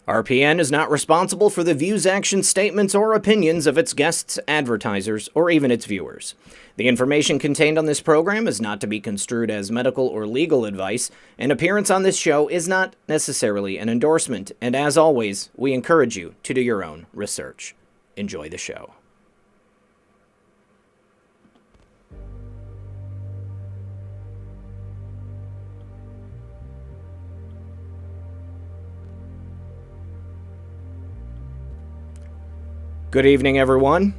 RPN is not responsible for the views, actions, statements, or opinions of its guests, advertisers, or even its viewers. The information contained on this program is not to be construed as medical or legal advice. An appearance on this show is not necessarily an endorsement, and as always, we encourage you to do your own research. Enjoy the show. Good evening, everyone.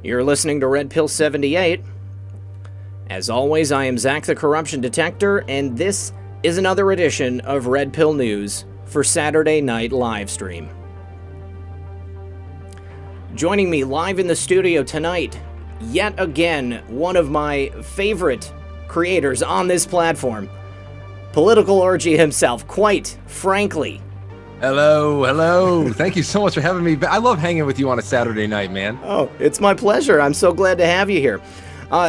You're listening to Red Pill 78. As always, I am Zak the Corruption Detector, and this is another edition of Red Pill News for Saturday Night Livestream. Joining me live in the studio tonight, yet again, one of my favorite creators on this platform, Political Orgy himself, quite frankly. Hello. Thank you so much for having me. I love hanging with you on a Saturday night, man. Oh, it's my pleasure. I'm so glad to have you here.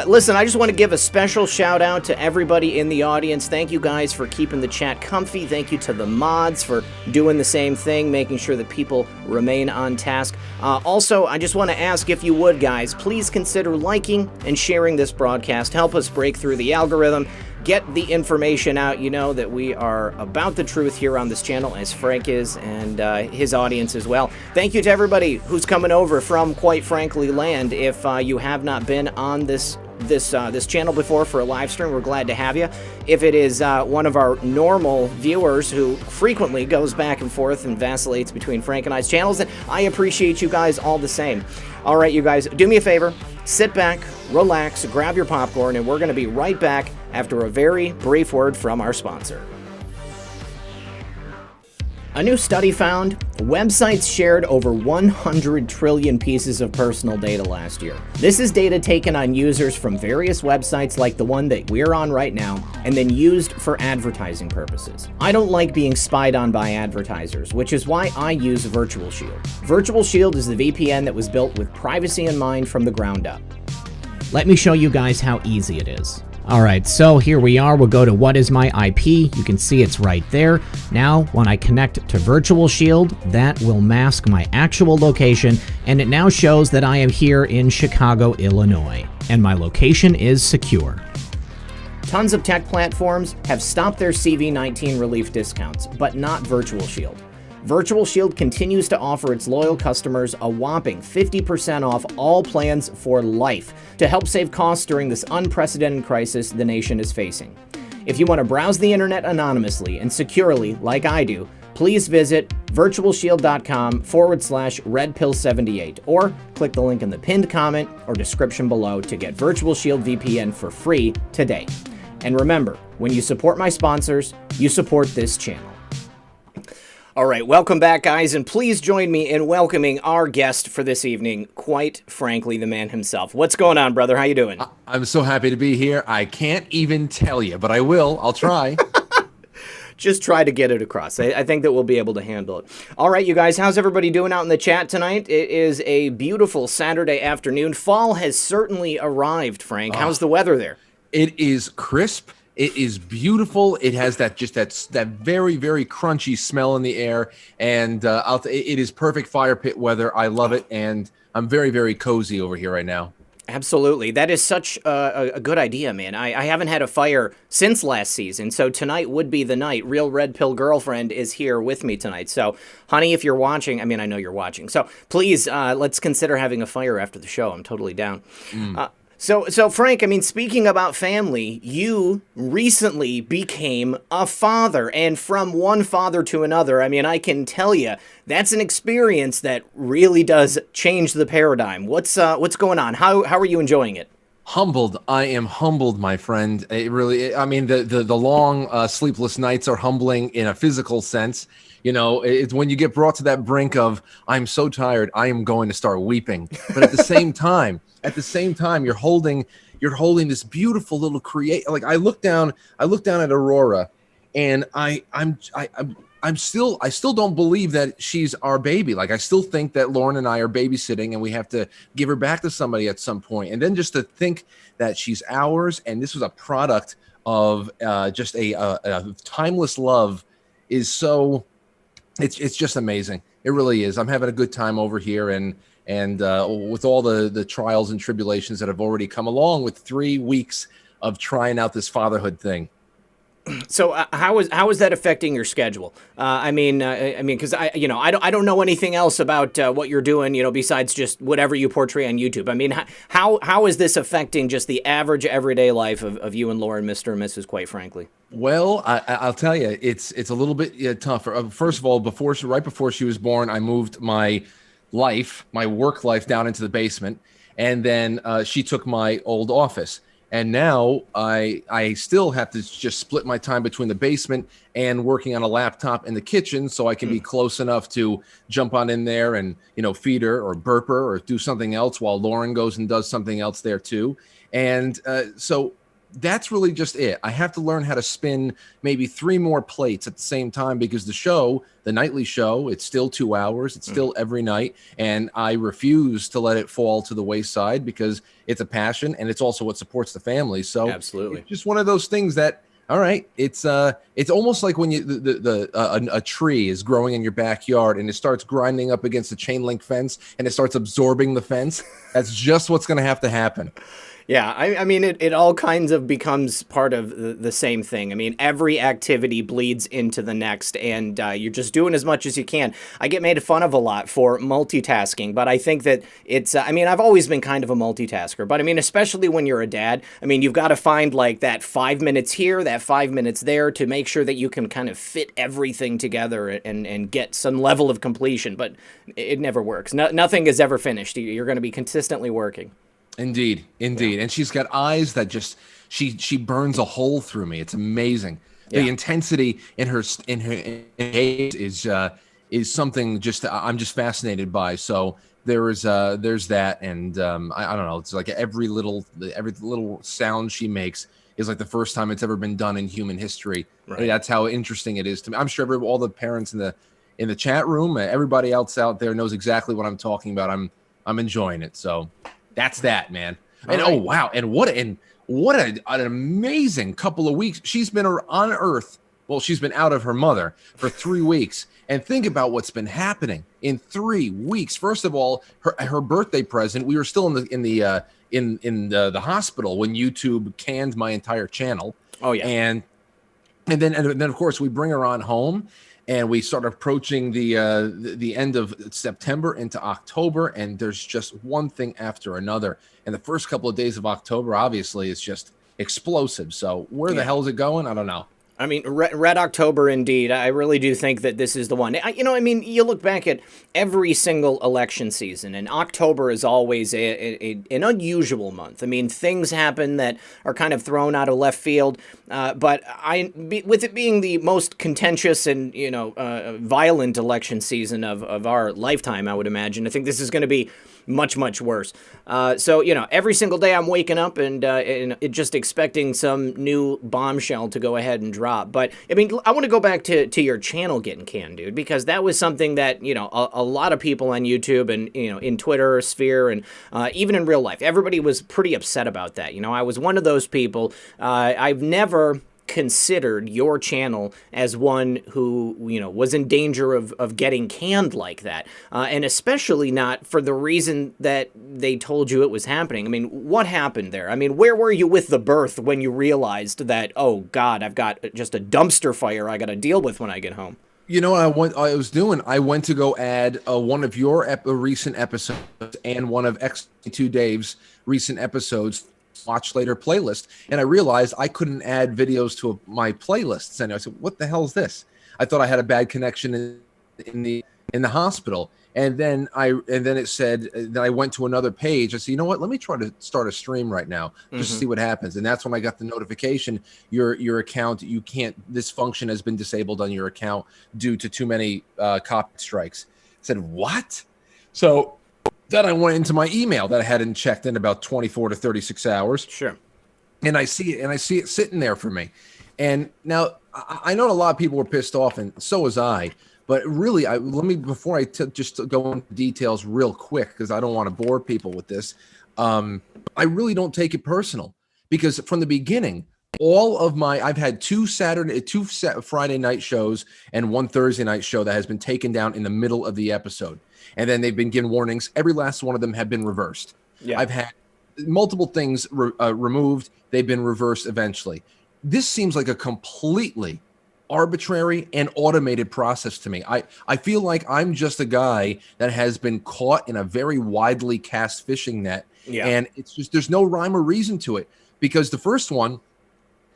Listen, I just want to give a special shout out to everybody in the audience. Thank you guys for keeping the chat comfy. Thank you to the mods for doing the same thing, making sure that people remain on task. Also, I just want to ask, if you would, guys, please consider liking and sharing this broadcast. Help us break through the algorithm. Get the information out. You know that we are about the truth here on this channel, as Frank is, and his audience as well. Thank you to everybody who's coming over from, quite frankly, land. If you have not been on this channel before for a live stream, we're glad to have you. If it is one of our normal viewers who frequently goes back and forth and vacillates between Frank and I's channels, then I appreciate you guys all the same. All right, you guys, do me a favor. Sit back, relax, grab your popcorn, and we're going to be right back after a very brief word from our sponsor. A new study found websites shared over 100 trillion pieces of personal data last year. This is data taken on users from various websites like the one that we're on right now, and then used for advertising purposes. I don't like being spied on by advertisers, which is why I use Virtual Shield. Virtual Shield is the VPN that was built with privacy in mind from the ground up. Let me show you guys how easy it is. Alright, so here we are. We'll go to what is my IP. You can see it's right there. Now, when I connect to Virtual Shield, that will mask my actual location, and it now shows that I am here in Chicago, Illinois, and my location is secure. Tons of tech platforms have stopped their CV-19 relief discounts, but not Virtual Shield. Virtual Shield continues to offer its loyal customers a whopping 50% off all plans for life to help save costs during this unprecedented crisis the nation is facing. If you want to browse the internet anonymously and securely, like I do, please visit virtualshield.com/redpill78 or click the link in the pinned comment or description below to get Virtual Shield VPN for free today. And remember, when you support my sponsors, you support this channel. All right, welcome back, guys, and please join me in welcoming our guest for this evening, quite frankly, the man himself. What's going on, brother? How you doing? I'm so happy to be here. I can't even tell you, but I will. I'll try. Just try to get it across. I think that we'll be able to handle it. All right, you guys, how's everybody doing out in the chat tonight? It is a beautiful Saturday afternoon. Fall has certainly arrived, Frank. How's the weather there? It is crisp. It is beautiful. It has that very, very crunchy smell in the air, and it is perfect fire pit weather. I love it, and I'm very, very cozy over here right now. Absolutely. That is such a good idea, man. I haven't had a fire since last season, so tonight would be the night. Real Red Pill Girlfriend is here with me tonight. So, honey, if you're watching, I mean, I know you're watching. So, please, let's consider having a fire after the show. I'm totally down. So Frank, I mean, speaking about family, you recently became a father, and from one father to another, I mean, I can tell you, that's an experience that really does change the paradigm. What's going on? How are you enjoying it? Humbled. I am humbled, my friend. It really, I mean, the long sleepless nights are humbling in a physical sense. You know, it's when you get brought to that brink of, I'm so tired, I am going to start weeping. But at the same time, you're holding this beautiful little like I look down at Aurora, and I still don't believe that she's our baby. Like, I still think that Lauren and I are babysitting, and we have to give her back to somebody at some point. And then just to think that she's ours, and this was a product of just a timeless love, is so It's just amazing. It really is. I'm having a good time over here, and with all the trials and tribulations that have already come along with 3 weeks of trying out this fatherhood thing. So how is that affecting your schedule? Because I don't know anything else about what you're doing, besides just whatever you portray on YouTube. I mean, how is this affecting just the average everyday life of you and Lauren, Mr. and Mrs. Quite frankly? Well, I'll tell you, it's a little bit tougher. First of all, right before she was born, I moved my work life, down into the basement, and then she took my old office. And now I still have to just split my time between the basement and working on a laptop in the kitchen, so I can be close enough to jump on in there and feed her or burp her or do something else while Lauren goes and does something else there too. And so that's really just it. I have to learn how to spin maybe 3 more plates at the same time, because the nightly show, it's still 2 hours. It's still every night. And I refuse to let it fall to the wayside, because it's a passion and it's also what supports the family. So Absolutely. It's just one of those things that, all right, it's almost like when a tree is growing in your backyard and it starts grinding up against the chain link fence and it starts absorbing the fence. That's just what's going to have to happen. Yeah, I mean, it all kinds of becomes part of the same thing. I mean, every activity bleeds into the next, and you're just doing as much as you can. I get made fun of a lot for multitasking, but I think that it's, I've always been kind of a multitasker, but I mean, especially when you're a dad, I mean, you've got to find like that 5 minutes here, that 5 minutes there to make sure that you can kind of fit everything together and get some level of completion, but it never works. Nothing is ever finished. You're going to be consistently working. Indeed. Yeah. And she's got eyes that just she burns a hole through me. It's amazing. Yeah. The intensity in her gaze is something just I'm just fascinated by. So there's that, and I don't know. It's like every little sound she makes is like the first time it's ever been done in human history. Right. I mean, that's how interesting it is to me. I'm sure all the parents in the chat room, everybody else out there knows exactly what I'm talking about. I'm enjoying it. So. That's that, man. And right. Oh wow! And what an amazing couple of weeks. She's been on Earth. Well, she's been out of her mother for 3 weeks. And think about what's been happening in 3 weeks. First of all, her birthday present. We were still in the hospital when YouTube canned my entire channel. Oh yeah. And then of course we bring her on home. And we start approaching the end of September into October, and there's just one thing after another. And the first couple of days of October, obviously, is just explosive. So where the hell is it going? I don't know. I mean, Red October, indeed. I really do think that this is the one. You look back at every single election season, and October is always an unusual month. I mean, things happen that are kind of thrown out of left field, but with it being the most contentious and, violent election season of our lifetime, I would imagine, I think this is going to be much, much worse. So, every single day I'm waking up and just expecting some new bombshell to go ahead and drop. But, I mean, I want to go back to your channel getting canned, dude, because that was something that, a lot of people on YouTube and, in Twitter sphere and even in real life, everybody was pretty upset about that. I was one of those people. I've never considered your channel as one who, was in danger of getting canned like that. And especially not for the reason that they told you it was happening. I mean, what happened there? I mean, where were you with the birth when you realized that, oh God, I've got just a dumpster fire I got to deal with when I get home? I went to go add one of your recent episodes and one of X2 Dave's recent episodes watch later playlist, and I realized I couldn't add videos to my playlists, and I said, what the hell is this? I thought I had a bad connection in the hospital, and then it said that I went to another page. I said, you know what, let me try to start a stream right now just to see what happens. And that's when I got the notification, your account, this function has been disabled on your account due to too many copy strikes. I said, what? So then I went into my email that I hadn't checked in about 24 to 36 hours. Sure. And I see it sitting there for me. And now I know a lot of people were pissed off, and so was I. But really, before I just go into details real quick, because I don't want to bore people with this. I really don't take it personal, because from the beginning, I've had two Friday night shows and one Thursday night show that has been taken down in the middle of the episode. And then they've been given warnings. Every last one of them have been reversed. Yeah. I've had multiple things removed. They've been reversed eventually. This seems like a completely arbitrary and automated process to me. I feel like I'm just a guy that has been caught in a very widely cast fishing net. Yeah. And it's just, there's no rhyme or reason to it, because the first one,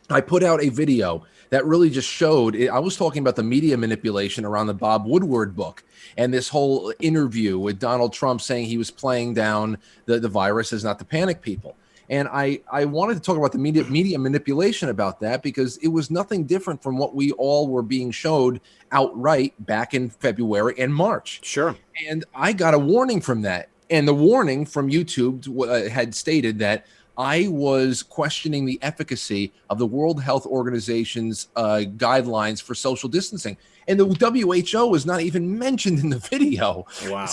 I put out a video that really just showed it. I was talking about the media manipulation around the Bob Woodward book and this whole interview with Donald Trump saying he was playing down the virus as not to panic people. And I wanted to talk about the media manipulation about that, because it was nothing different from what we all were being showed outright back in February and March. Sure. And I got a warning from that. And the warning from YouTube had stated that I was questioning the efficacy of the World Health Organization's guidelines for social distancing. And the WHO was not even mentioned in the video. Wow.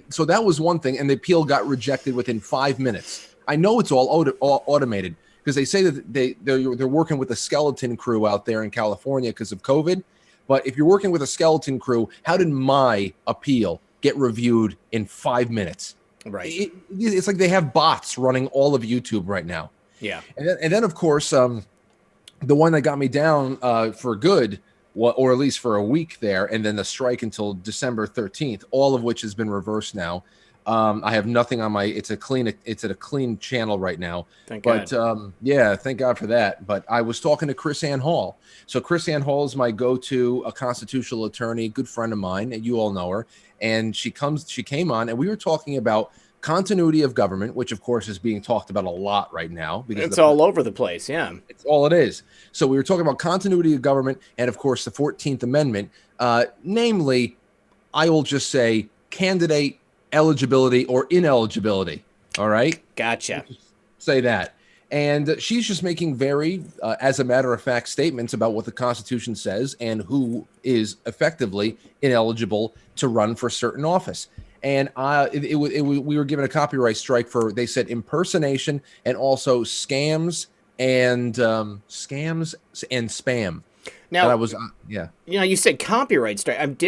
So that was one thing. And the appeal got rejected within 5 minutes. I know it's all automated, because they say that they're working with a skeleton crew out there in California because of COVID. But if you're working with a skeleton crew, how did my appeal get reviewed in 5 minutes? Right. It's like they have bots running all of YouTube right now. Yeah. And then of course, the one that got me down for good, or at least for a week there, and then the strike until December 13th, all of which has been reversed now. I have nothing on it's at a clean channel right now. Thank God. Yeah, thank God for that. But I was talking to Chris Ann Hall. So Chris Ann Hall is my go-to, a constitutional attorney, good friend of mine, and you all know her. And she came on, and we were talking about continuity of government, which of course is being talked about a lot right now, because it's all over the place. Yeah. It's all it is. So we were talking about continuity of government, and of course the 14th Amendment, namely, I will just say candidate eligibility or ineligibility. All right. Gotcha. Say that. And she's just making very, as a matter of fact, statements about what the Constitution says and who is effectively ineligible to run for certain office. And we were given a copyright strike for, they said, impersonation and also scams and spam. Now, and I was, yeah. You know, you said copyright strike.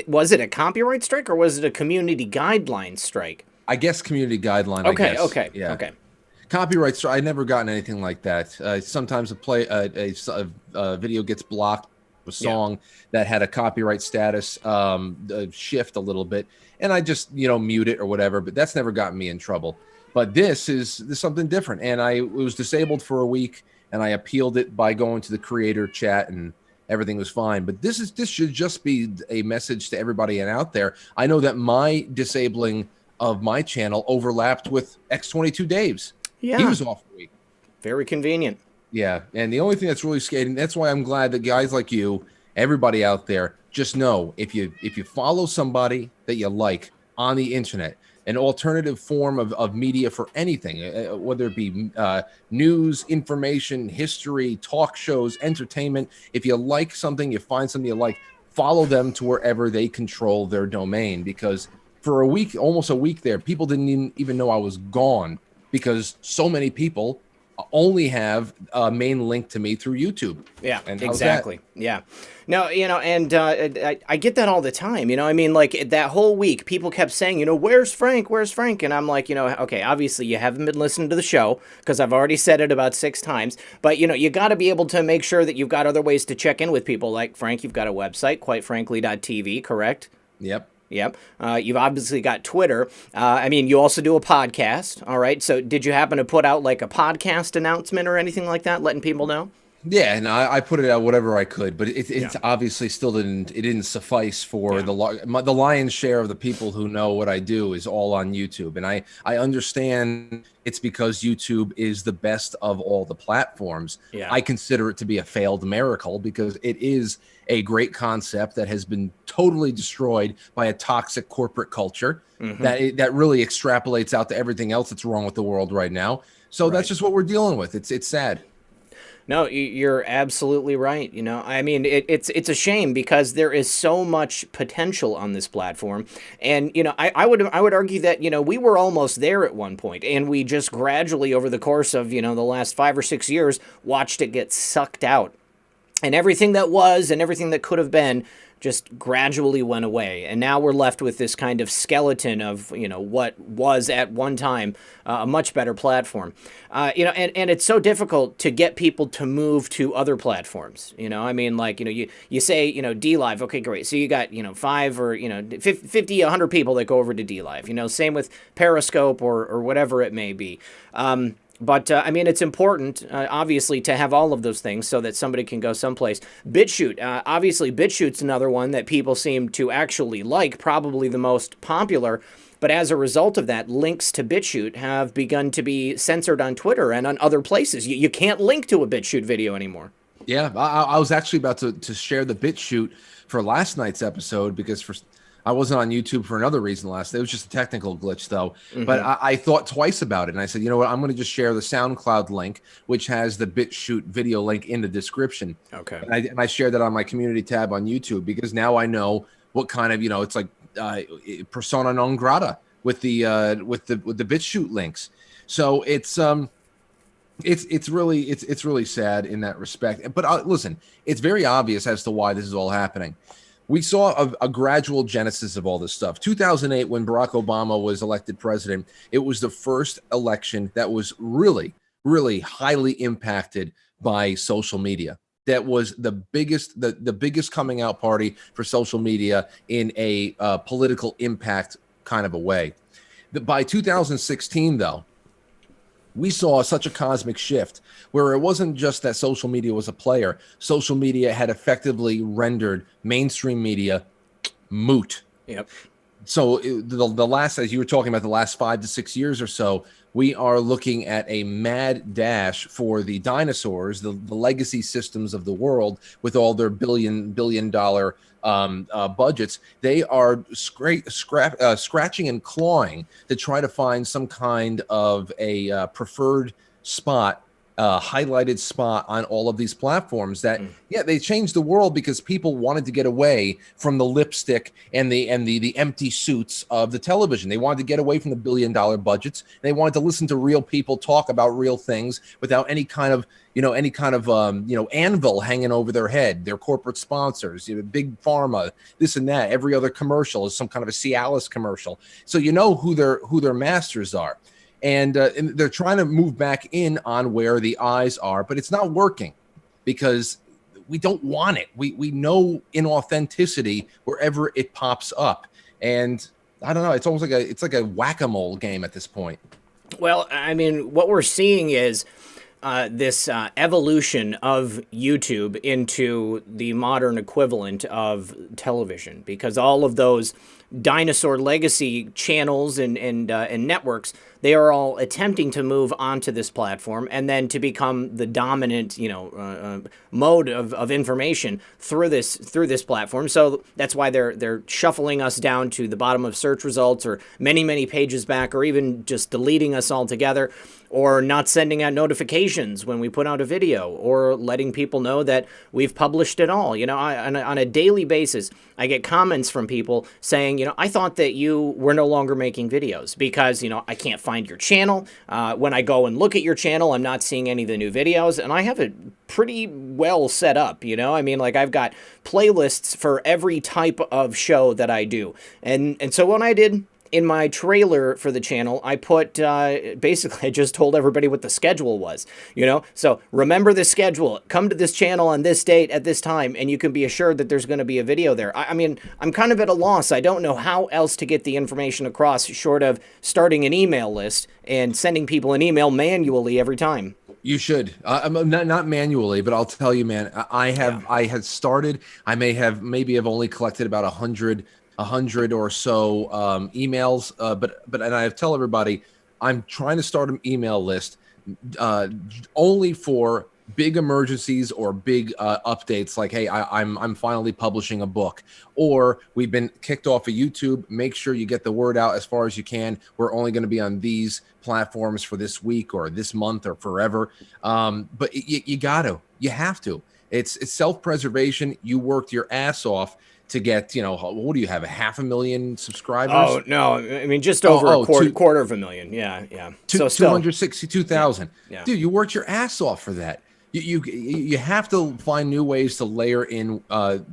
Was it a copyright strike, or was it a community guidelines strike? I guess community guideline. Okay. I guess. Okay. Yeah. Okay. Copyright strike. I never gotten anything like that. Sometimes a video gets blocked, a song that had a copyright status shift a little bit, and I just mute it or whatever. But that's never gotten me in trouble. But this is something different, and I was disabled for a week, and I appealed it by going to the creator chat, and everything was fine. But this should just be a message to everybody out there. I know that my disabling of my channel overlapped with X22 Dave's. Yeah. He was off a week. Very convenient. Yeah. And the only thing that's really scary, and that's why I'm glad that guys like you, everybody out there, just know if you follow somebody that you like on the internet, an alternative form of media for anything, whether it be news, information, history, talk shows, entertainment. If you like something, you find something you like, follow them to wherever they control their domain. Because for a week, almost a week there, people didn't even know I was gone, because so many people only have a main link to me through YouTube. Yeah, and exactly. Yeah. No, and I get that all the time. I mean, like that whole week, people kept saying, where's Frank? Where's Frank? And I'm like, okay, obviously you haven't been listening to the show, because I've already said it about 6 times. But, you got to be able to make sure that you've got other ways to check in with people. Like, Frank, you've got a website, quitefrankly.tv, correct? Yep. Yep. You've obviously got Twitter. I mean, you also do a podcast. All right. So did you happen to put out like a podcast announcement or anything like that, letting people know? Yeah, and I put it out whatever I could, but it obviously still didn't suffice for the lion's share of the people who know what I do is all on YouTube. And I understand it's because YouTube is the best of all the platforms. Yeah. I consider it to be a failed miracle, because it is a great concept that has been totally destroyed by a toxic corporate culture that really extrapolates out to everything else that's wrong with the world right now. So that's just what we're dealing with. It's sad. No, you're absolutely right. I mean, it's a shame because there is so much potential on this platform, and I would argue that we were almost there at one point, and we just gradually over the course of the last 5 or 6 years watched it get sucked out, and everything that was and everything that could have been just gradually went away, and now we're left with this kind of skeleton of what was at one time a much better platform. And it's so difficult to get people to move to other platforms. I mean, like you say D Live, okay, great, so you got 5 or 50, 100 people that go over to D Live. Same with Periscope or whatever it may be. But I mean, it's important, obviously, to have all of those things so that somebody can go someplace. BitChute, obviously, BitChute's another one that people seem to actually like, probably the most popular. But as a result of that, links to BitChute have begun to be censored on Twitter and on other places. You can't link to a BitChute video anymore. Yeah, I was actually about to share the BitChute for last night's episode because I wasn't on YouTube for another reason last day. It was just a technical glitch, though. Mm-hmm. But I thought twice about it, and I said, you know what? I'm going to just share the SoundCloud link, which has the BitChute video link in the description. Okay. And I shared that on my community tab on YouTube because now I know what kind of it's like persona non grata with the BitChute links. So it's really sad in that respect. But listen, it's very obvious as to why this is all happening. We saw a gradual genesis of all this stuff. 2008, when Barack Obama was elected president, it was the first election that was really, really highly impacted by social media. That was the biggest coming out party for social media in a political impact kind of a way. By 2016, though, we saw such a cosmic shift where it wasn't just that social media was a player. Social media had effectively rendered mainstream media moot. Yep. So the last, as you were talking about, the last 5 to 6 years or so, we are looking at a mad dash for the dinosaurs, the legacy systems of the world with all their billion dollar budgets. They are scratching and clawing to try to find some kind of a preferred spot, highlighted spot on all of these platforms that, they changed the world because people wanted to get away from the lipstick and the empty suits of the television. They wanted to get away from the billion-dollar budgets. They wanted to listen to real people talk about real things without any kind of anvil hanging over their head. Their corporate sponsors, big pharma, this and that. Every other commercial is some kind of a Cialis commercial. So who their masters are. And they're trying to move back in on where the eyes are, but it's not working because we don't want it. We know inauthenticity wherever it pops up. And I don't know, it's almost like a whack-a-mole game at this point. Well, I mean, what we're seeing is this evolution of YouTube into the modern equivalent of television, because all of those dinosaur legacy channels and networks, they are all attempting to move onto this platform and then to become the dominant mode of information through this platform. So that's why they're shuffling us down to the bottom of search results, or many pages back, or even just deleting us altogether, or not sending out notifications when we put out a video, or letting people know that we've published it all. On a daily basis, I get comments from people saying, I thought that you were no longer making videos because, I can't find your channel. When I go and look at your channel, I'm not seeing any of the new videos, and I have it pretty well set up. I mean, like, I've got playlists for every type of show that I do. And so when I did in my trailer for the channel, I put, basically, I just told everybody what the schedule was, So remember the schedule. Come to this channel on this date at this time, and you can be assured that there's going to be a video there. I mean, I'm kind of at a loss. I don't know how else to get the information across short of starting an email list and sending people an email manually every time. You should, not manually, but I'll tell you, man, I had started, maybe have only collected about 100 or so emails, but I tell everybody I'm trying to start an email list only for big emergencies or big updates like, hey, I'm finally publishing a book, or we've been kicked off of YouTube. Make sure you get the word out as far as you can. We're only going to be on these platforms for this week or this month or forever. But you have to. It's self-preservation. You worked your ass off to get, what do you have, 500,000 subscribers? Oh, no. I mean, just over a quarter of a million. Yeah. So 262,000. Yeah. Dude, you worked your ass off for that. You have to find new ways to layer in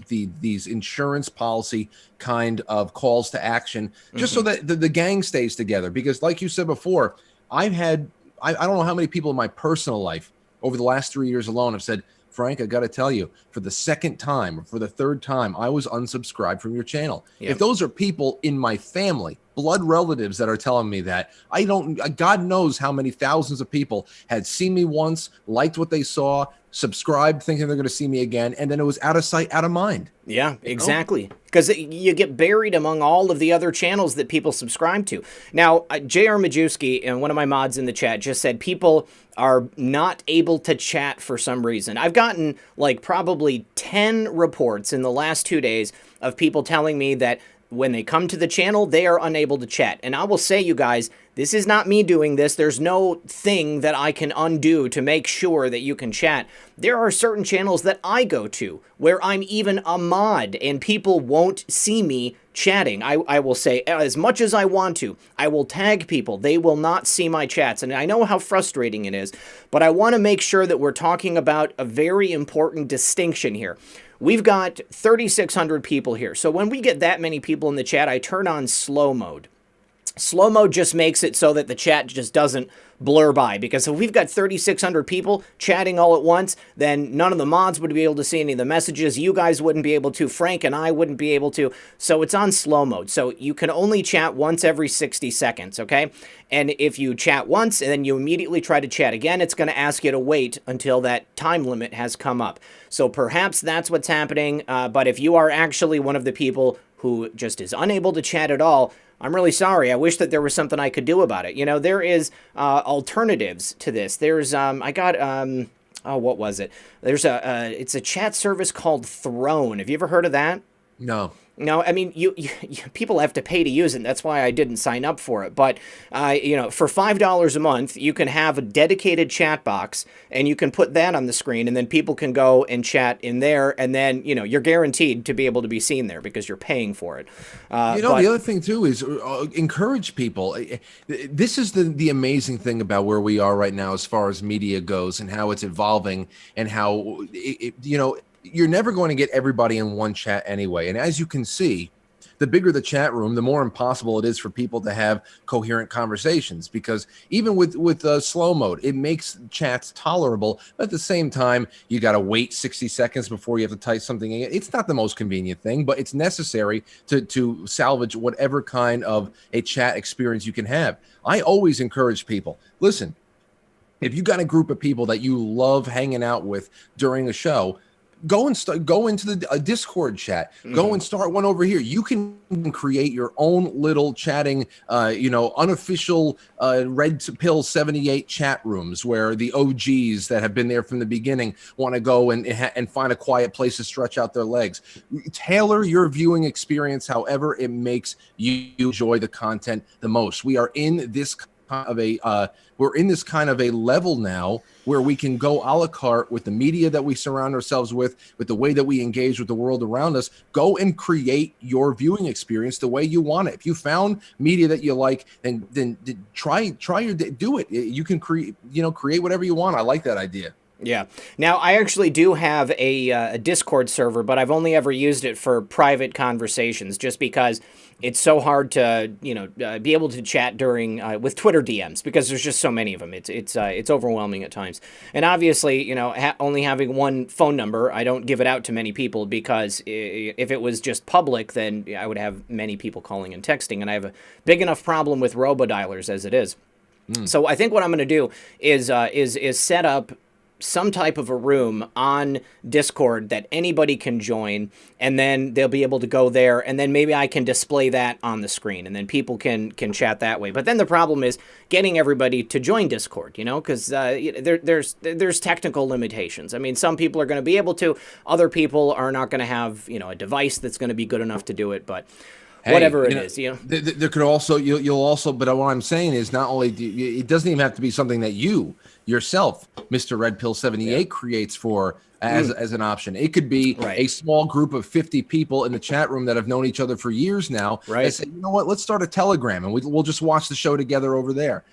these insurance policy kind of calls to action, just so that the gang stays together. Because like you said before, I don't know how many people in my personal life over the last 3 years alone have said, Frank, I got to tell you, for the second time or for the third time, I was unsubscribed from your channel. Yep. If those are people in my family, blood relatives that are telling me that, God knows how many thousands of people had seen me once, liked what they saw, subscribed thinking they're going to see me again, and then it was out of sight, out of mind. Yeah, exactly. Because you get buried among all of the other channels that people subscribe to. Now, J.R. Majewski, and one of my mods in the chat, just said people are not able to chat for some reason. I've gotten like probably 10 reports in the last 2 days of people telling me that when they come to the channel, they are unable to chat. And I will say, you guys, this is not me doing this. There's no thing that I can undo to make sure that you can chat. There are certain channels that I go to where I'm even a mod and people won't see me chatting. I will say, as much as I want to, I will tag people. They will not see my chats. And I know how frustrating it is, but I want to make sure that we're talking about a very important distinction here. We've got 3,600 people here. So when we get that many people in the chat, I turn on slow mode. Slow mode just makes it so that the chat just doesn't blur by, because if we've got 3,600 people chatting all at once, then none of the mods would be able to see any of the messages. You guys wouldn't be able to. Frank and I wouldn't be able to. So it's on slow mode. So you can only chat once every 60 seconds, okay? And if you chat once and then you immediately try to chat again, it's going to ask you to wait until that time limit has come up. So perhaps that's what's happening. But if you are actually one of the people who just is unable to chat at all, I'm really sorry. I wish that there was something I could do about it. There is alternatives to this. There's, what was it? There's it's a chat service called Throne. Have you ever heard of that? No. No, I mean, you people have to pay to use it. And that's why I didn't sign up for it. But, for $5 a month, you can have a dedicated chat box, and you can put that on the screen, and then people can go and chat in there, and then, you're guaranteed to be able to be seen there because you're paying for it. The other thing, too, is encourage people. This is the amazing thing about where we are right now as far as media goes and how it's evolving and how, you're never going to get everybody in one chat anyway. And as you can see, the bigger the chat room, the more impossible it is for people to have coherent conversations, because even with slow mode, it makes chats tolerable. But at the same time, you got to wait 60 seconds before you have to type something in. It's not the most convenient thing, but it's necessary to salvage whatever kind of a chat experience you can have. I always encourage people, listen, if you got a group of people that you love hanging out with during a show, go into the Discord chat. Go and start one over here. You can create your own little chatting, unofficial Red Pill 78 chat rooms where the OGs that have been there from the beginning want to go and find a quiet place to stretch out their legs. Tailor your viewing experience however it makes you enjoy the content the most. We are in this kind of a level now where we can go a la carte with the media that we surround ourselves with the way that we engage with the world around us. Go and create your viewing experience the way you want it. If you found media that you like, then try do it. You can create whatever you want. I like that idea. Yeah. Now, I actually do have a Discord server, but I've only ever used it for private conversations, just because it's so hard to, be able to chat during with Twitter DMs, because there's just so many of them. It's overwhelming at times. And obviously, only having one phone number, I don't give it out to many people, because if it was just public, then I would have many people calling and texting, and I have a big enough problem with robodialers as it is. So I think what I'm going to do is set up some type of a room on Discord that anybody can join, and then they'll be able to go there, and then maybe I can display that on the screen, and then people can chat that way. But then the problem is getting everybody to join Discord, you know, because there's technical limitations. I mean, some people are going to be able to, other people are not going to have, you know, a device that's going to be good enough to do it, but whatever it is, you know. There could also, you'll also, but what I'm saying is not only it doesn't even have to be something that you yourself, Mr. Red Pill 78, creates for as an option. It could be a small group of 50 people in the chat room that have known each other for years now. Right. And say, you know what, let's start a Telegram and we'll just watch the show together over there.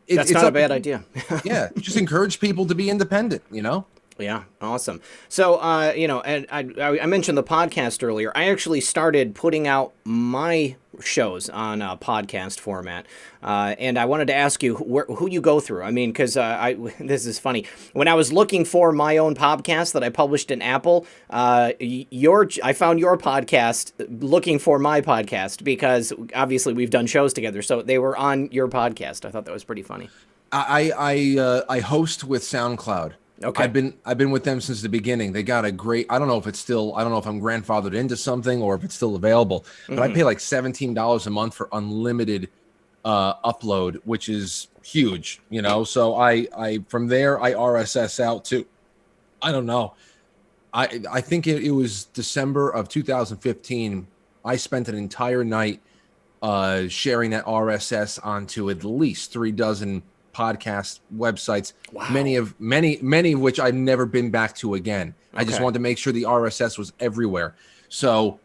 That's not a bad idea. Yeah, just encourage people to be independent, you know. Yeah, awesome. So, you know, and I mentioned the podcast earlier. I actually started putting out my shows on a podcast format, and I wanted to ask you who you go through. I mean, because this is funny. When I was looking for my own podcast that I published in Apple, I found your podcast looking for my podcast because obviously we've done shows together, so they were on your podcast. I thought that was pretty funny. I host with SoundCloud. Okay. I've been with them since the beginning. They got a great, I don't know if I'm grandfathered into something or if it's still available, but I pay like $17 a month for unlimited upload, which is huge, you know? So I from there, I RSS out to, I don't know. I think it was December of 2015. I spent an entire night sharing that RSS onto at least 36 podcast websites, wow. many of which I've never been back to again. Okay. I just wanted to make sure the RSS was everywhere. So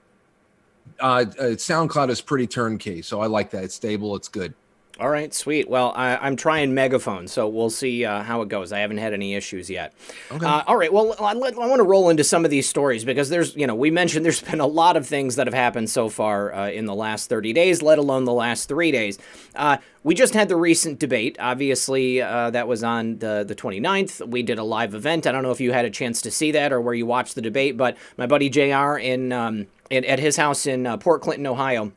SoundCloud is pretty turnkey, so I like that. It's stable, it's good. All right, sweet. Well, I'm trying Megaphone, so we'll see how it goes. I haven't had any issues yet. Okay. All right, well, I want to roll into some of these stories because we mentioned there's been a lot of things that have happened so far in the last 30 days, let alone the last 3 days. We just had the recent debate. Obviously, that was on the 29th. We did a live event. I don't know if you had a chance to see that or where you watched the debate, but my buddy JR at his house in Port Clinton, Ohio,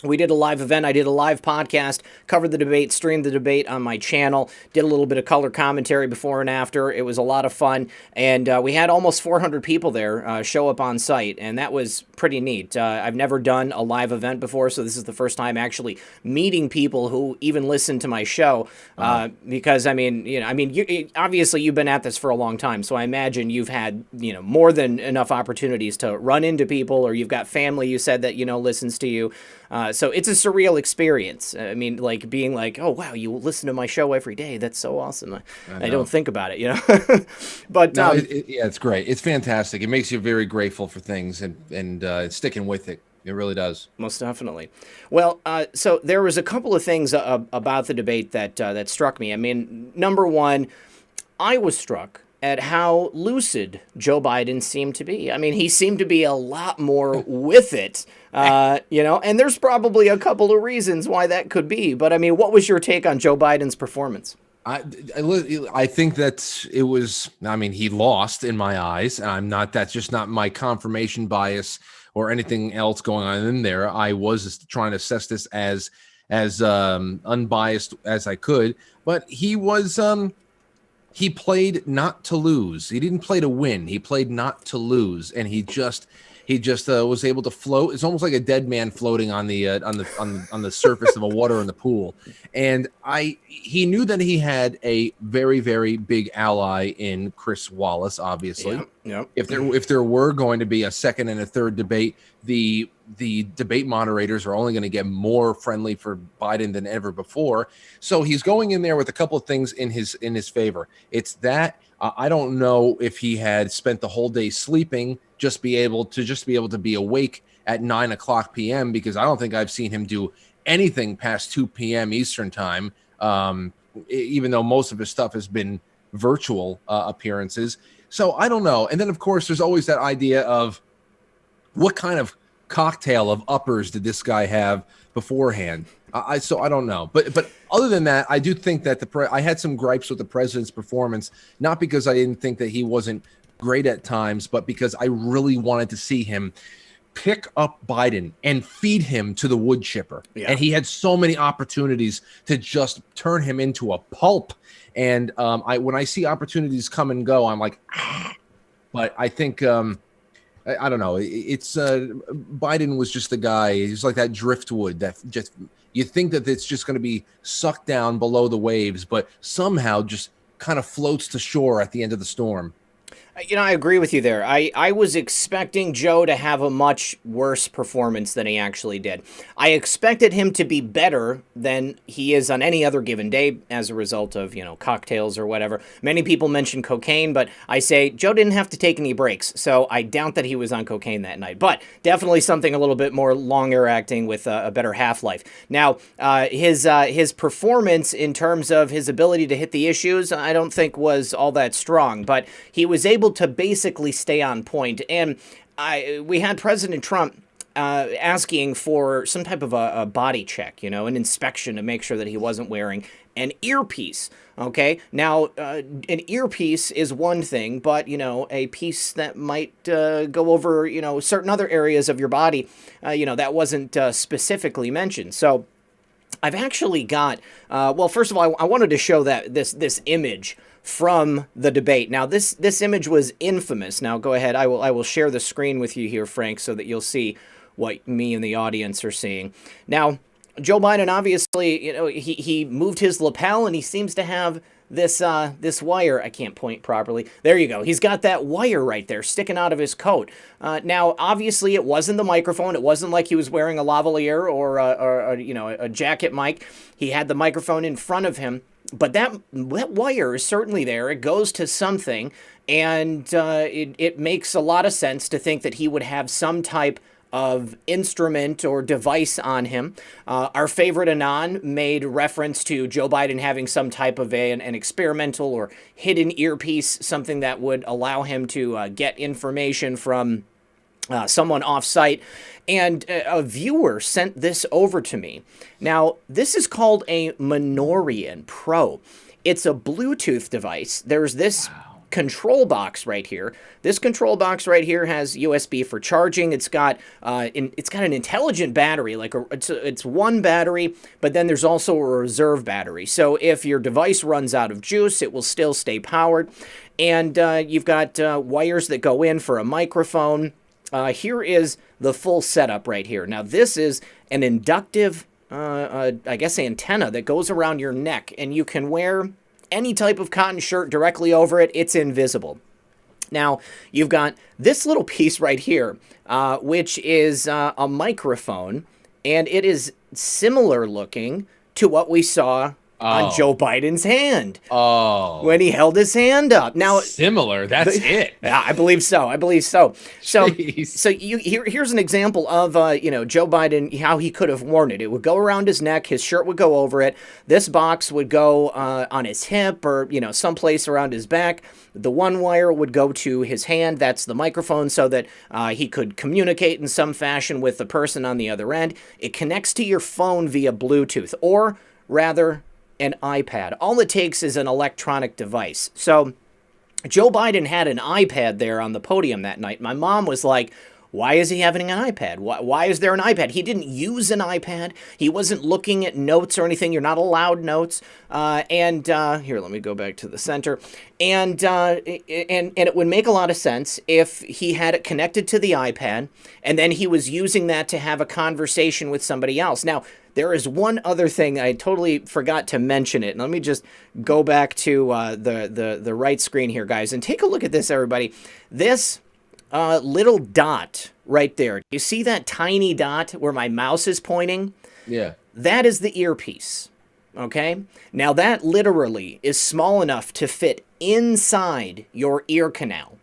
we did a live event. I did a live podcast, covered the debate, streamed the debate on my channel, did a little bit of color commentary before and after. It was a lot of fun, and we had almost 400 people there show up on site, and that was pretty neat. I've never done a live event before, so this is the first time actually meeting people who even listen to my show, because, obviously you've been at this for a long time, so I imagine you've had, more than enough opportunities to run into people, or you've got family you said that, listens to you. So it's a surreal experience. I mean, like being like, oh, wow, you listen to my show every day. That's so awesome. I don't think about it, But no, it's great. It's fantastic. It makes you very grateful for things and sticking with it. It really does. Most definitely. Well, so there was a couple of things about the debate that struck me. I mean, number one, I was struck at how lucid Joe Biden seemed to be. I mean, he seemed to be a lot more with it, and there's probably a couple of reasons why that could be. But I mean, what was your take on Joe Biden's performance? I think that it was, he lost in my eyes. That's just not my confirmation bias or anything else going on in there. I was trying to assess this as unbiased as I could, but he was, he played not to lose. He didn't play to win. He played not to lose, and he just was able to float. It's almost like a dead man floating on the surface of a water in the pool. And he knew that he had a very, very big ally in Chris Wallace. Obviously, yeah. If there were going to be a second and a third debate, the debate moderators are only going to get more friendly for Biden than ever before. So he's going in there with a couple of things in his favor. It's that I don't know if he had spent the whole day sleeping, just be able to be awake at 9:00 p.m. because I don't think I've seen him do anything past 2 p.m. Eastern time. Even though most of his stuff has been virtual appearances. So I don't know. And then of course there's always that idea of what kind of cocktail of uppers did this guy have beforehand? So I don't know, but other than that, I do think that I had some gripes with the president's performance, not because I didn't think that he wasn't great at times, but because I really wanted to see him pick up Biden and feed him to the wood chipper. Yeah. And he had so many opportunities to just turn him into a pulp. And when I see opportunities come and go, I'm like, ah. But I think, I don't know. It's Biden was just the guy. He's like that driftwood that just, you think that it's just going to be sucked down below the waves, but somehow just kind of floats to shore at the end of the storm. You know, I agree with you there. I was expecting Joe to have a much worse performance than he actually did. I expected him to be better than he is on any other given day as a result of, you know, cocktails or whatever. Many people mention cocaine, but I say Joe didn't have to take any breaks, so I doubt that he was on cocaine that night. But definitely something a little bit more longer acting with a better half-life. Now, his performance in terms of his ability to hit the issues, I don't think was all that strong, but he was able to basically stay on point. And we had President Trump asking for some type of a body check, you know, an inspection to make sure that he wasn't wearing an earpiece. Okay, now an earpiece is one thing, but, you know, a piece that might go over, you know, certain other areas of your body, you know, that wasn't specifically mentioned. So I've actually got, well, first of all, I wanted to show that this image from the debate. Now, this image was infamous. Now, go ahead. I will share the screen with you here, Frank, so that you'll see what me and the audience are seeing. Now, Joe Biden, obviously, you know, he moved his lapel, and he seems to have this wire. I can't point properly. There you go. He's got that wire right there sticking out of his coat. Now, obviously, it wasn't the microphone. It wasn't like he was wearing a lavalier or you know, a jacket mic. He had the microphone in front of him. But that wire is certainly there. It goes to something, and it makes a lot of sense to think that he would have some type of instrument or device on him. Our favorite Anon made reference to Joe Biden having some type of an experimental or hidden earpiece, something that would allow him to get information from someone off-site, and a viewer sent this over to me. Now, this is called a Minorian Pro. It's a Bluetooth device. There's this control box right here. This control box right here has USB for charging. It's got an intelligent battery. Like it's one battery, but then there's also a reserve battery. So if your device runs out of juice, it will still stay powered. And you've got wires that go in for a microphone. Here is the full setup right here. Now, this is an inductive, I guess, antenna that goes around your neck, and you can wear any type of cotton shirt directly over it. It's invisible. Now, you've got this little piece right here, which is a microphone, and it is similar looking to what we saw on Joe Biden's hand. When he held his hand up. Now, similar. That's it. Yeah, I believe so. So Jeez. Here's an example of you know, Joe Biden, how he could have worn it. It would go around his neck. His shirt would go over it. This box would go on his hip, or, you know, someplace around his back. The one wire would go to his hand. That's the microphone, so that he could communicate in some fashion with the person on the other end. It connects to your phone via Bluetooth, or rather, an iPad. All it takes is an electronic device. So Joe Biden had an iPad there on the podium that night. My mom was like, why is he having an iPad? Why is there an iPad? He didn't use an iPad. He wasn't looking at notes or anything. You're not allowed notes. Here, let me go back to the center. And it would make a lot of sense if he had it connected to the iPad, and then he was using that to have a conversation with somebody else. Now, there is one other thing. I totally forgot to mention it. And let me just go back to the right screen here, guys, and take a look at this, everybody. This little dot right there. You see that tiny dot where my mouse is pointing? Yeah. That is the earpiece. Okay? Now, that literally is small enough to fit inside your ear canal.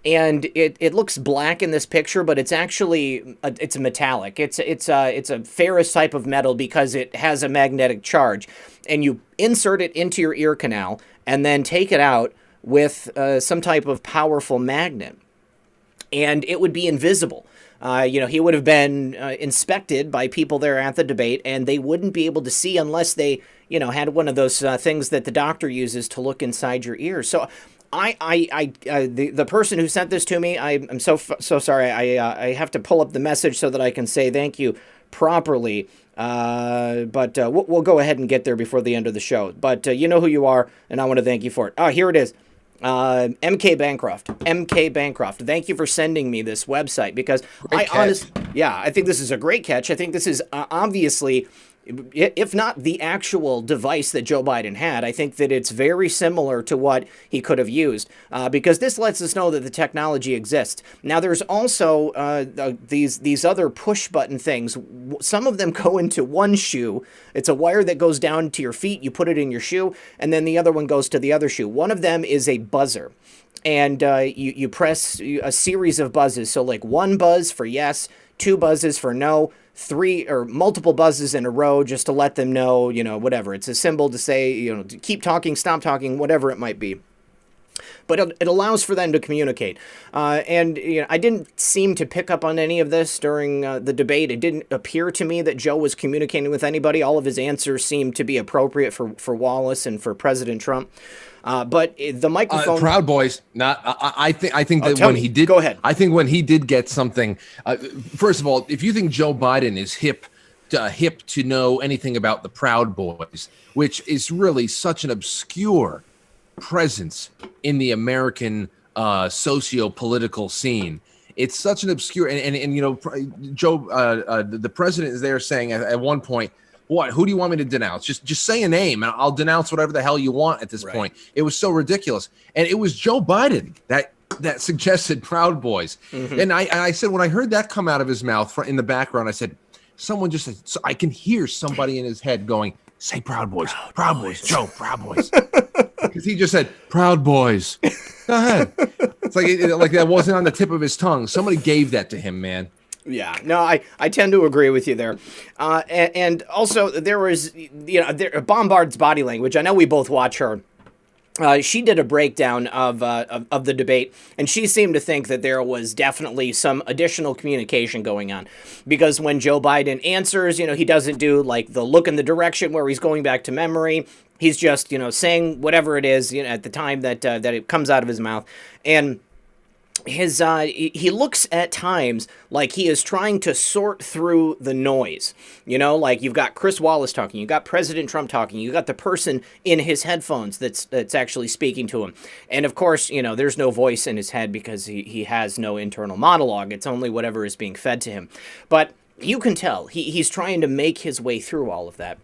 And it looks black in this picture, but it's actually it's a metallic. It's a ferrous type of metal because it has a magnetic charge. And you insert it into your ear canal and then take it out with some type of powerful magnet. And it would be invisible. You know, he would have been inspected by people there at the debate, and they wouldn't be able to see unless they, you know, had one of those things that the doctor uses to look inside your ears. So The person who sent this to me, I'm so sorry. I have to pull up the message so that I can say thank you properly. But we'll go ahead and get there before the end of the show. But you know who you are, and I want to thank you for it. Oh, here it is. MK Bancroft. Thank you for sending me this website, because I think this is a great catch. I think this is obviously, if not the actual device that Joe Biden had, I think that it's very similar to what he could have used, because this lets us know that the technology exists. Now, there's also these other push button things. Some of them go into one shoe. It's a wire that goes down to your feet. You put it in your shoe, and then the other one goes to the other shoe. One of them is a buzzer. And you press a series of buzzes. So like one buzz for yes, two buzzes for no, three or multiple buzzes in a row just to let them know, whatever. It's a symbol to say, to keep talking, stop talking, whatever it might be. But it allows for them to communicate. And I didn't seem to pick up on any of this during the debate. It didn't appear to me that Joe was communicating with anybody. All of his answers seemed to be appropriate for Wallace and for President Trump. But the microphone, Proud Boys. I think that when he did, go ahead. I think when he did get something. First of all, if you think Joe Biden is hip to know anything about the Proud Boys, which is really such an obscure presence in the American socio-political scene. It's such an obscure and Joe, the president is there saying at one point, "What? Who do you want me to denounce? Just say a name, and I'll denounce whatever the hell you want." At this point, it was so ridiculous, and it was Joe Biden that suggested Proud Boys. Mm-hmm. And I said, when I heard that come out of his mouth in the background, I said, someone just said, so I can hear somebody in his head going, "Say Proud Boys, Proud Boys, Joe, Proud Boys." Because he just said Proud Boys. Go ahead. It's like that wasn't on the tip of his tongue. Somebody gave that to him, man. Yeah, no, I tend to agree with you there. And also there was, Bombard's body language. I know we both watch her. She did a breakdown of the debate, and she seemed to think that there was definitely some additional communication going on, because when Joe Biden answers, he doesn't do like the look in the direction where he's going back to memory. He's just, saying whatever it is, at the time that it comes out of his mouth, and he looks at times like he is trying to sort through the noise. Like you've got Chris Wallace talking, you've got President Trump talking, you've got the person in his headphones that's actually speaking to him. And of course, there's no voice in his head because he has no internal monologue. It's only whatever is being fed to him. But you can tell he's trying to make his way through all of that.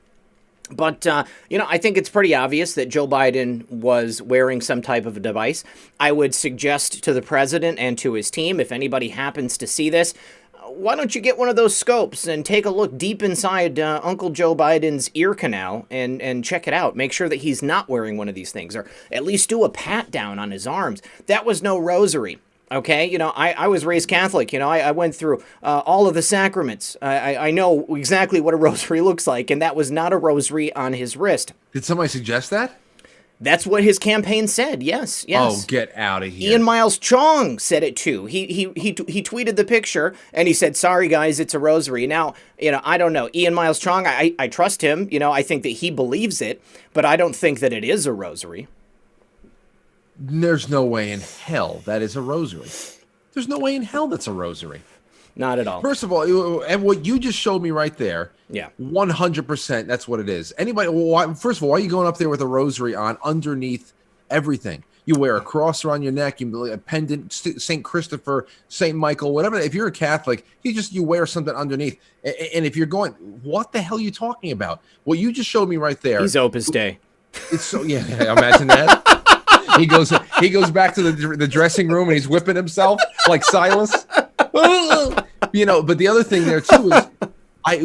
But, I think it's pretty obvious that Joe Biden was wearing some type of a device. I would suggest to the president and to his team, if anybody happens to see this, why don't you get one of those scopes and take a look deep inside Uncle Joe Biden's ear canal and check it out. Make sure that he's not wearing one of these things, or at least do a pat down on his arms. That was no rosary. Okay, I was raised Catholic. I went through all of the sacraments. I know exactly what a rosary looks like, and that was not a rosary on his wrist. Did somebody suggest that? That's what his campaign said. Yes. Oh, get out of here. Ian Miles Chong said it too. He tweeted the picture and he said, "Sorry guys, it's a rosary." Now, I don't know. Ian Miles Chong, I trust him. I think that he believes it, but I don't think that it is a rosary. There's no way in hell that is a rosary. There's no way in hell that's a rosary. Not at all. First of all, and what you just showed me right there, 100%, that's what it is. First of all, why are you going up there with a rosary on underneath everything? You wear a cross around your neck, a pendant, St. Christopher, St. Michael, whatever. If you're a Catholic, you wear something underneath. And if you're going, what the hell are you talking about? What you just showed me right there. He's Opus Dei. It's so, imagine that. He goes back to the dressing room and he's whipping himself like Silas. But the other thing there too is,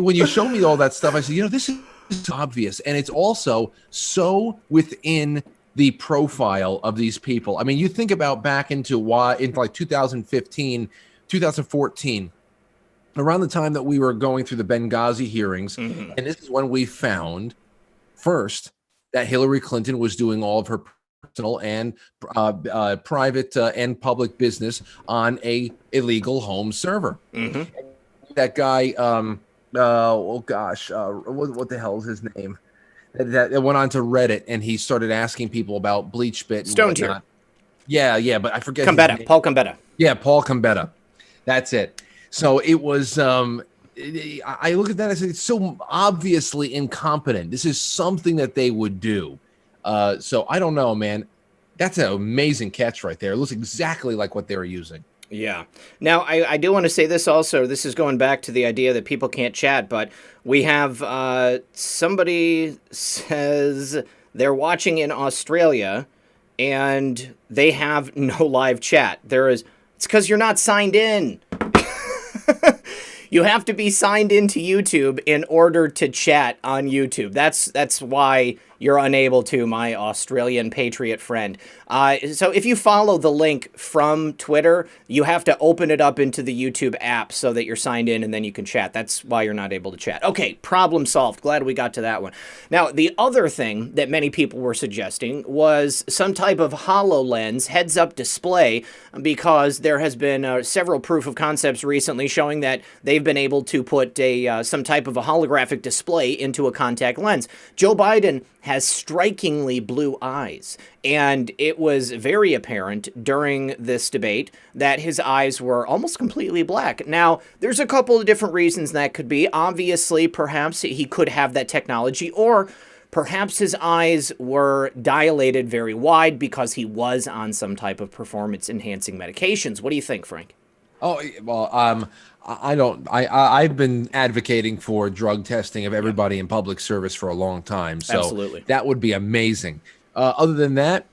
when you show me all that stuff, I said, this is obvious, and it's also so within the profile of these people. I mean, you think about back into like 2015, 2014, around the time that we were going through the Benghazi hearings, and this is when we found first that Hillary Clinton was doing all of her personal and private and public business on a illegal home server. Mm-hmm. That guy, what the hell is his name? That went on to Reddit and he started asking people about bleach spit. Stone Tier. Yeah, but I forget his name. Paul Combetta. Yeah, Paul Combetta. That's it. So it was. I look at that and I say it's so obviously incompetent. This is something that they would do. So I don't know, man. That's an amazing catch right there. It looks exactly like what they were using. Yeah. Now, I do want to say this also. This is going back to the idea that people can't chat, but we have somebody says they're watching in Australia and they have no live chat. It's because you're not signed in. You have to be signed into YouTube in order to chat on YouTube. That's why you're unable to, my Australian patriot friend. So if you follow the link from Twitter, you have to open it up into the YouTube app so that you're signed in and then you can chat. That's why you're not able to chat. Okay, problem solved. Glad we got to that one. Now, the other thing that many people were suggesting was some type of HoloLens heads-up display, because there has been several proof of concepts recently showing that they've been able to put some type of a holographic display into a contact lens. Joe Biden has strikingly blue eyes, and it was very apparent during this debate that his eyes were almost completely black. Now, there's a couple of different reasons that could be. Obviously, perhaps he could have that technology, or perhaps his eyes were dilated very wide because he was on some type of performance-enhancing medications. What do you think, Frank? Oh, well, I've been advocating for drug testing of everybody in public service for a long time. So Absolutely. That would be amazing. Other than that,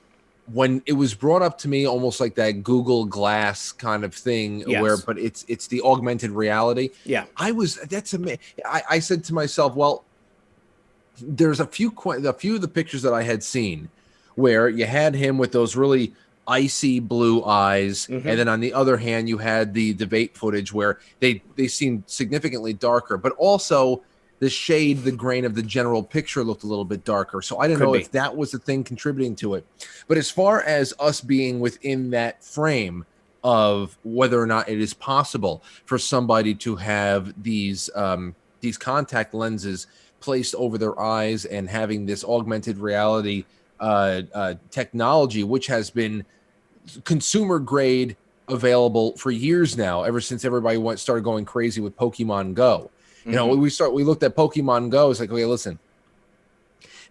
when it was brought up to me, almost like that Google Glass kind of thing, Yes. but it's the augmented reality. Yeah. That's amazing. I said to myself, well, there's a few of the pictures that I had seen where you had him with those really icy blue eyes, and then on the other hand you had the debate footage where they seemed significantly darker, but also the grain of the general picture looked a little bit darker. So I didn't know if that was the thing contributing to it. But as far as us being within that frame of whether or not it is possible for somebody to have these contact lenses placed over their eyes and having this augmented reality technology, which has been consumer grade available for years now, ever since everybody started going crazy with Pokemon Go. You know, we looked at Pokemon Go. It's like, okay, listen,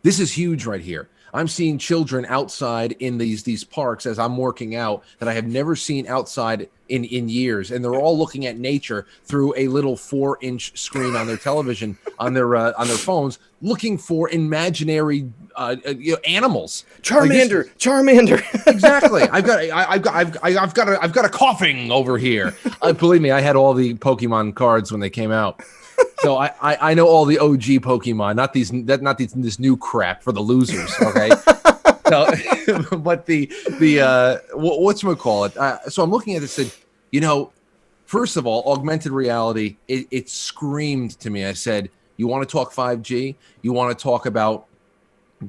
this is huge right here. I'm seeing children outside in these parks as I'm working out that I have never seen outside in years, and they're all looking at nature through a little 4-inch screen on their television on their phones, looking for imaginary animals. Charmander, Charmander. Exactly. I've got a coughing over here. Believe me, I had all the Pokemon cards when they came out. So I know all the OG Pokemon, not this new crap for the losers. Okay. So, but whatchamacallit? So I'm looking at this and said, you know, first of all, augmented reality, it screamed to me. I said, you want to talk 5G? You want to talk about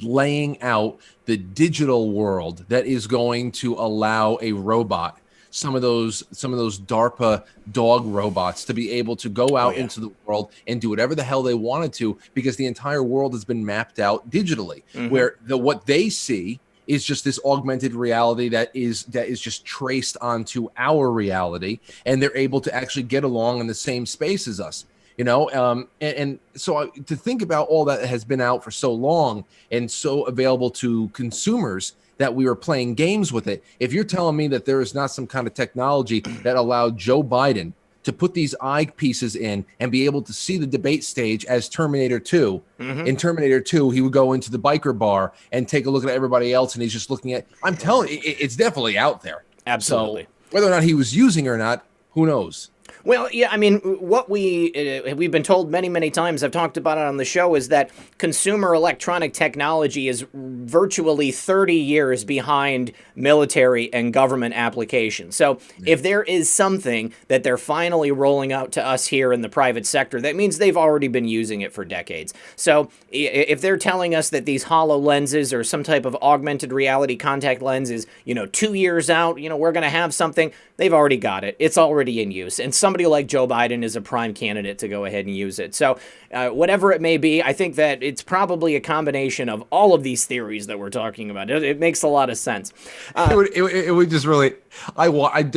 laying out the digital world that is going to allow a robot, some of those DARPA dog robots, to be able to go out into the world and do whatever the hell they wanted to, because the entire world has been mapped out digitally, where what they see is just this augmented reality that is just traced onto our reality, and they're able to actually get along in the same space as us. You know, and so to think about all that has been out for so long and so available to consumers that we were playing games with it. If you're telling me that there is not some kind of technology that allowed Joe Biden to put these eyepieces in and be able to see the debate stage as Terminator 2, in Terminator 2, he would go into the biker bar and take a look at everybody else, and he's just looking at, I'm telling you, it's definitely out there. Absolutely. So whether or not he was using it or not, who knows? Well, yeah, I mean, what we've been told many, many times, I've talked about it on the show, is that consumer electronic technology is virtually 30 years behind military and government applications. So if there is something that they're finally rolling out to us here in the private sector, that means they've already been using it for decades. So if they're telling us that these HoloLenses or some type of augmented reality contact lens is, 2 years out, we're going to have something, they've already got it. It's already in use. And some somebody like Joe Biden is a prime candidate to go ahead and use it. So whatever it may be, I think that it's probably a combination of all of these theories that we're talking about. It makes a lot of sense. It would just really, wouldn't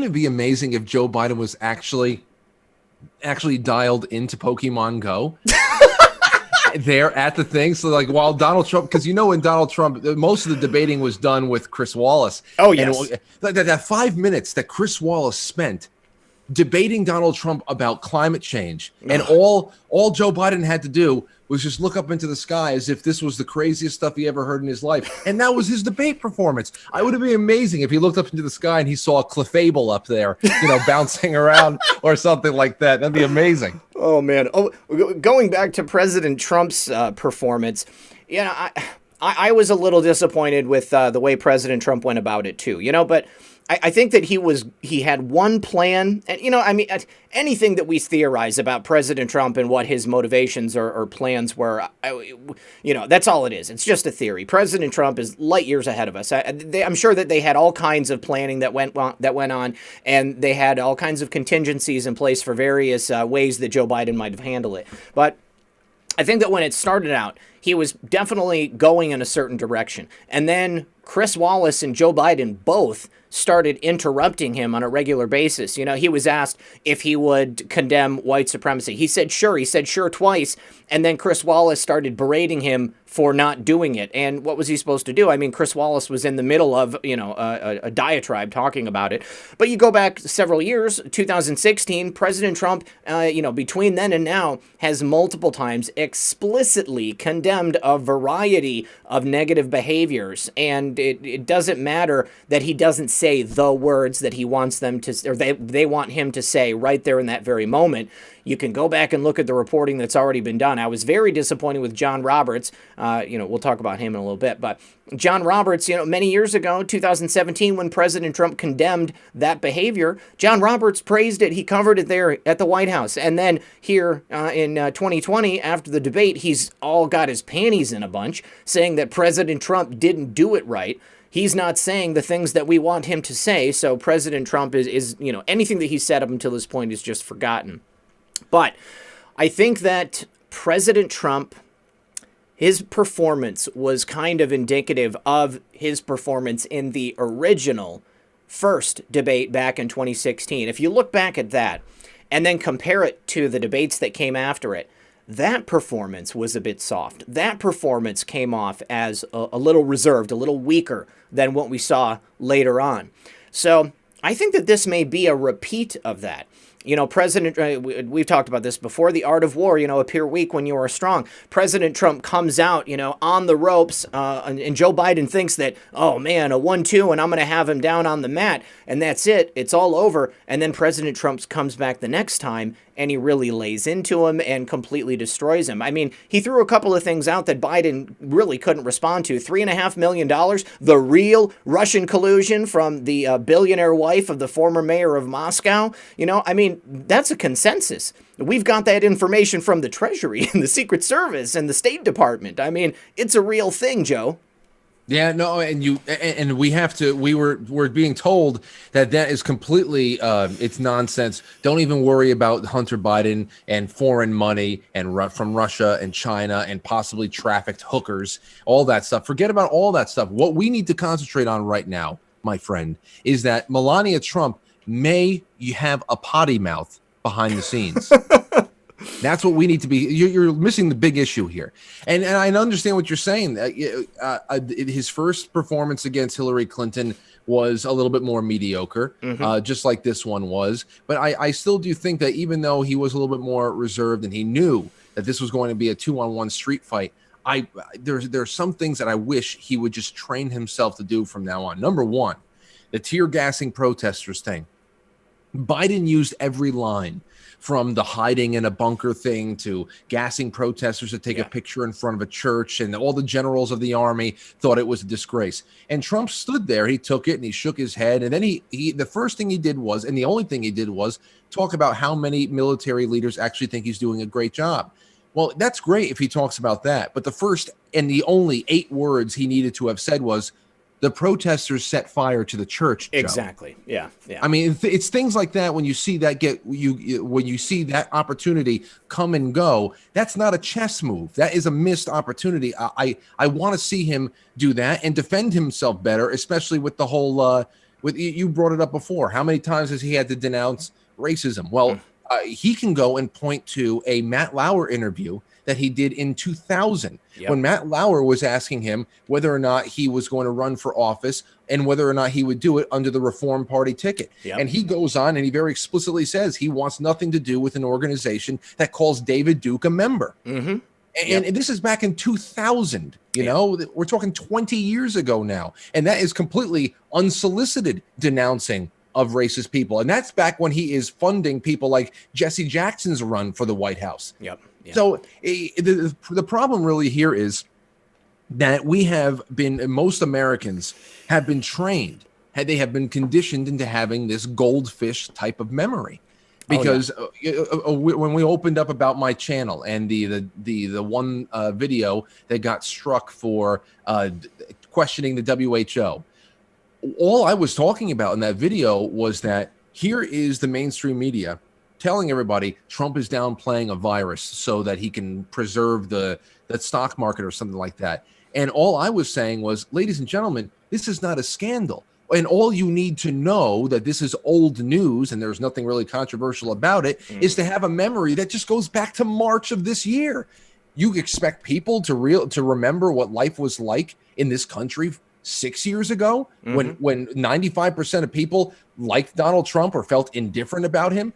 it be amazing if Joe Biden was actually dialed into Pokemon Go? There at the thing. So like while Donald Trump, because when Donald Trump, most of the debating was done with Chris Wallace. Oh, yes. And that 5 minutes that Chris Wallace spent debating Donald Trump about climate change, and all Joe Biden had to do was just look up into the sky as if this was the craziest stuff he ever heard in his life. And that was his debate performance. I would have been amazing if he looked up into the sky and he saw a clefable up there, bouncing around or something like that. That'd be amazing. Oh, man. Oh, going back to President Trump's performance, I was a little disappointed with the way President Trump went about it, too, but I think that he had one plan, and anything that we theorize about President Trump and what his motivations or plans were, that's all it is. It's just a theory. President Trump is light years ahead of us. I'm sure that they had all kinds of planning that went on, and they had all kinds of contingencies in place for various ways that Joe Biden might have handled it. But I think that when it started out, he was definitely going in a certain direction, and then Chris Wallace and Joe Biden both started interrupting him on a regular basis. He was asked if he would condemn white supremacy. He said sure. He said sure twice. And then Chris Wallace started berating him for not doing it. And what was he supposed to do? I mean, Chris Wallace was in the middle of, a diatribe talking about it. But you go back several years, 2016, President Trump, between then and now, has multiple times explicitly condemned a variety of negative behaviors. And it doesn't matter that he doesn't say the words that he wants them to, or they want him to say right there in that very moment. You can go back and look at the reporting that's already been done. I was very disappointed with John Roberts. We'll talk about him in a little bit. But John Roberts, many years ago, 2017, when President Trump condemned that behavior, John Roberts praised it. He covered it there at the White House. And then here in 2020, after the debate, he's all got his panties in a bunch, saying that President Trump didn't do it right. He's not saying the things that we want him to say. So President Trump is anything that he said up until this point is just forgotten. But I think that President Trump, his performance was kind of indicative of his performance in the original first debate back in 2016. If you look back at that and then compare it to the debates that came after it, that performance was a bit soft. That performance came off as a little reserved, a little weaker than what we saw later on. So I think that this may be a repeat of that. We've talked about this before, the art of war, appear weak when you are strong. President Trump comes out, on the ropes, and Joe Biden thinks that, oh man, a 1-2, and I'm going to have him down on the mat, and that's it. It's all over. And then President Trump comes back the next time, and he really lays into him and completely destroys him. I mean, he threw a couple of things out that Biden really couldn't respond to. $3.5 million, the real Russian collusion from the billionaire wife of the former mayor of Moscow. That's a consensus. We've got that information from the Treasury and the Secret Service and the State Department. I mean, it's a real thing, Joe. Yeah, no, and we're being told that is completely it's nonsense. Don't even worry about Hunter Biden and foreign money and from Russia and China and possibly trafficked hookers, all that stuff. Forget about all that stuff. What we need to concentrate on right now, my friend, is that Melania Trump may have a potty mouth behind the scenes. That's what we need to be. You're missing the big issue here. And I understand what you're saying. His first performance against Hillary Clinton was a little bit more mediocre, just like this one was. But I still do think that even though he was a little bit more reserved and he knew that this was going to be a 2-on-1 street fight, there's some things that I wish he would just train himself to do from now on. Number one, the tear gassing protesters thing. Biden used every line, from the hiding in a bunker thing to gassing protesters to take a picture in front of a church, and all the generals of the army thought it was a disgrace. And Trump stood there, he took it and he shook his head. And then the first thing he did was, and the only thing he did was talk about how many military leaders actually think he's doing a great job. Well, that's great if he talks about that. But the first and the only 8 words he needed to have said was, the protesters set fire to the church, Joe. Exactly. Yeah. Yeah. I mean, it's things like that when you see that when you see that opportunity come and go. That's not a chess move. That is a missed opportunity. I want to see him do that and defend himself better, especially with the whole. With you brought it up before. How many times has he had to denounce racism? Well, he can go and point to a Matt Lauer interview that he did in 2000 when Matt Lauer was asking him whether or not he was going to run for office and whether or not he would do it under the Reform Party ticket. And he goes on and he very explicitly says he wants nothing to do with an organization that calls David Duke a member. And this is back in 2000, you know, we're talking 20 years ago now. And that is completely unsolicited denouncing of racist people. And that's back when he is funding people like Jesse Jackson's run for the White House. So the problem really here is that most Americans have been trained, they have been conditioned into having this goldfish type of memory. Because when we opened up about my channel and the one video that got struck for questioning the WHO, all I was talking about in that video was that here is the mainstream media telling everybody Trump is downplaying a virus so that he can preserve the stock market or something like that. And all I was saying was, ladies and gentlemen, this is not a scandal. And all you need to know that this is old news and there's nothing really controversial about it is to have a memory that just goes back to March of this year. You expect people to remember what life was like in this country 6 years ago when 95% of people liked Donald Trump or felt indifferent about him.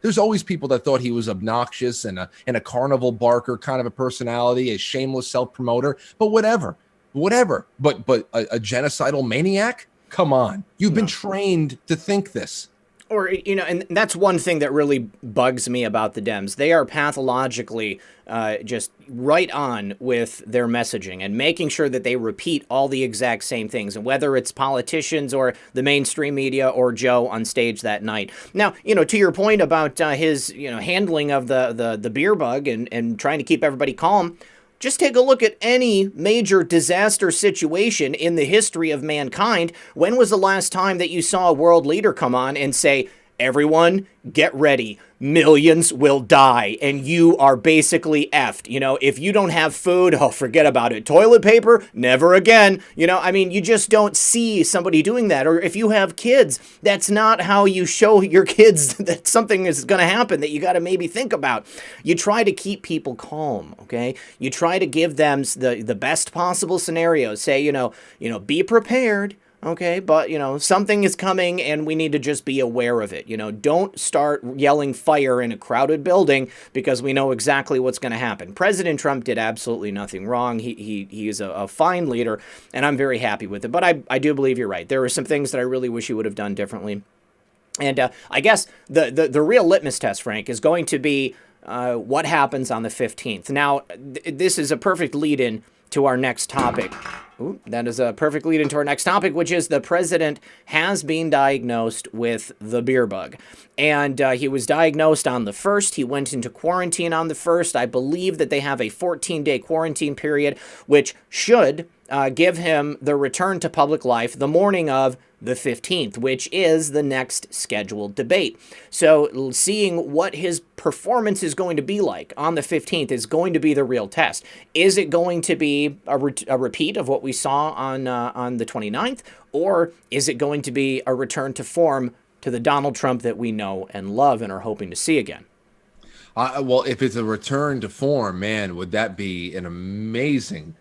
There's always people that thought he was obnoxious and a carnival barker kind of a personality, a shameless self-promoter, but whatever. But a genocidal maniac? Come on. You've been trained to think this. Or, you know, and that's one thing that really bugs me about the Dems. They are pathologically just right on with their messaging and making sure that they repeat all the exact same things, and whether it's politicians or the mainstream media or Joe on stage that night. Now, you know, to your point about his, you know, handling of the beer bug and trying to keep everybody calm, just take a look at any major disaster situation in the history of mankind. When was the last time that you saw a world leader come on and say, everyone, get ready. Millions will die, and you are basically effed. You know, if you don't have food, oh, forget about it. Toilet paper, never again. You know, I mean, you just don't see somebody doing that. Or if you have kids, that's not how you show your kids that something is going to happen that you got to maybe think about. You try to keep people calm, okay? You try to give them the best possible scenario. Say, you know, be prepared. Okay, but, you know, something is coming and we need to just be aware of it. You know, don't start yelling fire in a crowded building because we know exactly what's going to happen. President Trump did absolutely nothing wrong. He is a fine leader, and I'm very happy with it. But I do believe you're right. There are some things that I really wish he would have done differently. And I guess the real litmus test, Frank, is going to be what happens on the 15th. Now, this is a perfect lead-in to our next topic. Ooh, that is a perfect lead into our next topic, which is the president has been diagnosed with the beer bug. And he was diagnosed on the 1st. He went into quarantine on the 1st. I believe that they have a 14-day quarantine period, which should give him the return to public life the morning of the 15th, which is the next scheduled debate. So seeing what his performance is going to be like on the 15th is going to be the real test. Is it going to be a repeat of what we saw on the 29th, or is it going to be a return to form to the Donald Trump that we know and love and are hoping to see again? Well, if it's a return to form, man, would that be an amazing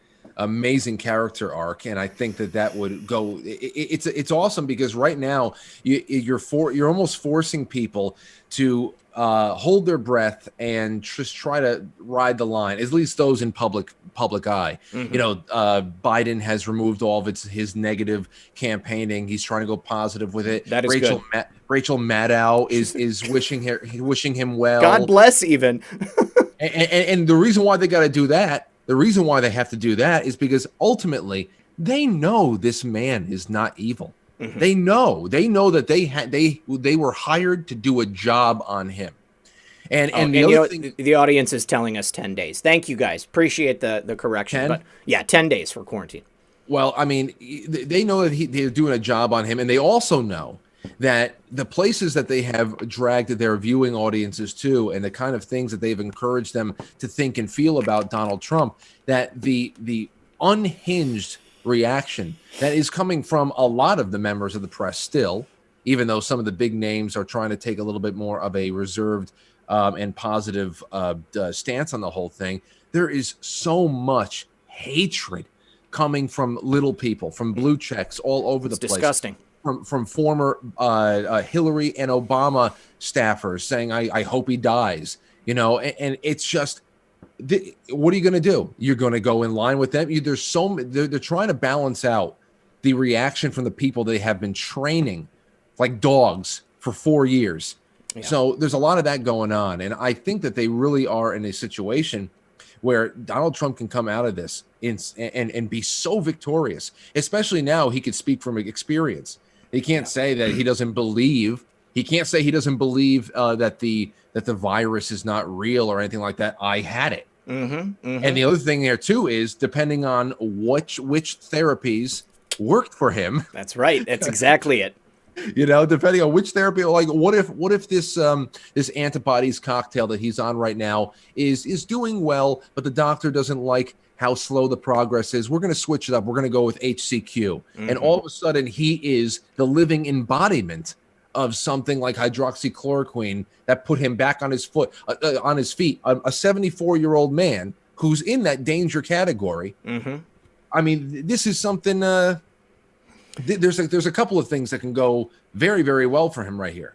character arc. And I think that would go, it's awesome because right now you're almost forcing people to hold their breath and just try to ride the line, at least those in public eye. You know, Biden has removed all of his negative campaigning. He's trying to go positive with it. That is good. Rachel Maddow is wishing him well. God bless even. and the reason why they got to do that, the reason why they have to do that is because ultimately they know this man is not evil. They know that they were hired to do a job on him. And the audience is telling us 10 days. Thank you guys. Appreciate the correction. 10? But yeah, 10 days for quarantine. Well, I mean, they know that they're doing a job on him, and they also know that the places that they have dragged their viewing audiences to, and the kind of things that they've encouraged them to think and feel about Donald Trump, that the unhinged reaction that is coming from a lot of the members of the press still, even though some of the big names are trying to take a little bit more of a reserved and positive stance on the whole thing, there is so much hatred coming from little people, from blue checks all over the place. Disgusting. From former Hillary and Obama staffers saying, I hope he dies, and it's just, what are you going to do? You're going to go in line with them? They're trying to balance out the reaction from the people they have been training like dogs for 4 years. Yeah. So there's a lot of that going on. And I think that they really are in a situation where Donald Trump can come out of this and be so victorious, especially now he could speak from experience. He can't say that he doesn't believe. He can't say he doesn't believe that the virus is not real or anything like that. I had it. And the other thing there too is depending on which therapies worked for him. That's right. That's exactly it. Depending on which therapy, like what if this antibodies cocktail that he's on right now is doing well, but the doctor doesn't like how slow the progress is. We're going to switch it up. We're going to go with HCQ. And all of a sudden he is the living embodiment of something like hydroxychloroquine that put him back on his feet, a 74-year-old man who's in that danger category. I mean, this is something, there's a couple of things that can go very, very well for him right here.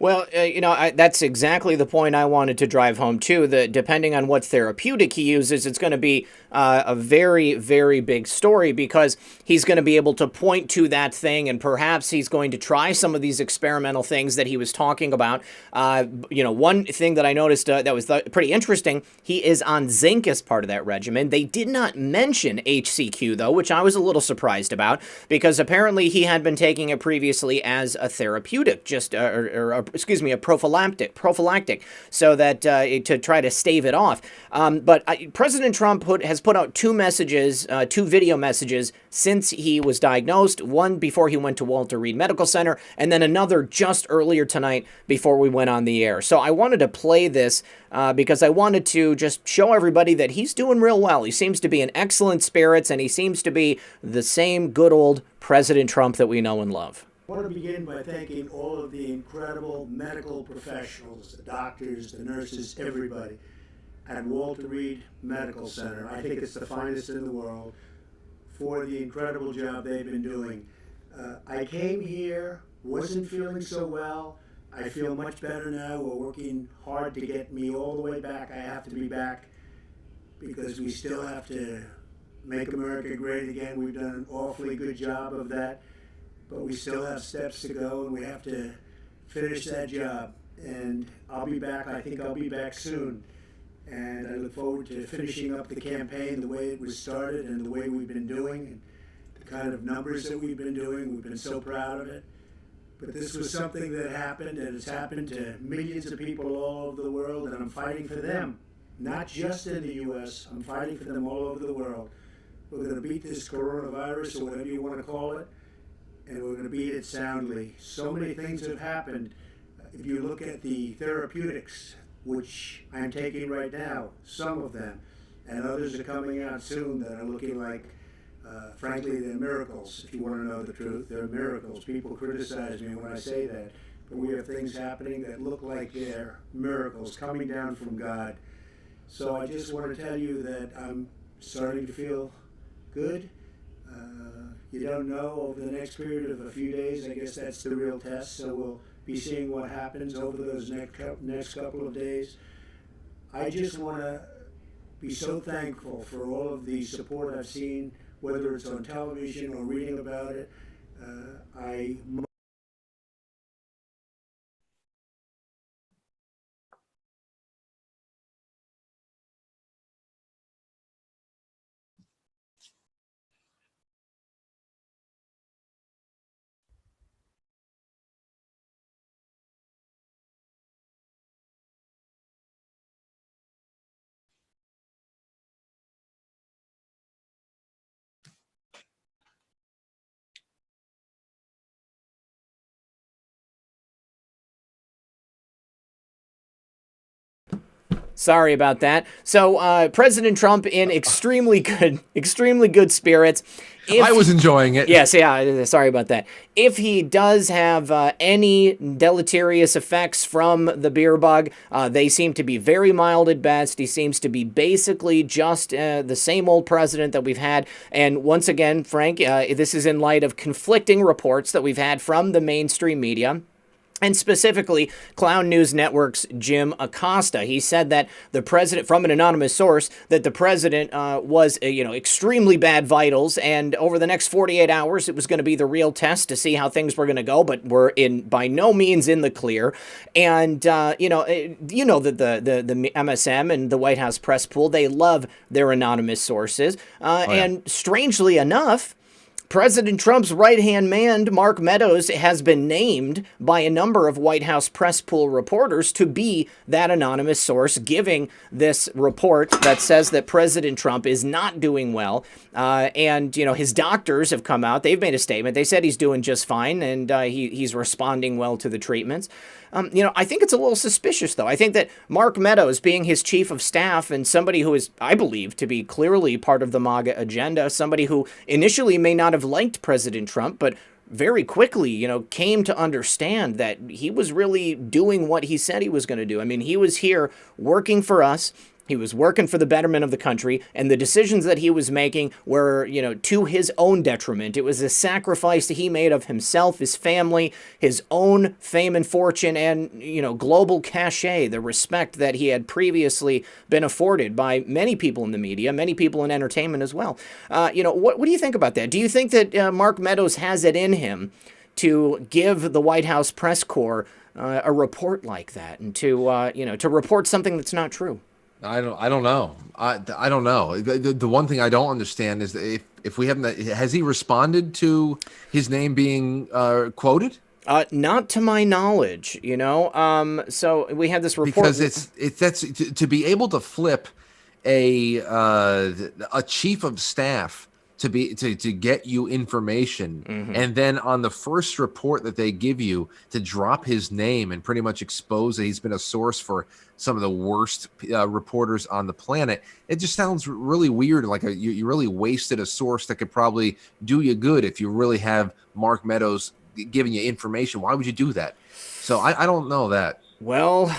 Well, that's exactly the point I wanted to drive home, too, that depending on what therapeutic he uses, it's going to be a very, very big story because he's going to be able to point to that thing and perhaps he's going to try some of these experimental things that he was talking about. One thing that I noticed that was pretty interesting, he is on zinc as part of that regimen. They did not mention HCQ, though, which I was a little surprised about because apparently he had been taking it previously as a therapeutic, a prophylactic, so that to try to stave it off. But President Trump has put out two video messages since he was diagnosed, one before he went to Walter Reed Medical Center, and then another just earlier tonight before we went on the air. So I wanted to play this because I wanted to just show everybody that he's doing real well. He seems to be in excellent spirits, and he seems to be the same good old President Trump that we know and love. I want to begin by thanking all of the incredible medical professionals, the doctors, the nurses, everybody at Walter Reed Medical Center. I think it's the finest in the world for the incredible job they've been doing. I came here, wasn't feeling so well. I feel much better now. We're working hard to get me all the way back. I have to be back because we still have to make America great again. We've done an awfully good job of that. But we still have steps to go, and we have to finish that job. And I'll be back. I think I'll be back soon. And I look forward to finishing up the campaign the way it was started and the way we've been doing and the kind of numbers that we've been doing. We've been so proud of it. But this was something that happened, and it's happened to millions of people all over the world, and I'm fighting for them. Not just in the U.S., I'm fighting for them all over the world. We're going to beat this coronavirus, or whatever you want to call it. And we're going to beat it soundly. So many things have happened. If you look at the therapeutics, which I'm taking right now, some of them, and others are coming out soon that are looking like, frankly, they're miracles. If you want to know the truth, they're miracles. People criticize me when I say that. But we have things happening that look like they're miracles coming down from God. So I just want to tell you that I'm starting to feel good. You don't know over the next period of a few days. I guess that's the real test. So we'll be seeing what happens over those next couple of days. I just want to be so thankful for all of the support I've seen, whether it's on television or reading about it. Sorry about that. So President Trump in extremely good spirits. I was enjoying it. Yes, yeah, sorry about that. If he does have any deleterious effects from the beer bug, they seem to be very mild at best. He seems to be basically just the same old president that we've had. And once again, Frank, this is in light of conflicting reports that we've had from the mainstream media. And specifically, Clown News Network's Jim Acosta. He said that the president, from an anonymous source, that the president was, extremely bad vitals, and over the next 48 hours, it was going to be the real test to see how things were going to go. But we're by no means in the clear. And that the MSM and the White House press pool, they love their anonymous sources. And strangely enough, President Trump's right-hand man, Mark Meadows, has been named by a number of White House press pool reporters to be that anonymous source, giving this report that says that President Trump is not doing well. And his doctors have come out. They've made a statement. They said he's doing just fine, and he's responding well to the treatments. I think it's a little suspicious, though. I think that Mark Meadows, being his chief of staff and somebody who is, I believe, to be clearly part of the MAGA agenda, somebody who initially may not have liked President Trump, but very quickly, came to understand that he was really doing what he said he was going to do. I mean, he was here working for us. He was working for the betterment of the country, and the decisions that he was making were, to his own detriment. It was a sacrifice that he made of himself, his family, his own fame and fortune, and, global cachet, the respect that he had previously been afforded by many people in the media, many people in entertainment as well. What do you think about that? Do you think that Mark Meadows has it in him to give the White House press corps a report like that, and to report something that's not true? I don't know. I don't know. The one thing I don't understand is that if we haven't, has he responded to his name being quoted? Not to my knowledge, So we had this report because that's to be able to flip a chief of staff to get you information, and then on the first report that they give you to drop his name and pretty much expose that he's been a source for some of the worst reporters on the planet. It just sounds really weird, like you really wasted a source that could probably do you good if you really have Mark Meadows giving you information. Why would you do that? So I don't know that. Well,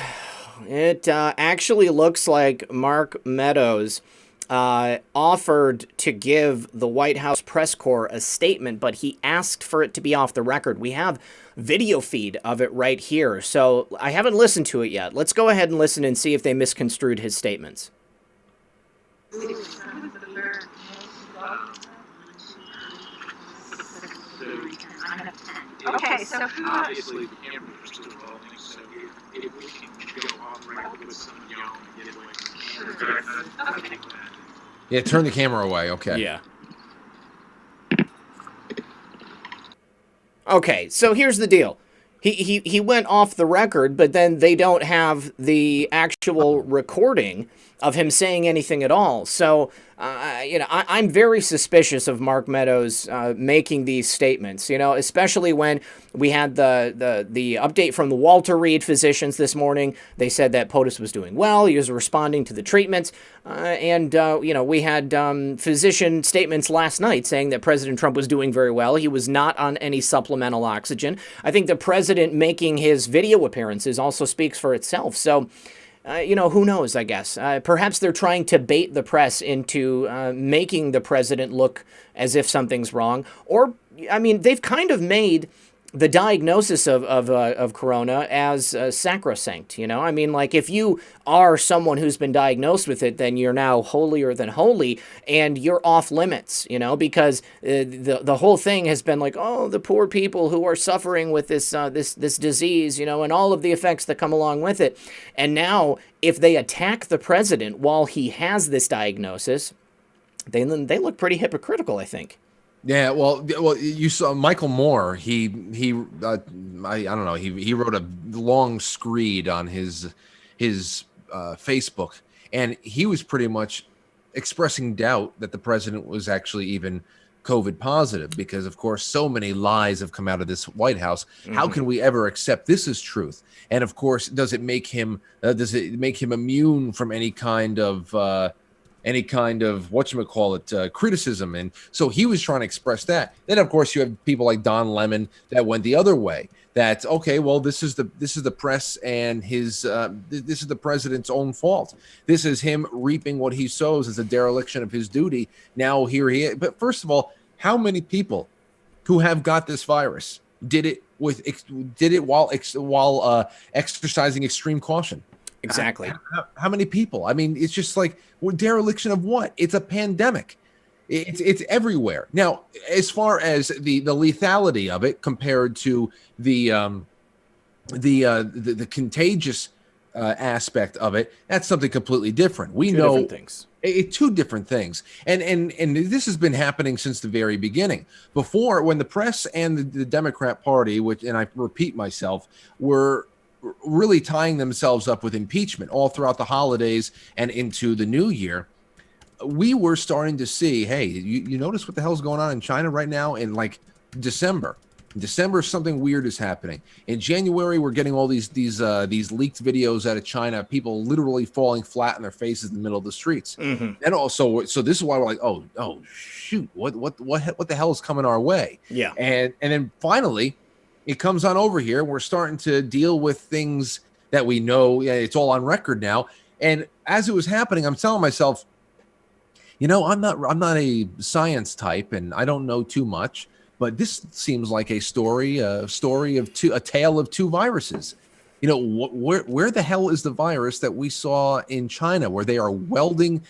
it actually looks like Mark Meadows offered to give the White House press corps a statement, but he asked for it to be off the record. We have video feed of it right here, so I haven't listened to it yet. Let's go ahead and listen and see if they misconstrued his statements. Okay, so obviously the camera is still rolling, so if we can go on record with some young and get like Yeah, turn the camera away. Okay. Yeah. Okay, so here's the deal. He went off the record, but then they don't have the actual recording of him saying anything at all. So, I'm very suspicious of Mark Meadows making these statements, especially when we had the update from the Walter Reed physicians this morning. They said that POTUS was doing well. He was responding to the treatments. We had physician statements last night saying that President Trump was doing very well. He was not on any supplemental oxygen. I think the president making his video appearances also speaks for itself. So, who knows, I guess. Perhaps they're trying to bait the press into making the president look as if something's wrong. Or, they've kind of made the diagnosis of corona as sacrosanct, like if you are someone who's been diagnosed with it, then you're now holier than holy and you're off limits, because the whole thing has been like, oh, the poor people who are suffering with this disease, and all of the effects that come along with it. And now if they attack the president while he has this diagnosis, they look pretty hypocritical, I think. Yeah, well, you saw Michael Moore. I don't know. He wrote a long screed on his Facebook, and he was pretty much expressing doubt that the president was actually even COVID positive, because of course so many lies have come out of this White House. How can we ever accept this as truth? And of course, does it make him immune from any kind of whatchamacallit, criticism? And so he was trying to express that. Then of course you have people like Don Lemon that went the other way. That, okay, well, this is the press and his this is the president's own fault. This is him reaping what he sows as a dereliction of his duty. Now here he is. But first of all, how many people who have got this virus did it while exercising extreme caution? Exactly. How many people? I mean, it's just like, dereliction of what? It's a pandemic. It's everywhere. Now, as far as the lethality of it compared to the contagious aspect of it, that's something completely different. We know different things. Two different things. And this has been happening since the very beginning. Before, when the press and the Democrat Party, which, and I repeat myself, were really tying themselves up with impeachment all throughout the holidays and into the new year, we were starting to see, hey, you notice what the hell's going on in China right now? In like December, something weird is happening. In January, we're getting all these leaked videos out of China, people literally falling flat on their faces in the middle of the streets. And also, so this is why we're like, oh shoot, what the hell is coming our way? Yeah. And then finally, it comes on over here. We're starting to deal with things that we know. Yeah, it's all on record now. And as it was happening, I'm telling myself, I'm not a science type, and I don't know too much, but this seems like a tale of two viruses. Where the hell is the virus that we saw in China, where they are welding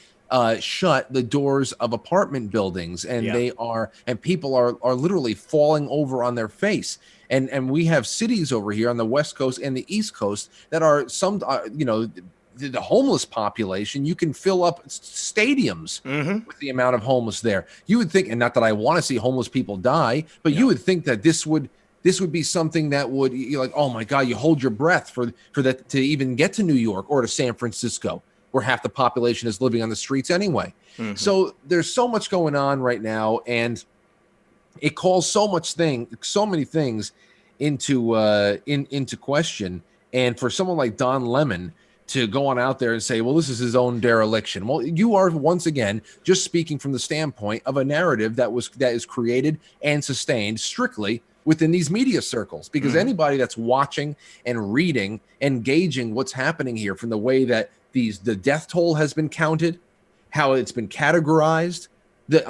shut the doors of apartment buildings, and people are literally falling over on their face, and we have cities over here on the West Coast and the East Coast that are the homeless population. You can fill up stadiums with the amount of homeless there. You would think, and not that I want to see homeless people die, but you would think that this would be something that would, you're like, oh my God, you hold your breath for that to even get to New York or to San Francisco, where half the population is living on the streets anyway. So there's so much going on right now, and it calls so many things into question. And for someone like Don Lemon to go on out there and say, well, this is his own dereliction. Well, you are once again just speaking from the standpoint of a narrative that is created and sustained strictly within these media circles, because anybody that's watching and reading and gauging what's happening here, from the way that the death toll has been counted, how it's been categorized, the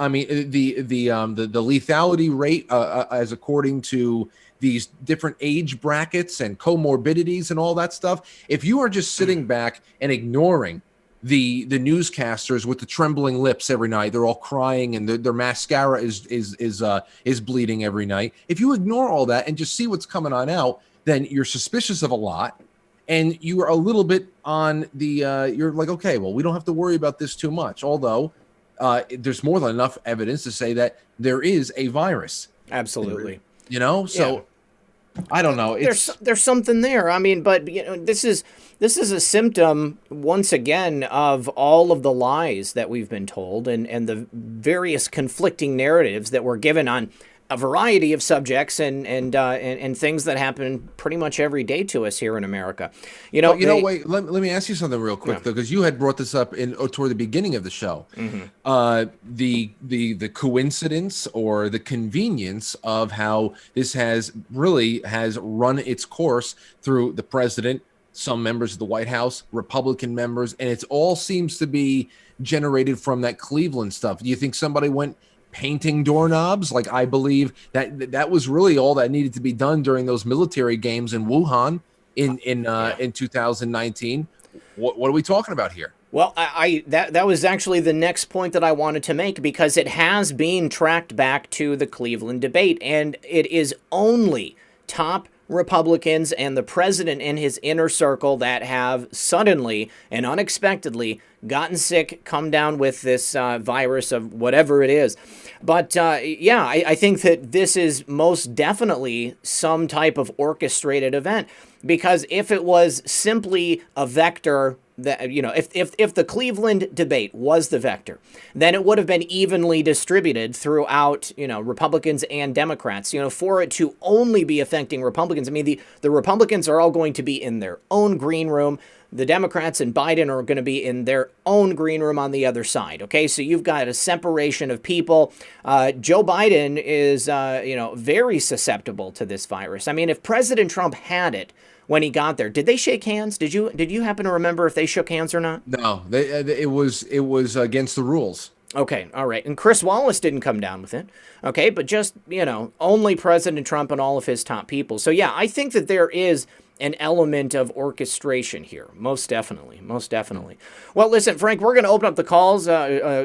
lethality rate as according to these different age brackets and comorbidities and all that stuff. If you are just sitting back and ignoring the newscasters with the trembling lips every night, they're all crying and their mascara is bleeding every night. If you ignore all that and just see what's coming on out, then you're suspicious of a lot, and you are a little bit on the you're like, okay, well, we don't have to worry about this too much. Although there's more than enough evidence to say that there is a virus. Absolutely. So I don't know. There's something there. I mean, but this is a symptom once again of all of the lies that we've been told, and the various conflicting narratives that were given on a variety of subjects and things that happen pretty much every day to us here in America. Wait, let me ask you something real quick, though, because you had brought this up toward the beginning of the show. The coincidence or the convenience of how this has run its course through the president, some members of the White House, Republican members, and it all seems to be generated from that Cleveland stuff. Do you think somebody went painting doorknobs? Like, I believe that was really all that needed to be done during those military games in Wuhan in 2019. What are we talking about here? Well, that was actually the next point that I wanted to make, because it has been tracked back to the Cleveland debate, and it is only top Republicans and the president and his inner circle that have suddenly and unexpectedly gotten sick, come down with this virus of whatever it is. But I think that this is most definitely some type of orchestrated event. because if it was simply a vector that, you know, if the Cleveland debate was the vector, then it would have been evenly distributed throughout, you know, Republicans and Democrats. You know, for it to only be affecting Republicans, I mean, the Republicans are all going to be in their own green room. The Democrats and Biden are going to be in their own green room on the other side. Okay, so you've got a separation of people. Joe Biden is, you know, very susceptible to this virus. I mean, if President Trump had it when he got there, did they shake hands? Did you happen to remember if they shook hands or not? No, it was against the rules. Okay, all right. And Chris Wallace didn't come down with it. Okay, but just, you know, only President Trump and all of his top people. So yeah, I think that there is an element of orchestration here. Most definitely. Most definitely. Well, listen, Frank, we're going to open up the calls.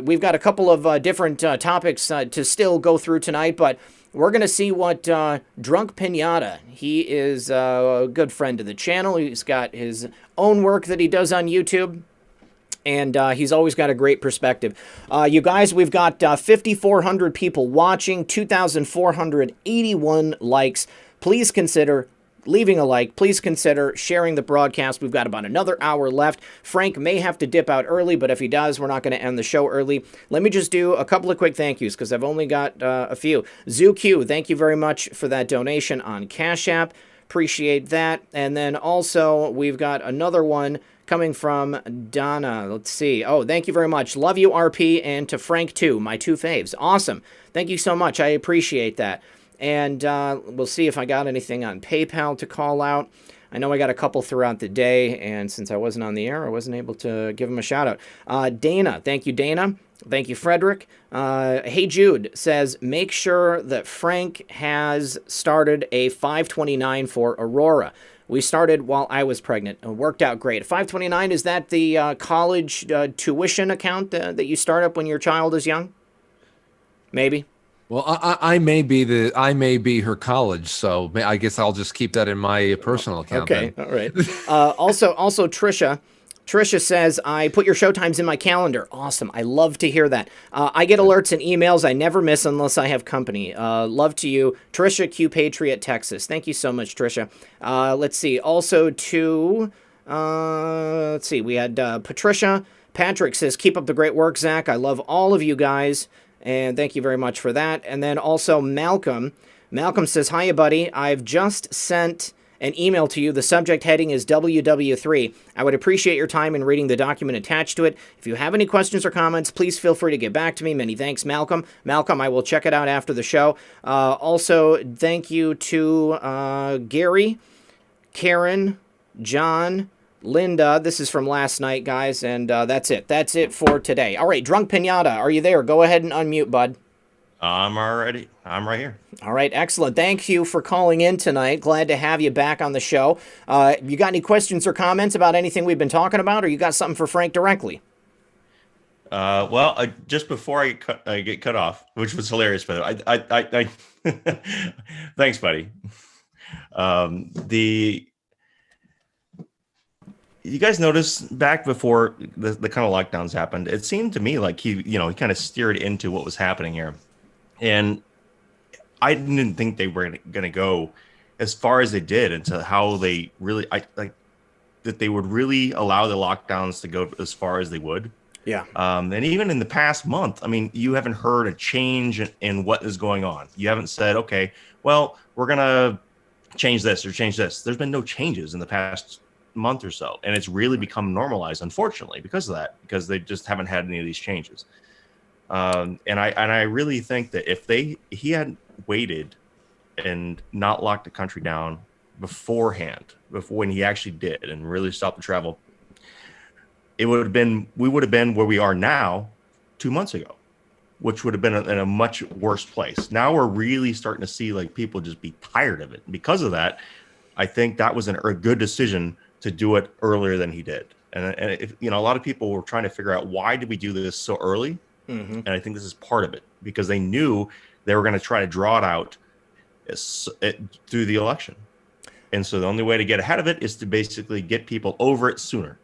We've got a couple of different topics to still go through tonight, but we're going to see what Drunk Pinata, he is a good friend of the channel. He's got his own work that he does on YouTube. And he's always got a great perspective. You guys, we've got 5,400 people watching, 2,481 likes. Please consider leaving a like. Please consider sharing the broadcast. We've got about another hour left. Frank may have to dip out early, but if he does, we're not going to end the show early. Let me just do a couple of quick thank yous because I've only got a few. ZooQ, thank you very much for that donation on Cash App. Appreciate that. And then also, we've got another one coming from Donna. Let's see. Oh, thank you very much. Love you, RP, and to Frank, too. My two faves. Awesome. Thank you so much. I appreciate that. And we'll see if I got anything on PayPal to call out. I know I got a couple throughout the day, and since I wasn't on the air, I wasn't able to give them a shout-out. Dana. Thank you, Dana. Thank you, Frederick. Hey Jude says, make sure that Frank has started a 529 for Aurora. We started while I was pregnant. It worked out great. 529, is that the college tuition account that you start up when your child is young? Maybe. Well, I may be her college, so I guess I'll just keep that in my personal account. Okay, then. all right. Also, Trisha says, I put your showtimes in my calendar. Awesome. I love to hear that. I get alerts and emails I never miss unless I have company. Love to you. Trisha Q Patriot, Texas. Thank you so much, Trisha. Let's see. Also to, let's see. We had Patricia. Patrick says, keep up the great work, Zach. I love all of you guys. And thank you very much for that. And then also Malcolm. Malcolm says, hiya, buddy. I've just sent an email to you. The subject heading is WW3. I would appreciate your time in reading the document attached to it. If you have any questions or comments, please feel free to get back to me. Many thanks, Malcolm. Malcolm, I will check it out after the show. Also, thank you to Gary, Karen, John, Linda. This is from last night, guys, and that's it. That's it for today. All right, Drunk Pinata, are you there? Go ahead and unmute, bud. I'm already. I'm right here. All right, excellent. Thank you for calling in tonight. Glad to have you back on the show. You got any questions or comments about anything we've been talking about, or you got something for Frank directly? Well, just before I get cut off, which was hilarious, but I thanks, buddy. You guys notice back before the kind of lockdowns happened, it seemed to me like he kind of steered into what was happening here. And I didn't think they were going to go as far as they did into how they really, that they would really allow the lockdowns to go as far as they would. Yeah. And even in the past month, I mean, you haven't heard a change in what is going on. You haven't said, okay, well, we're going to change this or change this. There's been no changes in the past month or so, and it's really become normalized, unfortunately, because of that, because they just haven't had any of these changes. And I really think that if he had waited and not locked the country down beforehand, before when he actually did, and really stopped the travel, we would have been where we are now 2 months ago, which would have been in a much worse place. Now we're really starting to see like people just be tired of it. And because of that, I think that was a good decision to do it earlier than he did. And if, a lot of people were trying to figure out, why did we do this so early? Mm-hmm. And I think this is part of it, because they knew they were going to try to draw it out through the election. And so the only way to get ahead of it is to basically get people over it sooner.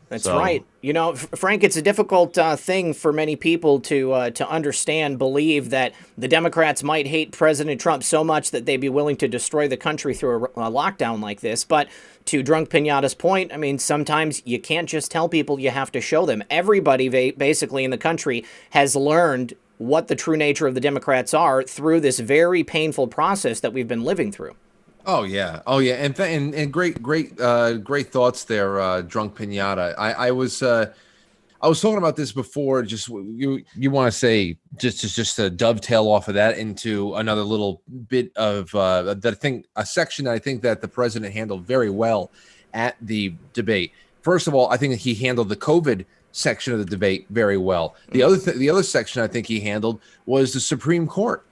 That's So, right. You know, Frank, it's a difficult thing for many people to understand, believe that the Democrats might hate President Trump so much that they'd be willing to destroy the country through a lockdown like this. But to Drunk Pinata's point, I mean, sometimes you can't just tell people, you have to show them. Everybody basically in the country has learned what the true nature of the Democrats are through this very painful process that we've been living through. Oh yeah, and great thoughts there, Drunk Pinata. I was talking about this before. Just you want to say just to dovetail off of that into another little bit of that I think a section that I think that the president handled very well at the debate. First of all, I think that he handled the COVID section of the debate very well. The other section I think he handled was the Supreme Court.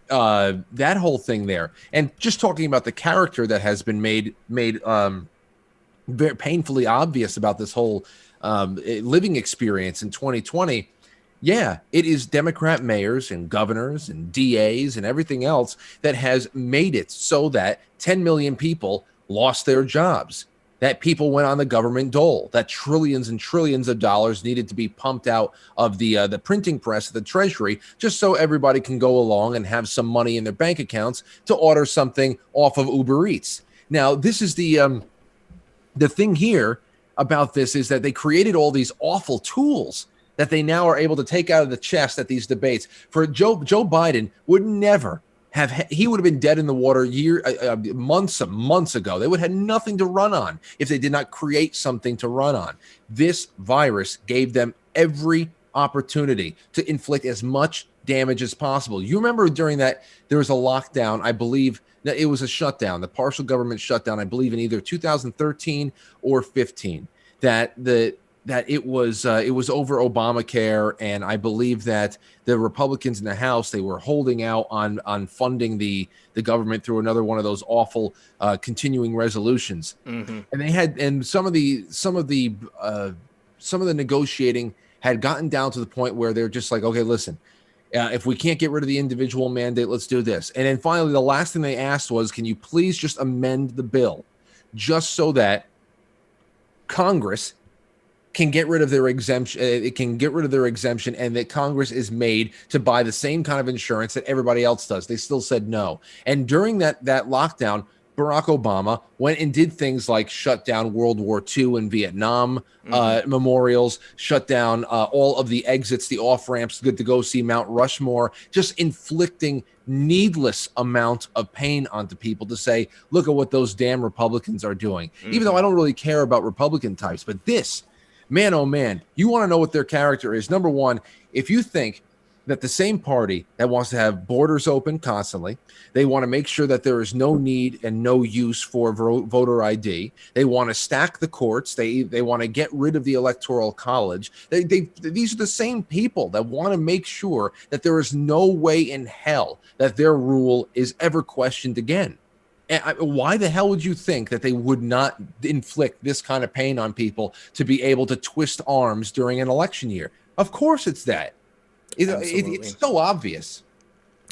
That whole thing there, and just talking about the character that has been made very painfully obvious about this whole living experience in 2020. Yeah, it is Democrat mayors and governors and DAs and everything else that has made it so that 10 million people lost their jobs, that people went on the government dole, that trillions and trillions of dollars needed to be pumped out of the printing press of the Treasury just so everybody can go along and have some money in their bank accounts to order something off of Uber Eats. Now, this is the thing here about this is that they created all these awful tools that they now are able to take out of the chest at these debates. For Joe Biden would never he would have been dead in the water months ago. They would have had nothing to run on if they did not create something to run on. This virus gave them every opportunity to inflict as much damage as possible. You remember during that, there was a lockdown, I believe it was a shutdown, the partial government shutdown, I believe in either 2013 or 15, that it was over Obamacare, and I believe that the Republicans in the House, they were holding out on funding the government through another one of those awful continuing resolutions. Mm-hmm. And they had, and some of the negotiating had gotten down to the point where they're just like, okay, listen, if we can't get rid of the individual mandate, let's do this. And then finally, the last thing they asked was, can you please just amend the bill just so that Congress can get rid of their exemption. It can get rid of their exemption, and that Congress is made to buy the same kind of insurance that everybody else does. They still said no. And during that lockdown, Barack Obama went and did things like shut down World War II and Vietnam memorials, shut down all of the exits, the off-ramps to go see Mount Rushmore, just inflicting needless amount of pain onto people to say, look at what those damn Republicans are doing. Even though I don't really care about Republican types, but this, man, oh man, you want to know what their character is. Number one, if you think that the same party that wants to have borders open constantly, they want to make sure that there is no need and no use for voter ID. They want to stack the courts. They want to get rid of the Electoral College. These are the same people that want to make sure that there is no way in hell that their rule is ever questioned again. And why the hell would you think that they would not inflict this kind of pain on people to be able to twist arms during an election year? Of course it's that. It's so obvious.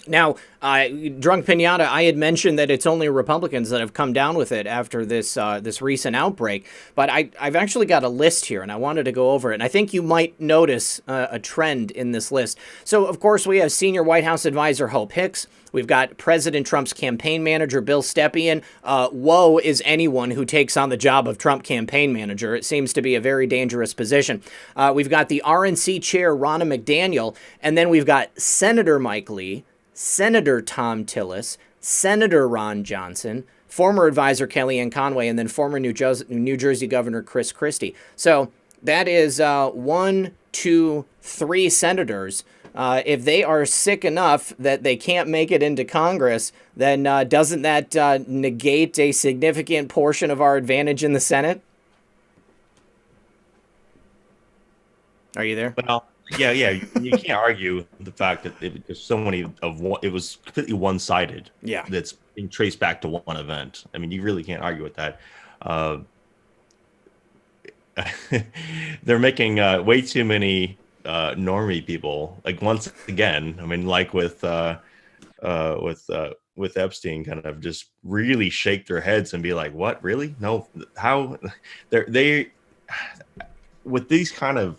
Now, Drunk Pinata, I had mentioned that it's only Republicans that have come down with it after this recent outbreak, but I've actually got a list here, and I wanted to go over it, and I think you might notice a trend in this list. So, of course, we have senior White House advisor Hope Hicks. We've got President Trump's campaign manager, Bill Stepien. Woe is anyone who takes on the job of Trump campaign manager. It seems to be a very dangerous position. We've got the RNC chair, Ronna McDaniel, and then we've got Senator Mike Lee, Senator Tom Tillis, Senator Ron Johnson, former advisor Kellyanne Conway, and then former New Jersey Governor Chris Christie. So that is 1, 2, 3 senators. If they are sick enough that they can't make it into Congress, then doesn't that negate a significant portion of our advantage in the Senate? Are you there? Well, yeah. You can't argue the fact that there's so many it was completely one-sided. Yeah, that's being traced back to one event. I mean, you really can't argue with that. They're making way too many normie people. Like once again, I mean, like with Epstein, kind of just really shake their heads and be like, "What? Really? No? How? with these kind of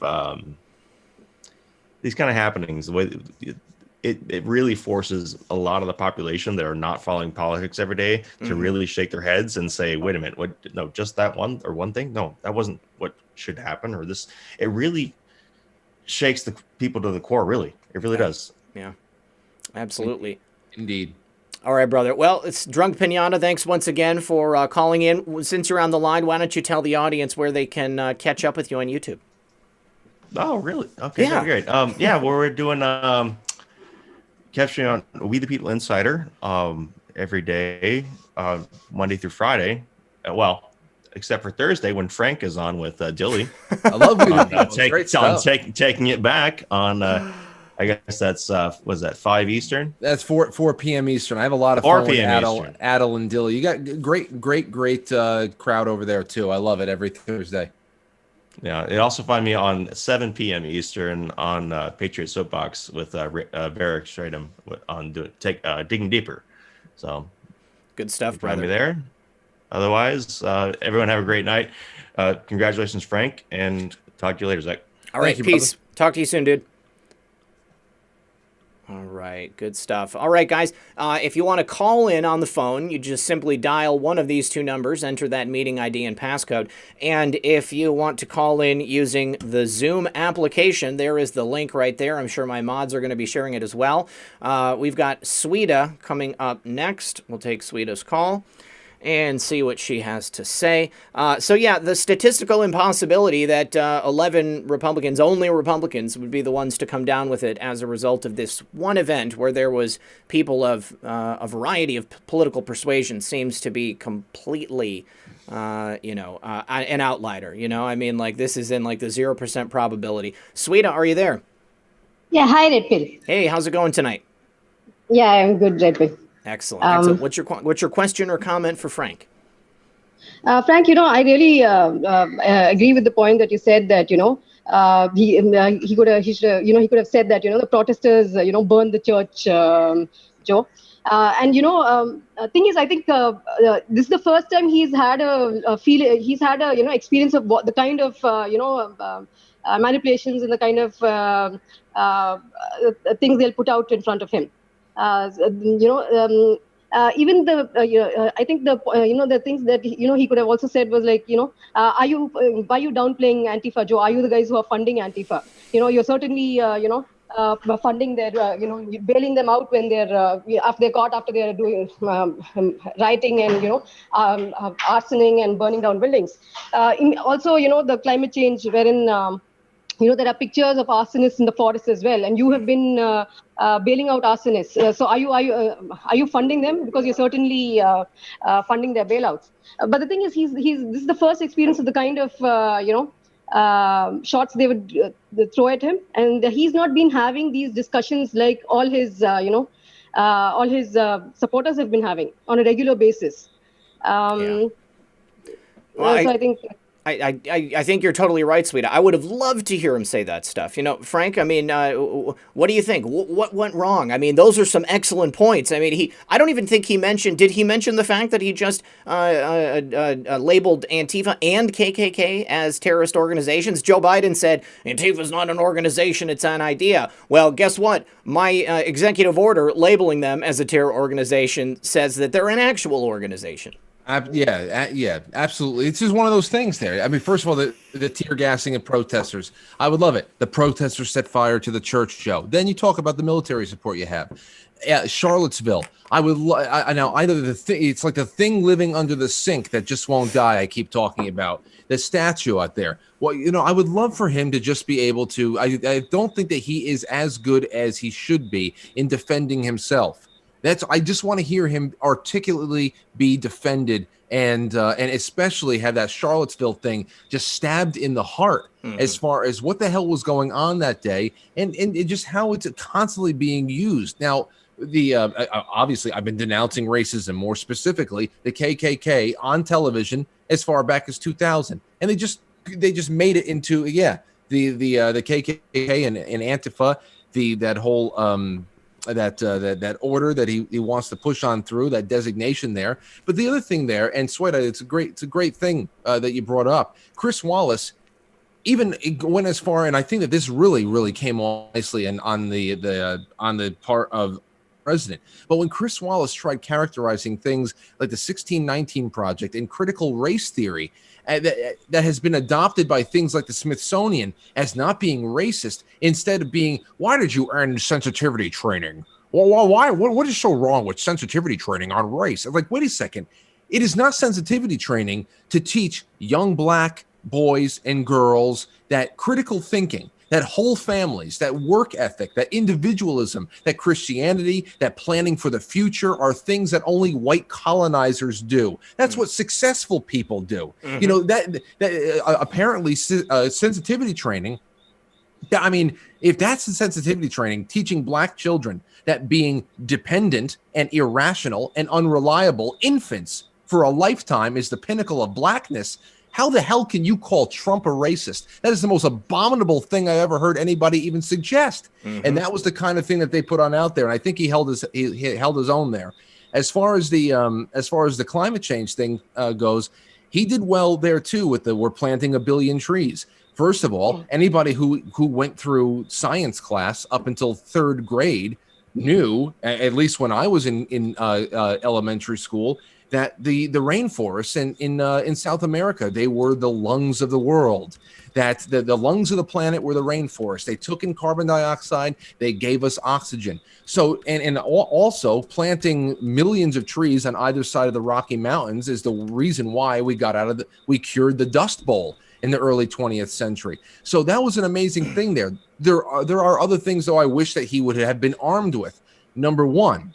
happenings, the way it really forces a lot of the population that are not following politics every day to really shake their heads and say, wait a minute, what? No, just that one thing. No, that wasn't what should happen. Or this, it really shakes the people to the core. Really, it really does. Yeah, absolutely. Indeed. All right, brother. Well, it's Drunk Pinata. Thanks once again for calling in. Since you're on the line, why don't you tell the audience where they can catch up with you on YouTube? Oh, really? Okay, Yeah. great. Yeah, well, we're doing capturing on We the People Insider every day, Monday through Friday. Well, except for Thursday when Frank is on with Dilly. I love We the People. Great stuff. Taking it back on. I guess that's was that 5 Eastern? That's 4 p.m. Eastern. I have a lot of 4 fun with p.m. Adel and Dilly. You got great crowd over there too. I love it every Thursday. Yeah, you also find me on 7 p.m. Eastern on Patriot Soapbox with Barrick Stratum on Digging Deeper. So good stuff, brother. Find me there. Otherwise, everyone have a great night. Congratulations, Frank, and talk to you later, Zach. All right, peace. Brother. Talk to you soon, dude. All right, good stuff. All right, guys, if you want to call in on the phone, you just simply dial one of these two numbers, enter that meeting ID and passcode. And if you want to call in using the Zoom application, there is the link right there. I'm sure my mods are going to be sharing it as well. We've got Sweta coming up next. We'll take Sweta's call and see what she has to say. So yeah, the statistical impossibility that 11 Republicans, only Republicans, would be the ones to come down with it as a result of this one event where there was people of a variety of political persuasion seems to be completely, an outlier. I mean, like, this is in like the 0% probability. Sweta, are you there? Yeah, hi, Red Pill. Hey, how's it going tonight? Yeah, I'm good, Red Pill. Excellent. Excellent. What's your question or comment for Frank? Frank, I really agree with the point that you said that he could have said that the protesters burned the church, Joe. Thing is, I think this is the first time he's had experience of what the kind of manipulations and the kind of things they'll put out in front of him. Even I think the things that he could have also said was like, why are you downplaying Antifa, Joe? Are you the guys who are funding Antifa? You're certainly funding their bailing them out when they're after they're doing rioting and arsoning and burning down buildings. Also the climate change wherein there are pictures of arsonists in the forest as well, and you have been bailing out arsonists. So are you funding them? Because you're certainly funding their bailouts. But the thing is, this is the first experience of the kind of shots they would throw at him, and he's not been having these discussions like all his supporters have been having on a regular basis. Well, so I think. I think you're totally right, Sweta. I would have loved to hear him say that stuff. Frank, I mean, what do you think? What went wrong? I mean, those are some excellent points. I mean, I don't even think did he mention the fact that he just labeled Antifa and KKK as terrorist organizations? Joe Biden said, Antifa's not an organization, it's an idea. Well, guess what? My executive order labeling them as a terror organization says that they're an actual organization. Yeah, absolutely. It's just one of those things there. I mean, first of all, the tear gassing of protesters. I would love it. The protesters set fire to the church, Joe. Then you talk about the military support you have. Charlottesville. It's like the thing living under the sink that just won't die. I keep talking about the statue out there. Well, I would love for him to just be able to. I don't think that he is as good as he should be in defending himself. I just want to hear him articulately be defended and especially have that Charlottesville thing just stabbed in the heart as far as what the hell was going on that day and just how it's constantly being used. Now, obviously I've been denouncing racism, more specifically the KKK on television as far back as 2000, and they just made it into the KKK and Antifa, that whole that order that he wants to push on through, that designation there. But the other thing there, and Sweta, it's a great thing that you brought up. Chris Wallace, even it went as far, and I think that this really came off nicely and on the part of president. But when Chris Wallace tried characterizing things like the 1619 Project and critical race theory that has been adopted by things like the Smithsonian as not being racist, instead of being, why did you earn sensitivity training? Well, why? What is so wrong with sensitivity training on race? I'm like, wait a second. It is not sensitivity training to teach young black boys and girls that critical thinking, that whole families, that work ethic, that individualism, that Christianity, that planning for the future are things that only white colonizers do. That's what successful people do. You know, that apparently sensitivity training. I mean, if that's the sensitivity training, teaching black children that being dependent and irrational and unreliable infants for a lifetime is the pinnacle of blackness, how the hell can you call Trump a racist? That is the most abominable thing I ever heard anybody even suggest. And that was the kind of thing that they put on out there. And I think he held his own there. As far as the climate change thing goes, he did well there too with the we're planting 1 billion trees. First of all, anybody who went through science class up until 3rd grade knew, at least when I was in elementary school, that the rainforests in South America, they were the lungs of the world. That the lungs of the planet were the rainforest. They took in carbon dioxide. They gave us oxygen. So and also planting millions of trees on either side of the Rocky Mountains is the reason why we cured the Dust Bowl in the early 20th century. So that was an amazing thing there. There are other things, though, I wish that he would have been armed with. Number one,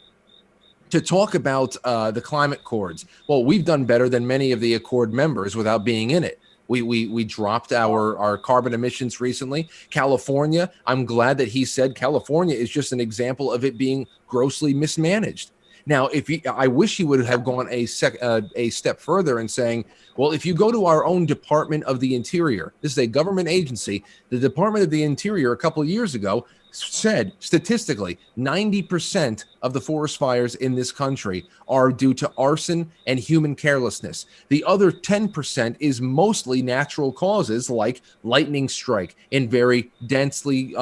to talk about the climate accords. Well, we've done better than many of the Accord members without being in it. We dropped our carbon emissions recently. California, I'm glad that he said California is just an example of it being grossly mismanaged. Now, I wish he would have gone a step further and saying, well, if you go to our own Department of the Interior, this is a government agency, the Department of the Interior a couple of years ago said statistically 90% of the forest fires in this country are due to arson and human carelessness. The other 10% is mostly natural causes like lightning strike in very densely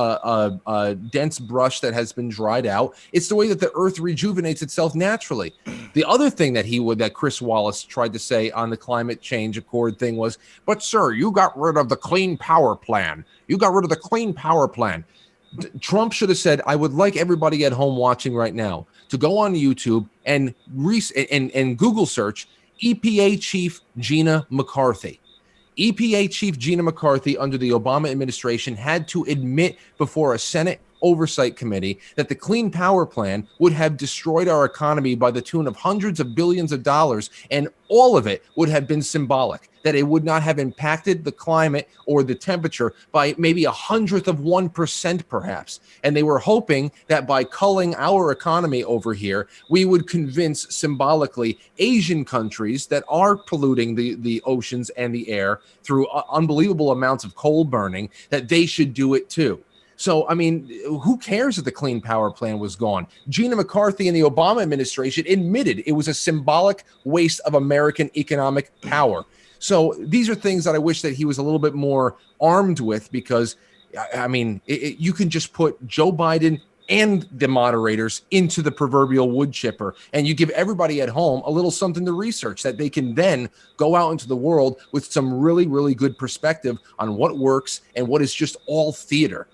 dense brush that has been dried out. It's the way that the earth rejuvenates itself naturally. The other thing that Chris Wallace tried to say on the climate change accord thing was, but sir, you got rid of the Clean Power Plan. You got rid of the Clean Power Plan. Trump should have said, I would like everybody at home watching right now to go on YouTube and Google search EPA Chief Gina McCarthy. EPA Chief Gina McCarthy under the Obama administration had to admit before a Senate Oversight Committee that the Clean Power Plan would have destroyed our economy by the tune of hundreds of billions of dollars, and all of it would have been symbolic, that it would not have impacted the climate or the temperature by maybe 1/100% perhaps. And they were hoping that by culling our economy over here, we would convince symbolically Asian countries that are polluting the oceans and the air through unbelievable amounts of coal burning that they should do it too. So, I mean, who cares if the Clean Power Plan was gone? Gina McCarthy and the Obama administration admitted it was a symbolic waste of American economic power. So these are things that I wish that he was a little bit more armed with, because, I mean, you can just put Joe Biden and the moderators into the proverbial wood chipper, and you give everybody at home a little something to research that they can then go out into the world with some really, really good perspective on what works and what is just all theater.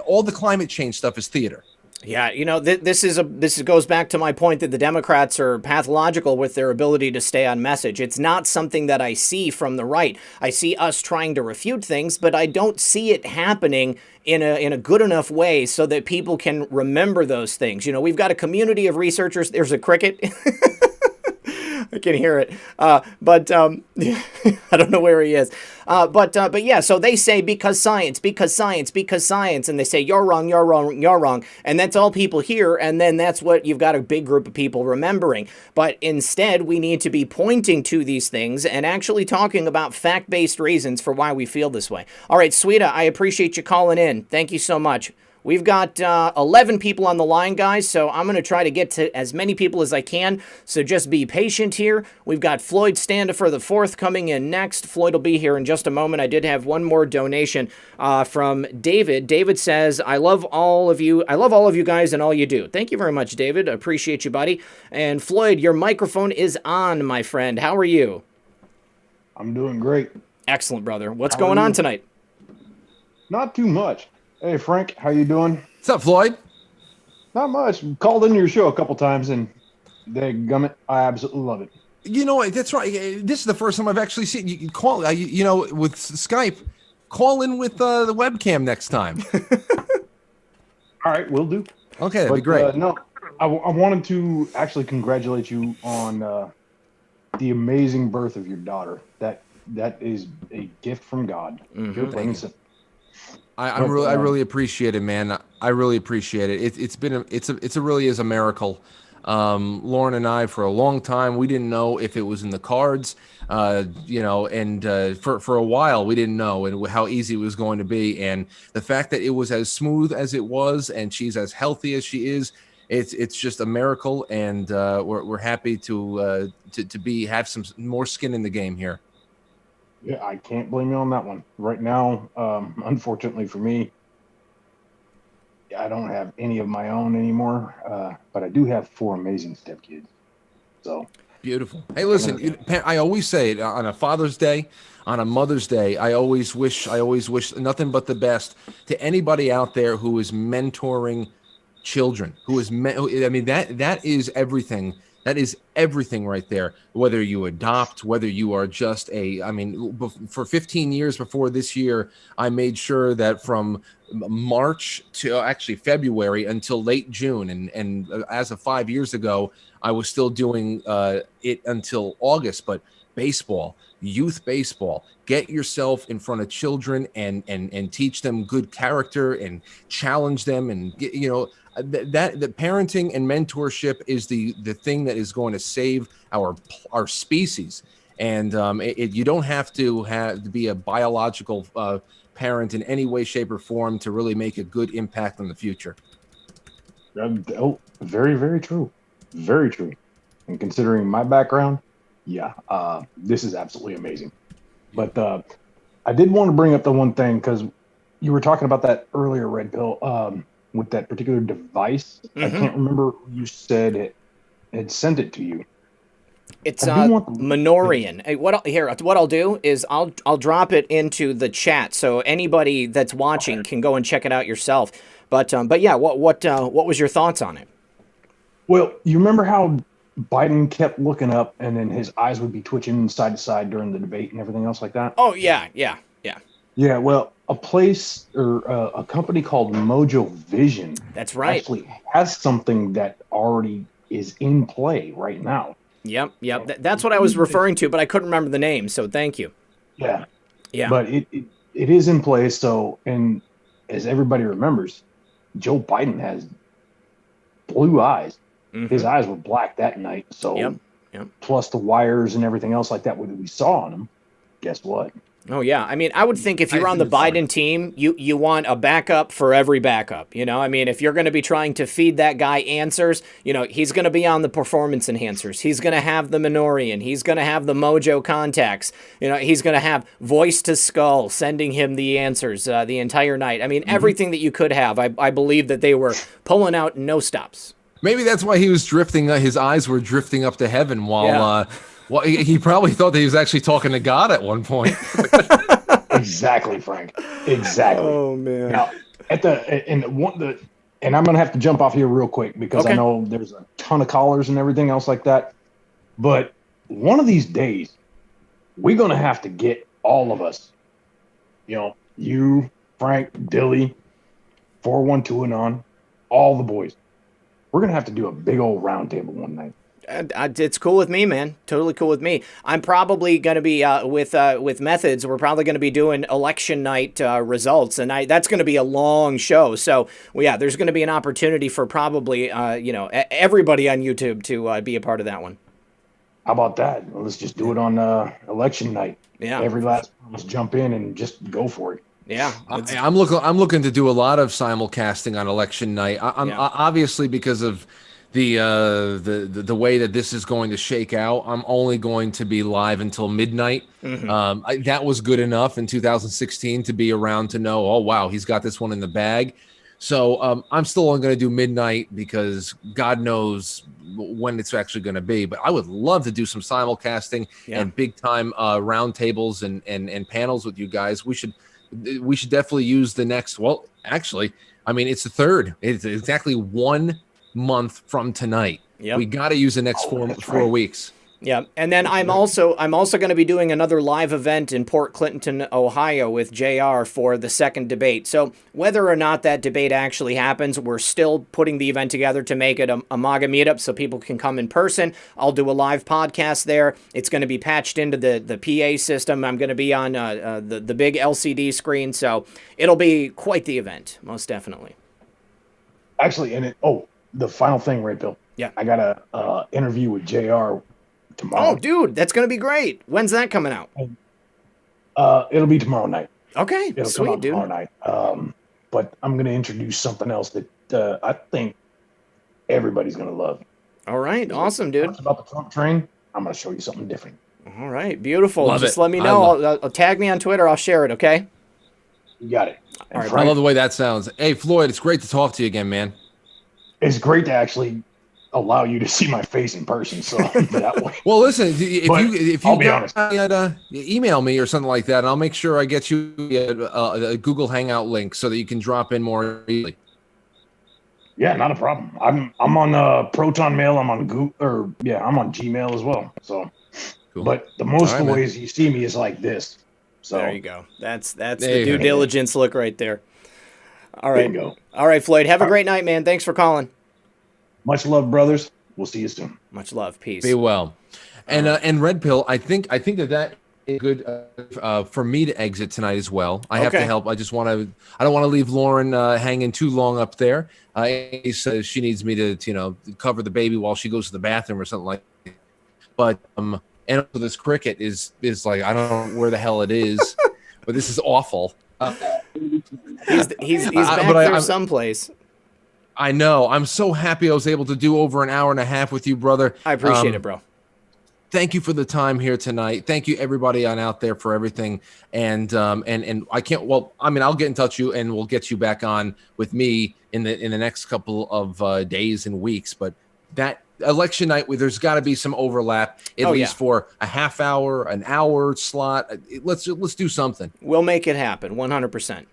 All the climate change stuff is theater. Yeah, you know, this goes back to my point that the Democrats are pathological with their ability to stay on message. It's not something that I see from the right. I see us trying to refute things, but I don't see it happening in a good enough way so that people can remember those things. You know, we've got a community of researchers. There's a cricket. I can hear it. But I don't know where he is. But yeah, so they say because science, and they say you're wrong. And that's all people hear. And then that's what you've got a big group of people remembering. But instead, we need to be pointing to these things and actually talking about fact-based reasons for why we feel this way. All right, Sweeta, I appreciate you calling in. Thank you so much. We've got 11 people on the line, guys, so I'm going to try to get to as many people as I can, so just be patient here. We've got Floyd Standifer the fourth coming in next. Floyd will be here in just a moment. I did have one more donation from David. David says, I love all of you guys and all you do. Thank you very much, David. I appreciate you, buddy. And Floyd, your microphone is on, my friend. How are you? I'm doing great. Excellent, brother. What's going on tonight? Not too much. Hey, Frank, how you doing? What's up, Floyd? Not much. Called into your show a couple times, and dadgummit, I absolutely love it. You know what? That's right. This is the first time I've actually seen you call. You know, with Skype, call in with the webcam next time. All right, will do. Okay, that'd be great. No, I wanted to actually congratulate you on the amazing birth of your daughter. That is a gift from God. Mm-hmm. I really appreciate it, man. I really appreciate it. It's really is a miracle. Lauren and I, for a long time, we didn't know if it was in the cards, you know, and for a while we didn't know and how easy it was going to be. And the fact that it was as smooth as it was, and she's as healthy as she is, it's just a miracle. And we're happy to have some more skin in the game here. Yeah, I can't blame you on that one. Right now, unfortunately for me, I don't have any of my own anymore, but I do have 4 amazing stepkids. So beautiful. Hey, listen, I always say it on a Father's Day, on a Mother's Day. I always wish nothing but the best to anybody out there who is mentoring children. That is everything. That is everything right there. Whether you adopt, whether you are just for 15 years before this year, I made sure that from March to actually February until late June, and as of 5 years ago, I was still doing it until August. But baseball, youth baseball, get yourself in front of children and teach them good character and challenge them, and that parenting and mentorship is the thing that is going to save our species. And you don't have to be a biological parent in any way, shape, or form to really make a good impact on the future. Very, very true. Very true. And considering my background, this is absolutely amazing. But I did want to bring up the one thing, because you were talking about that earlier, Red Pill, with that particular device. I can't remember who you said it had sent it to you. It's Minorian. Hey, what I'll do is I'll drop it into the chat, so anybody that's watching can go and check it out yourself. But yeah, what was your thoughts on it? Well, you remember how Biden kept looking up, and then his eyes would be twitching side to side during the debate and everything else like that? Oh yeah. Yeah, well, a place or a company called Mojo Vision. That's right. Actually has something that already is in play right now. Yep. That's what I was referring to, but I couldn't remember the name, so thank you. Yeah. But it is in play. So, and as everybody remembers, Joe Biden has blue eyes. Mm-hmm. His eyes were black that night. So, plus the wires and everything else like that we saw on him. Guess what? Oh, yeah. I mean, I would think if you're on the Biden team, you want a backup for every backup. You know, I mean, if you're going to be trying to feed that guy answers, he's going to be on the performance enhancers. He's going to have the Minorian. He's going to have the Mojo contacts. He's going to have voice to skull sending him the answers the entire night. I mean, everything that you could have. I believe that they were pulling out no stops. Maybe that's why he was drifting. His eyes were drifting up to heaven while... Well, he probably thought that he was actually talking to God at one point. Exactly, Frank. Exactly. Oh man. Now, and I'm gonna have to jump off here real quick because I know there's a ton of callers and everything else like that. But one of these days, we're gonna have to get all of us. You, Frank, Dilly, 412 and on, all the boys. We're gonna have to do a big old round table one night. It's cool with me, man. Totally cool with me. I'm probably going to be with Methods. We're probably going to be doing election night results, and that's going to be a long show. So, there's going to be an opportunity for probably everybody on YouTube to be a part of that one. How about that? Well, let's just do it on election night. Yeah. Every last one, let's jump in and just go for it. Yeah, I'm looking to do a lot of simulcasting on election night. I'm obviously, because of the way that this is going to shake out, I'm only going to be live until midnight. That was good enough in 2016 to be around to know, oh wow, he's got this one in the bag. So I'm still only going to do midnight because God knows when it's actually going to be. But I would love to do some simulcasting and big time roundtables and panels with you guys. We should definitely use the next. Well, actually, I mean, it's the 3rd. It's exactly 1 month from tonight. We got to use the next four weeks. Yeah, and then I'm also going to be doing another live event in Port Clinton, Ohio, with JR for the second debate. So whether or not that debate actually happens, we're still putting the event together to make it a MAGA meetup so people can come in person. I'll do a live podcast there. It's going to be patched into the PA system. I'm going to be on the big LCD screen, so it'll be quite the event, most definitely. Actually, the final thing, Red Pill. Yeah, I got a interview with JR tomorrow. Oh, dude, that's going to be great. When's that coming out? It'll be tomorrow night. Okay, it'll sweet, come out dude. Tomorrow night. But I'm going to introduce something else that I think everybody's going to love. All right, awesome, dude. It's about the Trump train. I'm going to show you something different. All right, beautiful. Love Just it. let me know. I'll tag me on Twitter. I'll share it, okay? You got it. All right, I love the way that sounds. Hey, Floyd, it's great to talk to you again, man. It's great to actually allow you to see my face in person. So that way. Well, listen, if you I'll be honest, email me or something like that, and I'll make sure I get you a Google Hangout link so that you can drop in more easily. Yeah, not a problem. I'm on Proton Mail. I'm on Google, I'm on Gmail as well. So, cool. But the most of the ways you see me is like this. So there you go. That's the due diligence look right there. All right. Bingo. All right, Floyd. Have a great night, man. Thanks for calling. Much love, brothers. We'll see you soon. Much love. Peace. Be well. And Red Pill, I think that is good for me to exit tonight as well. I have to help. I don't want to leave Lauren hanging too long up there. He says she needs me to cover the baby while she goes to the bathroom or something like that. But and also this cricket is like, I don't know where the hell it is, but this is awful. He's back there someplace. I know. I'm so happy I was able to do over an hour and a half with you, brother. I appreciate it, bro. Thank you for the time here tonight. Thank you everybody out there for everything. And I can't. Well, I mean, I'll get in touch with you and we'll get you back on with me in the next couple of days and weeks. But that election night, there's got to be some overlap at least for a half hour, an hour slot. Let's do something. We'll make it happen. 100%.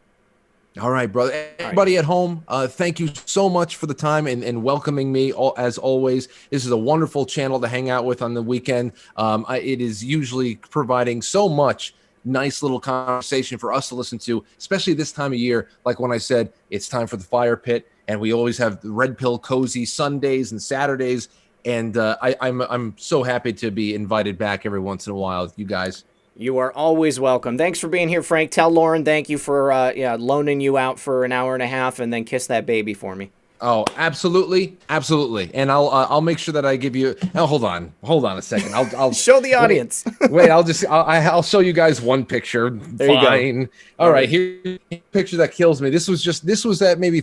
All right, brother. Everybody at home, thank you so much for the time and welcoming me, as always. This is a wonderful channel to hang out with on the weekend. It is usually providing so much nice little conversation for us to listen to, especially this time of year. Like when I said, it's time for the fire pit, and we always have the Red Pill Cozy Sundays and Saturdays. And I'm so happy to be invited back every once in a while with you guys. You are always welcome. Thanks for being here, Frank. Tell Lauren thank you for loaning you out for an hour and a half, and then kiss that baby for me. Oh, absolutely, absolutely. And I'll make sure that I give you. Oh, hold on a second. I'll show the audience. Wait, I'll show you guys one picture. There Fine. You go. All right, here's a picture that kills me. This was at maybe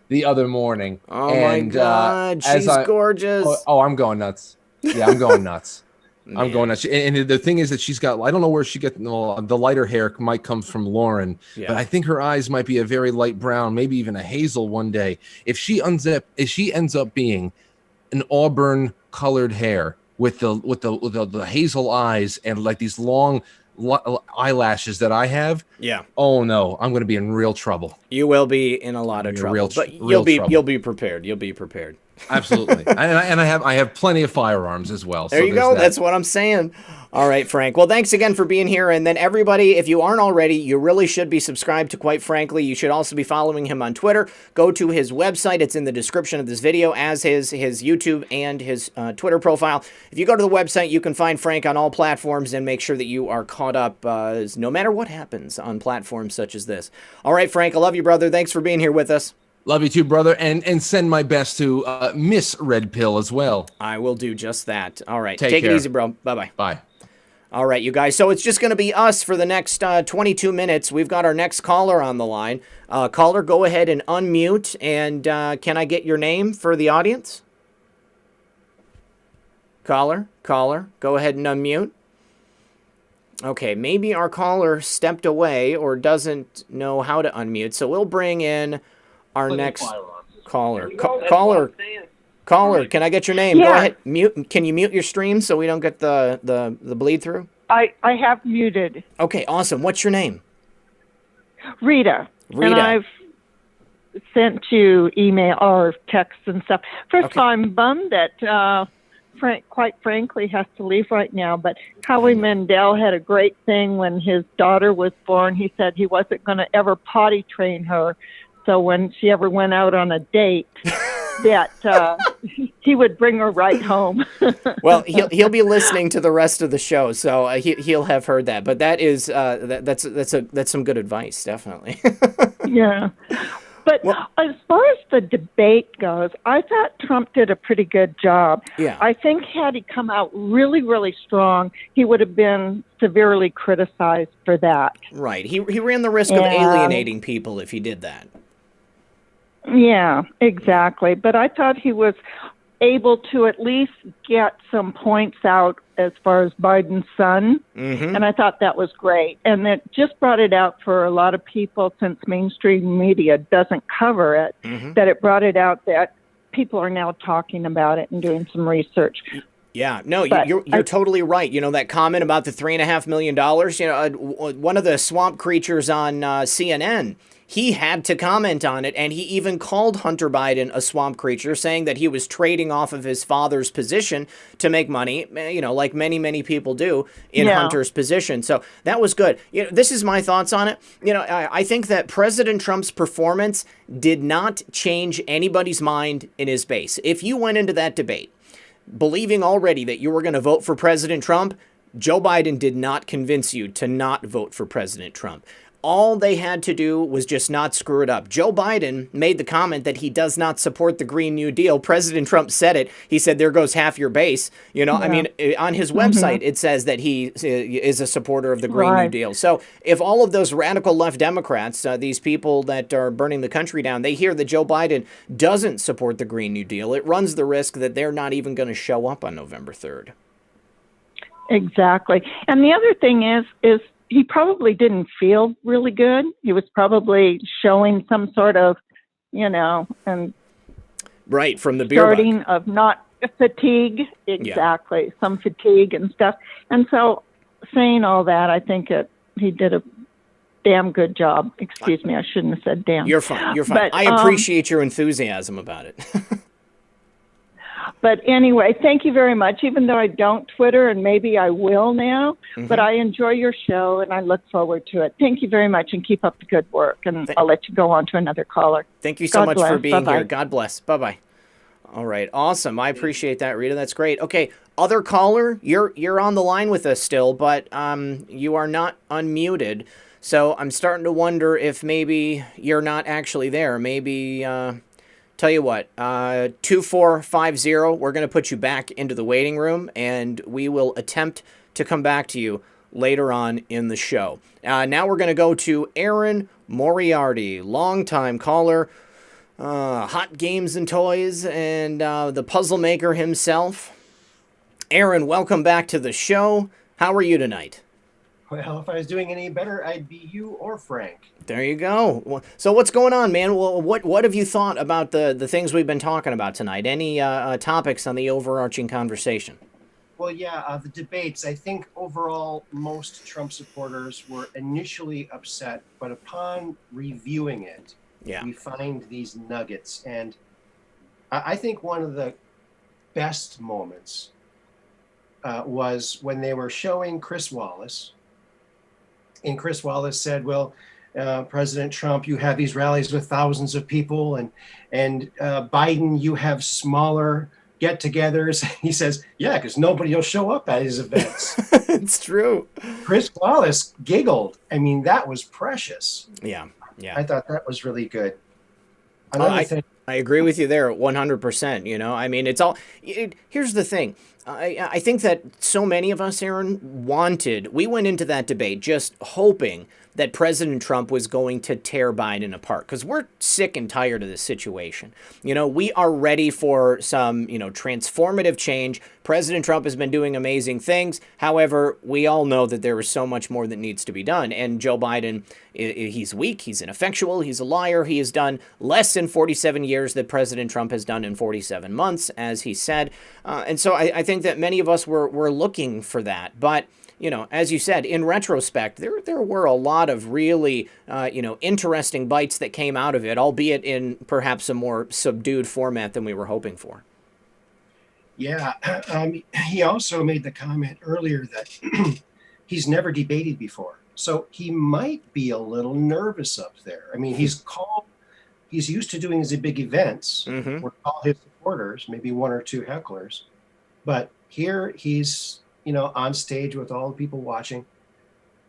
the other morning. Oh my God, she's gorgeous. Oh, I'm going nuts. Yeah, I'm going nuts. Man. I'm going nuts. And the thing is that she's got, I don't know where she got the lighter hair might come from Lauren, but I think her eyes might be a very light brown, maybe even a hazel one day. If she ends up being an auburn colored hair with the hazel eyes and like these long eyelashes that I have. Yeah. Oh no, I'm going to be in real trouble. You will be in a lot of trouble, but you'll be prepared. You'll be prepared. Absolutely. and I have plenty of firearms as well. There you go. That's what I'm saying. All right, Frank. Well, thanks again for being here. And then everybody, if you aren't already, you really should be subscribed to Quite Frankly. You should also be following him on Twitter. Go to his website. It's in the description of this video, as his YouTube and his Twitter profile. If you go to the website, you can find Frank on all platforms and make sure that you are caught up no matter what happens on platforms such as this. All right, Frank. I love you, brother. Thanks for being here with us. Love you too, brother, and send my best to Miss Red Pill as well. I will do just that. All right. Take care. It easy, bro. Bye-bye. Bye. All right, you guys. So it's just going to be us for the next 22 minutes. We've got our next caller on the line. Caller, go ahead and unmute. And can I get your name for the audience? Caller, go ahead and unmute. Okay, maybe our caller stepped away or doesn't know how to unmute. So we'll bring in our next caller. Caller, can I get your name? Yeah. Go ahead. Mute. Can you mute your stream so we don't get the bleed through? I have muted. Okay, awesome. What's your name? Rita. And I've sent you email or texts and stuff. First of all, I'm bummed that Frank, quite frankly, has to leave right now. But Howie Mandel had a great thing when his daughter was born. He said he wasn't going to ever potty train her. So when she ever went out on a date, that he would bring her right home. Well, he'll be listening to the rest of the show, so he'll have heard that. But that is that's some good advice, definitely. Yeah. But as far as the debate goes, I thought Trump did a pretty good job. Yeah. I think had he come out really, really strong, he would have been severely criticized for that. Right. He ran the risk of alienating people if he did that. Yeah, exactly. But I thought he was able to at least get some points out as far as Biden's son. Mm-hmm. And I thought that was great. And it just brought it out for a lot of people, since mainstream media doesn't cover it, that it brought it out that people are now talking about it and doing some research. Yeah, no, you're totally right. You know, that comment about the $3.5 million, you know, one of the swamp creatures on CNN, he had to comment on it, and he even called Hunter Biden a swamp creature, saying that he was trading off of his father's position to make money, you know, like many, many people do in Hunter's position. So that was good. You know, this is my thoughts on it. You know, I think that President Trump's performance did not change anybody's mind in his base. If you went into that debate believing already that you were going to vote for President Trump, Joe Biden did not convince you to not vote for President Trump. All they had to do was just not screw it up. Joe Biden made the comment that he does not support the Green New Deal. President Trump said it. He said, there goes half your base. You know, I mean, on his website, it says that he is a supporter of the Green New Deal. So if all of those radical left Democrats, these people that are burning the country down, they hear that Joe Biden doesn't support the Green New Deal, it runs the risk that they're not even going to show up on November 3rd. Exactly. And the other thing is he probably didn't feel really good. He was probably showing some sort of, you know, and right from the beer starting of not fatigue. Exactly. Some fatigue and stuff. And so saying all that, I think he did a damn good job. Excuse me. I shouldn't have said damn. You're fine. You're fine. But, I appreciate your enthusiasm about it. But anyway, thank you very much, even though I don't Twitter, and maybe I will now. But I enjoy your show, and I look forward to it. Thank you very much, and keep up the good work. And I'll let you go on to another caller. Thank you so much for being here. God bless. Bye-bye. All right. Awesome. I appreciate that, Rita. That's great. Okay. Other caller, you're on the line with us still, but you are not unmuted. So I'm starting to wonder if maybe you're not actually there. Maybe... Tell you what, 2450, we're going to put you back into the waiting room, and we will attempt to come back to you later on in the show. Now we're going to go to Aaron Moriarty, longtime caller, Hot Games and Toys, and the puzzle maker himself. Aaron, welcome back to the show. How are you tonight? Well, if I was doing any better, I'd be you or Frank. There you go. So what's going on, man? Well, what have you thought about the things we've been talking about tonight? Any topics on the overarching conversation? Well, yeah, the debates. I think overall, most Trump supporters were initially upset, but upon reviewing it, we find these nuggets. And I think one of the best moments was when they were showing Chris Wallace. And Chris Wallace said, well, President Trump, you have these rallies with thousands of people, and Biden, you have smaller get-togethers. He says, yeah, because nobody will show up at his events. It's true. Chris Wallace giggled. I mean, that was precious. Yeah. I thought that was really good. I agree with you there 100%. You know, I mean, here's the thing. I think that so many of us, Aaron, we went into that debate just hoping that President Trump was going to tear Biden apart, because we're sick and tired of this situation. We are ready for some, transformative change. President Trump has been doing amazing things. However, we all know that there is so much more that needs to be done. And Joe Biden, he's weak, he's ineffectual, he's a liar. He has done less in 47 years that President Trump has done in 47 months, as he said. And so I think that many of us were looking for that. But as you said, in retrospect, there were a lot of really, interesting bites that came out of it, albeit in perhaps a more subdued format than we were hoping for. Yeah. He also made the comment earlier that he's never debated before. So he might be a little nervous up there. I mean, he's used to doing these big events with all his supporters, maybe one or two hecklers. But here he's on stage with all the people watching.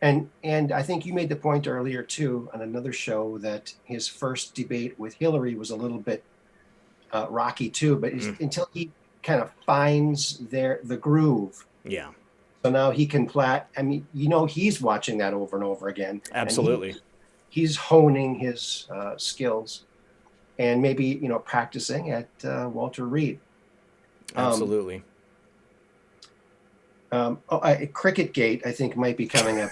And I think you made the point earlier too on another show that his first debate with Hillary was a little bit rocky too, but until he kind of finds the groove. Yeah. So now he can he's watching that over and over again. Absolutely. He's honing his skills and maybe, practicing at Walter Reed. Absolutely. Cricket Gate, I think, might be coming up.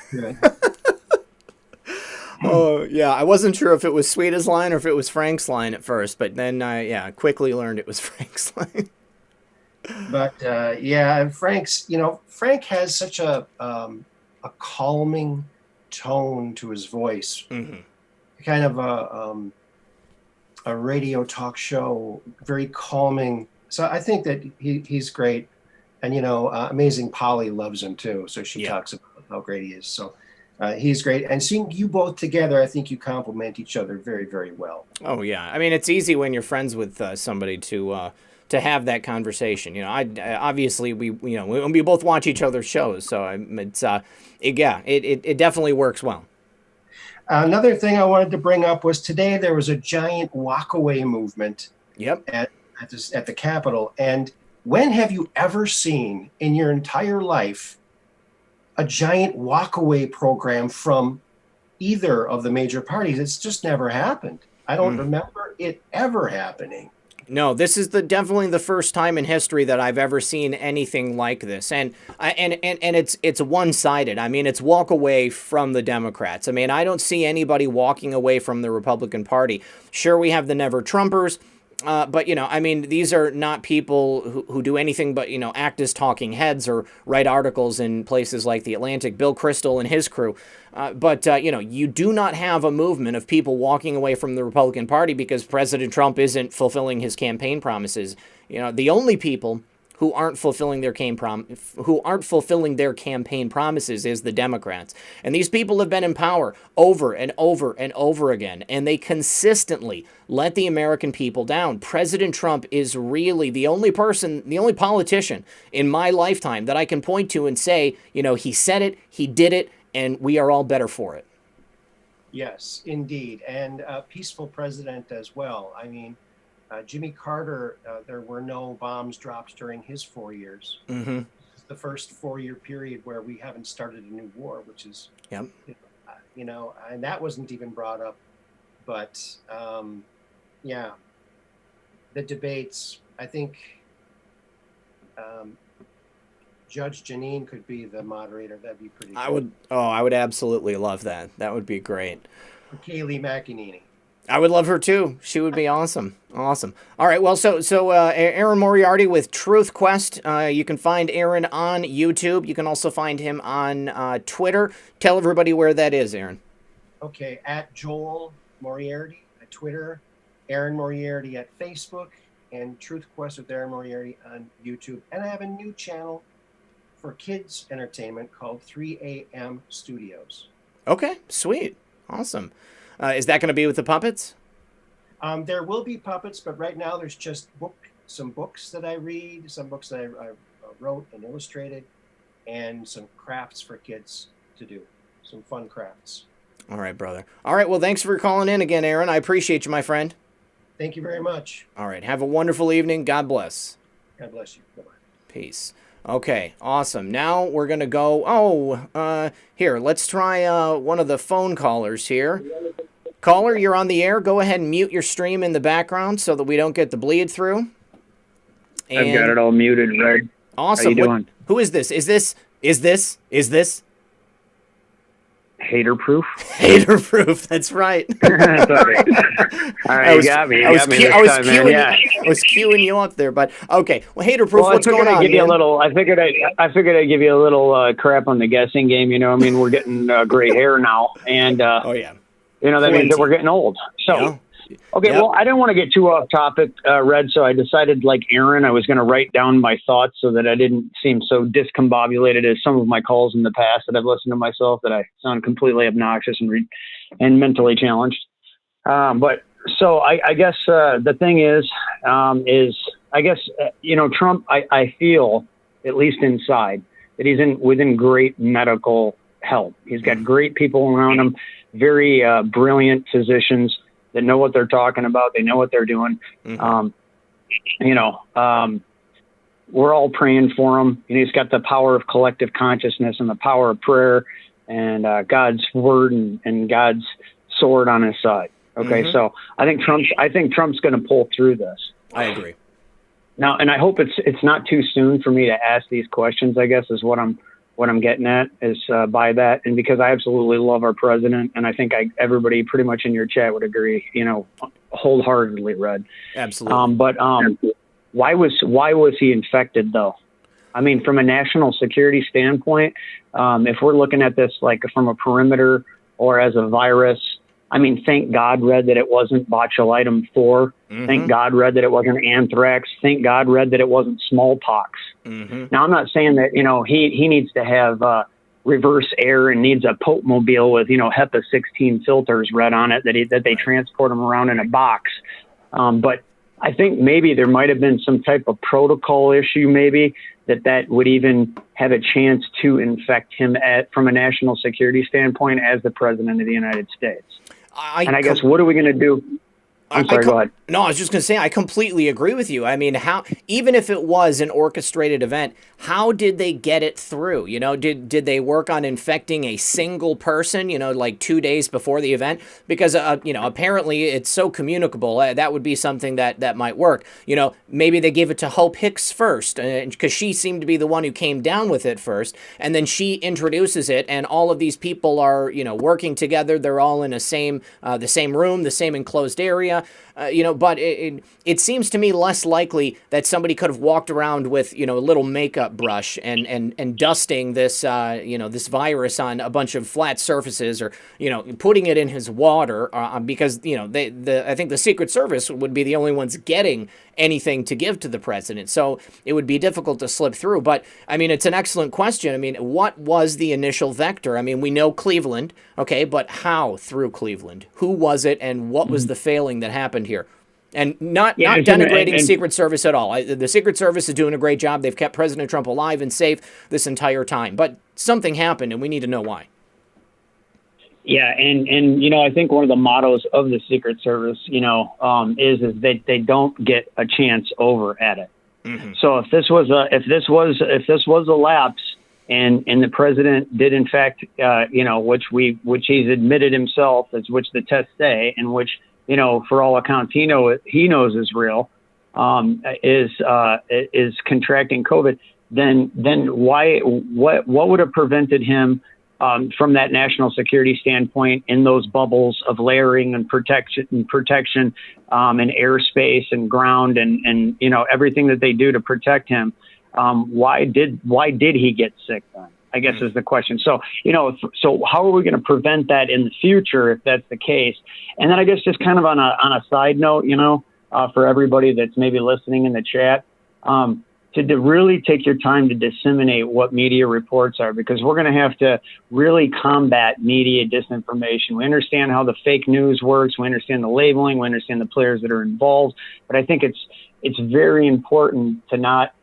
Oh, yeah. I wasn't sure if it was Sweeta's line or if it was Frank's line at first, but then I quickly learned it was Frank's line. But Frank has such a calming tone to his voice, kind of a radio talk show, very calming. So I think that he's great. And, Amazing Polly loves him too. So she talks about how great he is. So he's great. And seeing you both together, I think you complement each other very, very well. Oh, yeah. I mean, it's easy when you're friends with somebody to have that conversation. Obviously we both watch each other's shows. So it definitely works well. Another thing I wanted to bring up was today there was a giant walkaway movement. Yep. At the Capitol. And when have you ever seen in your entire life a giant walkaway program from either of the major parties? It's just never happened. I don't remember it ever happening. No, this is definitely the first time in history that I've ever seen anything like this, and it's one-sided. I mean, it's walk away from the Democrats. I mean, I don't see anybody walking away from the Republican Party. Sure, we have the Never Trumpers. But, these are not people who do anything but, act as talking heads or write articles in places like The Atlantic, Bill Kristol and his crew. But you do not have a movement of people walking away from the Republican Party because President Trump isn't fulfilling his campaign promises. The only people who aren't fulfilling their campaign promises is the Democrats. And these people have been in power over and over and over again, and they consistently let the American people down. President Trump is really the only politician in my lifetime that I can point to and say, he said it, he did it, and we are all better for it. Yes, indeed. And a peaceful president as well. I mean, Jimmy Carter, there were no bombs dropped during his 4 years. Mm-hmm. It's the first 4-year period where we haven't started a new war, which is, and that wasn't even brought up. But, the debates, I think Judge Janine could be the moderator. That'd be pretty cool. I would absolutely love that. That would be great. Or Kayleigh McEnany. I would love her too. She would be awesome. Awesome. All right. Well, so Aaron Moriarty with Truth Quest. You can find Aaron on YouTube. You can also find him on Twitter. Tell everybody where that is, Aaron. Okay. At Joel Moriarty at Twitter, Aaron Moriarty at Facebook, and Truth Quest with Aaron Moriarty on YouTube. And I have a new channel for kids entertainment called 3 a.m. Studios. Okay. Sweet. Awesome. Is that going to be with the puppets? There will be puppets, but right now there's just some books that I read, some books that I wrote and illustrated, and some crafts for kids to do, some fun crafts. All right, brother. All right, well, thanks for calling in again, Aaron. I appreciate you, my friend. Thank you very much. All right, have a wonderful evening. God bless. God bless you. Bye-bye. Peace. Okay, awesome. Now we're going to go, here, let's try one of the phone callers here. Caller, you're on the air. Go ahead and mute your stream in the background so that we don't get the bleed through. And I've got it all muted, Red. Awesome. How you doing? Who is this? Is this Hater-proof? Hater-proof, that's right. That's all right. All right, you got me. I was queuing you up there, but okay. Well, Hater-proof, what's going on, I figured I'd give you a little crap on the guessing game. You know, I mean, we're getting gray hair now, and oh yeah, you know that means that we're getting old. So. Yeah. Okay, well, I didn't want to get too off topic, Red, so I decided, like Aaron, I was going to write down my thoughts so that I didn't seem so discombobulated as some of my calls in the past that I've listened to myself, that I sound completely obnoxious and mentally challenged. But so I guess the thing is I guess, Trump, I feel, at least inside, that he's within great medical help. He's got great people around him, very brilliant physicians that know what they're talking about. They know what they're doing. Mm-hmm. We're all praying for him. He's got the power of collective consciousness and the power of prayer and God's word and God's sword on his side. Okay. Mm-hmm. So I think Trump's going to pull through this. I agree. Now, and I hope it's not too soon for me to ask these questions, I guess, is what I'm getting at is by that. And because I absolutely love our president, and I think everybody pretty much in your chat would agree, wholeheartedly, Red. Absolutely. But why was he infected though? I mean, from a national security standpoint, if we're looking at this like from a perimeter or as a virus, I mean, thank God, Red, that it wasn't botulism 4. Mm-hmm. Thank God, Red, that it wasn't anthrax. Thank God, Red, that it wasn't smallpox. Mm-hmm. Now, I'm not saying that, he needs to have reverse air and needs a Pope mobile with, HEPA 16 filters, Red, on it, that they transport him around in a box. But I think maybe there might have been some type of protocol issue, maybe, that would even have a chance to infect him from a national security standpoint as the president of the United States. I guess, what are we going to do? I'm sorry, go ahead. No, I was just going to say, I completely agree with you. I mean, even if it was an orchestrated event, how did they get it through? Did they work on infecting a single person, like 2 days before the event? Because, apparently it's so communicable. That would be something that might work. Maybe they gave it to Hope Hicks first, because she seemed to be the one who came down with it first. And then she introduces it, and all of these people are, working together. They're all in the same room, the same enclosed area. But it seems to me less likely that somebody could have walked around with, a little makeup brush and dusting this, this virus on a bunch of flat surfaces or, putting it in his water because, I think the Secret Service would be the only ones getting anything to give to the president. So it would be difficult to slip through. But, I mean, it's an excellent question. I mean, what was the initial vector? I mean, we know Cleveland, okay, but how through Cleveland? Who was it and what was the failing that happened here? And not denigrating Secret Service at all. The Secret Service is doing a great job. They've kept President Trump alive and safe this entire time. But something happened, and we need to know why. Yeah, and I think one of the mottos of the Secret Service, is that they don't get a chance over at it. Mm-hmm. So if this was a lapse, and the president did in fact, which he's admitted himself, which the tests say, and which for all accounts he knows is real, is contracting COVID. Then what would have prevented him from that national security standpoint in those bubbles of layering and protection and airspace and ground and everything that they do to protect him? Why did he get sick then? I guess is the question. So, so how are we going to prevent that in the future if that's the case? And then I guess just kind of on a side note, for everybody that's maybe listening in the chat, to really take your time to disseminate what media reports are, because we're going to have to really combat media disinformation. We understand how the fake news works. We understand the labeling. We understand the players that are involved. But I think it's very important to not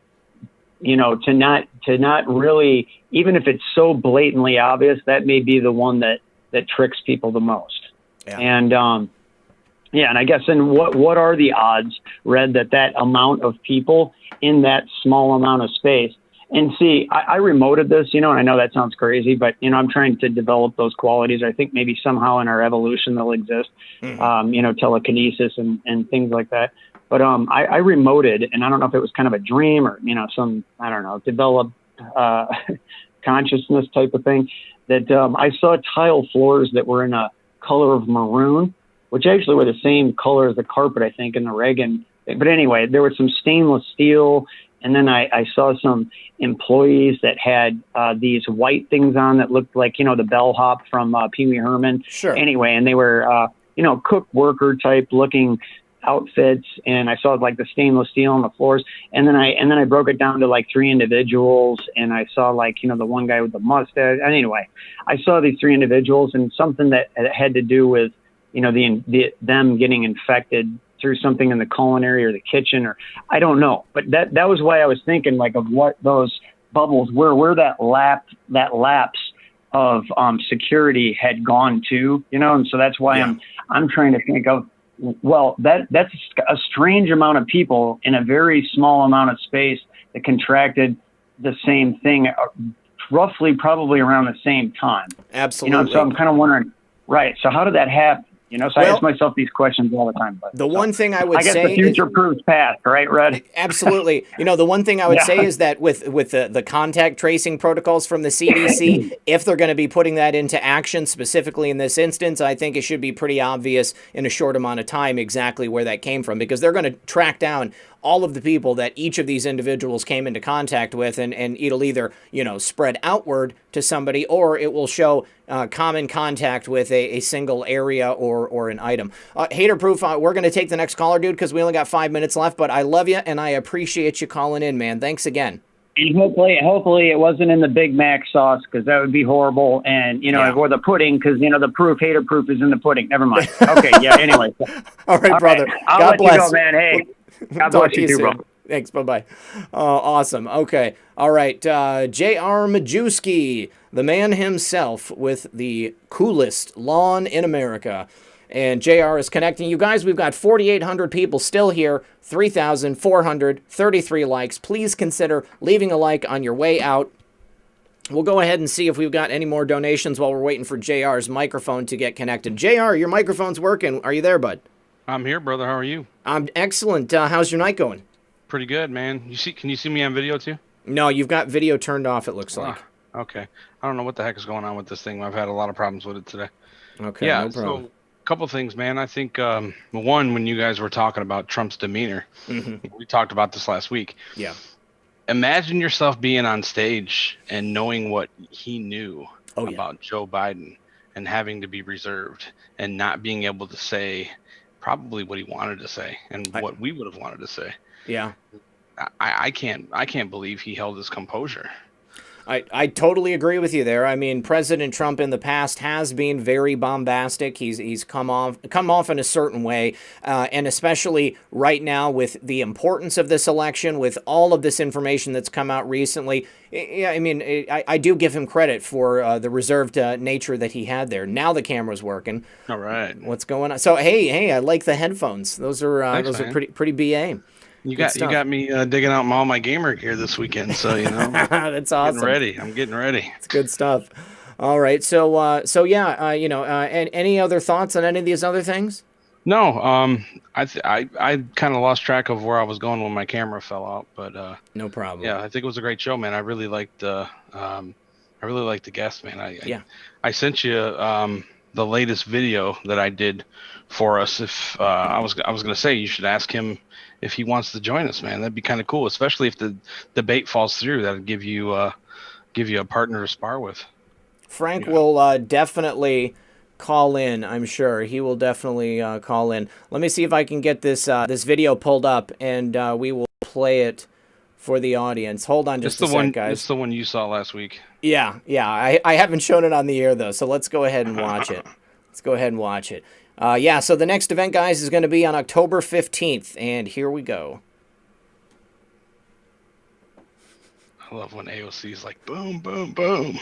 really, even if it's so blatantly obvious, that may be the one that tricks people the most. Yeah. And, and I guess, what are the odds, Red, that amount of people in that small amount of space, And see, I remoted this, and I know that sounds crazy, but, I'm trying to develop those qualities. I think maybe somehow in our evolution they'll exist, telekinesis and things like that. But I remoted, and I don't know if it was kind of a dream or, some, I don't know, developed consciousness type of thing, that I saw tile floors that were in a color of maroon, which actually were the same color as the carpet, I think, in the Reagan. But anyway, there was some stainless steel. And then I saw some employees that had these white things on that looked like, the bellhop from Pee Wee Herman. Sure. Anyway, and they were, cook worker type looking outfits. And I saw like the stainless steel on the floors. And then I broke it down to like 3 individuals. And I saw like, the one guy with the mustache. Anyway, I saw these 3 individuals and something that had to do with, them getting infected through something in the culinary or the kitchen, or I don't know. But that was why I was thinking like of what those bubbles were, where that lapse of security had gone to, and so that's why I'm trying to think of, well, that's a strange amount of people in a very small amount of space that contracted the same thing, roughly probably around the same time. Absolutely. So I'm kind of wondering, right? So how did that happen? So I ask myself these questions all the time. But the one thing I would say, the future proves past, right, Red? Absolutely. The one thing I would say is that with the contact tracing protocols from the CDC, if they're going to be putting that into action, specifically in this instance, I think it should be pretty obvious in a short amount of time exactly where that came from, because they're going to track down all of the people that each of these individuals came into contact with, and it'll either, spread outward to somebody, or it will show common contact with a single area or an item. Hater-proof, we're going to take the next caller, dude, because we only got 5 minutes left, but I love you, and I appreciate you calling in, man. Thanks again. And hopefully it wasn't in the Big Mac sauce, because that would be horrible. And, or the pudding, because, the hater-proof is in the pudding. Never mind. Okay, yeah, anyway. All right, brother. I'll God let bless. You go, man. Hey. God bless you too, bro. Thanks. Bye-bye. Awesome. Okay. All right. J.R. Majewski, the man himself with the coolest lawn in America. And JR is connecting. You guys, we've got 4,800 people still here, 3,433 likes. Please consider leaving a like on your way out. We'll go ahead and see if we've got any more donations while we're waiting for JR's microphone to get connected. JR, your microphone's working. Are you there, bud? I'm here, brother. How are you? I'm excellent. How's your night going? Pretty good, man. Can you see me on video too? No, you've got video turned off, it looks like. Okay. I don't know what the heck is going on with this thing. I've had a lot of problems with it today. Okay, yeah, no problem. So a couple things, man. I think one, when you guys were talking about Trump's demeanor, we talked about this last week. Yeah. Imagine yourself being on stage and knowing what he knew about Joe Biden and having to be reserved and not being able to say probably what he wanted to say and what we would have wanted to say. Yeah. I can't believe he held his composure. I totally agree with you there. I mean, President Trump in the past has been very bombastic. He's come off in a certain way, and especially right now with the importance of this election, with all of this information that's come out recently. Yeah, I mean, I do give him credit for the reserved nature that he had there. Now the camera's working. All right. What's going on? So hey, I like the headphones. Those are Thanks, are pretty BA. You got me digging out all my gamer gear this weekend, so that's awesome. I'm getting ready. It's good stuff. All right, so yeah, and any other thoughts on any of these other things? No, I kind of lost track of where I was going when my camera fell out, but no problem. Yeah, I think it was a great show, man. I really liked the guest, man. I sent you the latest video that I did for us. If I was gonna say you should ask him if he wants to join us, man. That'd be kind of cool, especially if the debate falls through. That'd give you a partner to spar with. Frank will definitely call in. I'm sure he will definitely call in. Let me see if I can get this video pulled up, and we will play it for the audience. Hold on just a sec, guys. It's the one you saw last week. Yeah. I haven't shown it on the air though, so let's go ahead and watch it. So the next event, guys, is going to be on October 15th, and here we go. I love when AOC is like, boom, boom, boom.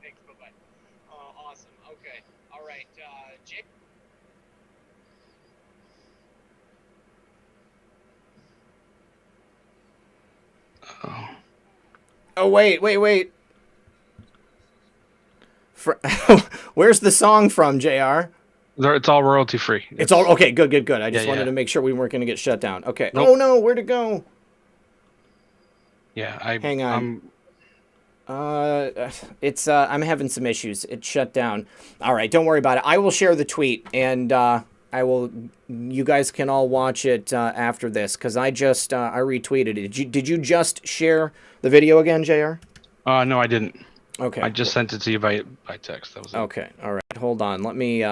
Thanks, bye-bye. Awesome. Oh, wait. Where's the song from, JR? It's all royalty free. It's all okay. Good. I just wanted to make sure we weren't going to get shut down. Okay. Nope. Oh no, where'd it go? Yeah, hang on. It's I'm having some issues. It shut down. All right, don't worry about it. I will share the tweet, and you guys can all watch it after this, because I retweeted it. Did you just share the video again, JR? No, I didn't. Okay. I just sent it to you by text. That was it. Okay. All right. Hold on. Let me.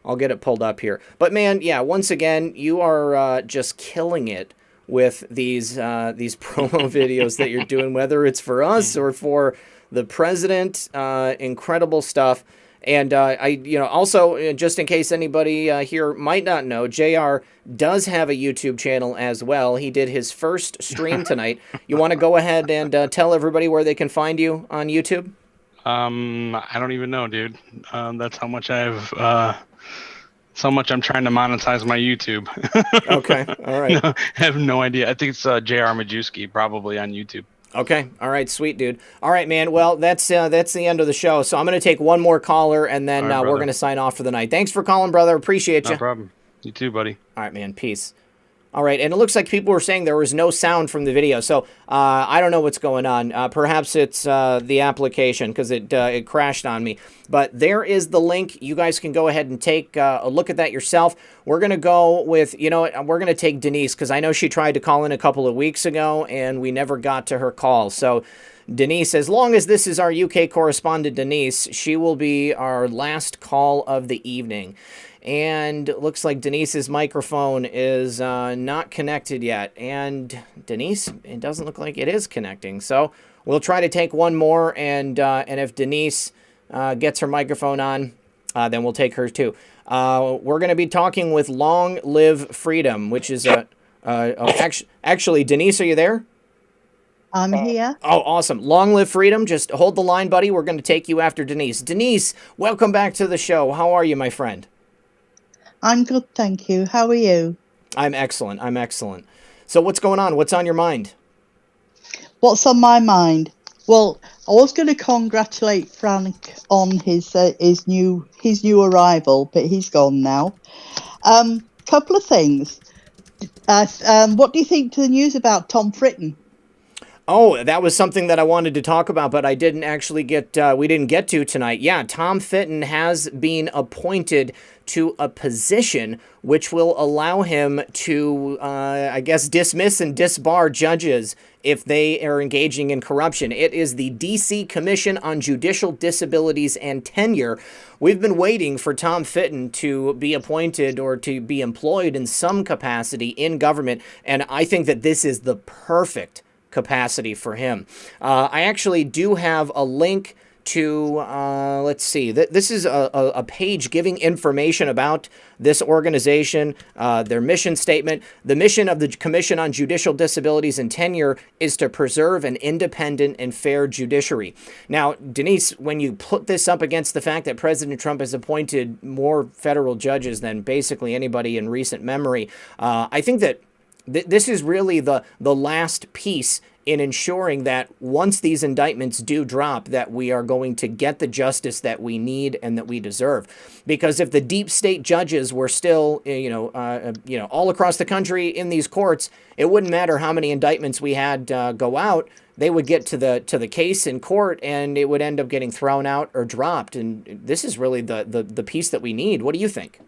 I'll get it pulled up here. But man, yeah. Once again, you are just killing it with these promo videos that you're doing, whether it's for us or for the president. Incredible stuff. And also, just in case anybody here might not know, JR does have a YouTube channel as well. He did his first stream tonight. You want to go ahead and tell everybody where they can find you on YouTube? I don't even know, dude. That's how much so much I'm trying to monetize my YouTube. Okay, all right. No, I have no idea. I think it's J.R. Majewski, probably on YouTube. Okay, all right, sweet, dude. All right, man. Well, that's the end of the show. So I'm going to take one more caller, and then we're going to sign off for the night. Thanks for calling, brother. Appreciate you. No problem. You too, buddy. All right, man. Peace. All right, and it looks like people were saying there was no sound from the video, so I don't know what's going on. Perhaps it's the application, because it crashed on me. But there is the link. You guys can go ahead and take a look at that yourself. We're going to go with, we're going to take Denise, because I know she tried to call in a couple of weeks ago, and we never got to her call. So Denise, as long as this is our UK correspondent, Denise, she will be our last call of the evening. And it looks like Denise's microphone is not connected yet. And Denise, it doesn't look like it is connecting. So we'll try to take one more. And if Denise gets her microphone on, then we'll take her too. We're going to be talking with Long Live Freedom, which is actually, Denise, are you there? I'm here. Oh, awesome. Long Live Freedom. Just hold the line, buddy. We're going to take you after Denise. Denise, welcome back to the show. How are you, my friend? I'm good, thank you. How are you? I'm excellent. So what's going on? What's on your mind? What's on my mind? Well, I was going to congratulate Frank on his new arrival, but he's gone now. Couple of things. What do you think to the news about Tom Fitton? Oh, that was something that I wanted to talk about, but I didn't actually we didn't get to tonight. Yeah, Tom Fitton has been appointed to a position which will allow him to, dismiss and disbar judges if they are engaging in corruption. It is the D.C. Commission on Judicial Disabilities and Tenure. We've been waiting for Tom Fitton to be appointed or to be employed in some capacity in government, and I think that this is the perfect capacity for him. I actually do have a link to, let's see, this is a page giving information about this organization, their mission statement. The mission of the Commission on Judicial Disabilities and Tenure is to preserve an independent and fair judiciary. Now, Denise, when you put this up against the fact that President Trump has appointed more federal judges than basically anybody in recent memory, I think that this is really the last piece in ensuring that once these indictments do drop, that we are going to get the justice that we need and that we deserve. Because if the deep state judges were still, all across the country in these courts, it wouldn't matter how many indictments we had go out. They would get to the case in court, and it would end up getting thrown out or dropped. And this is really the piece that we need. What do you think?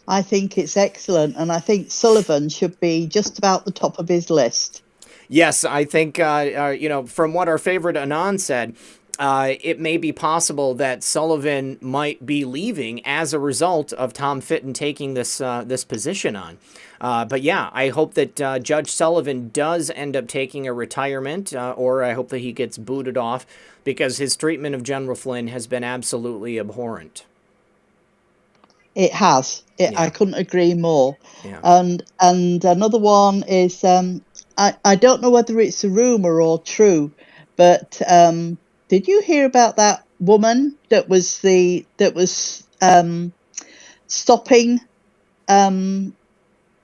I think it's excellent, and I think Sullivan should be just about the top of his list. Yes, I think, from what our favorite Anand said, it may be possible that Sullivan might be leaving as a result of Tom Fitton taking this position on. But yeah, I hope that Judge Sullivan does end up taking a retirement, or I hope that he gets booted off, because his treatment of General Flynn has been absolutely abhorrent. It has. I couldn't agree more. Yeah. And another one is, I don't know whether it's a rumor or true, but did you hear about that woman that was stopping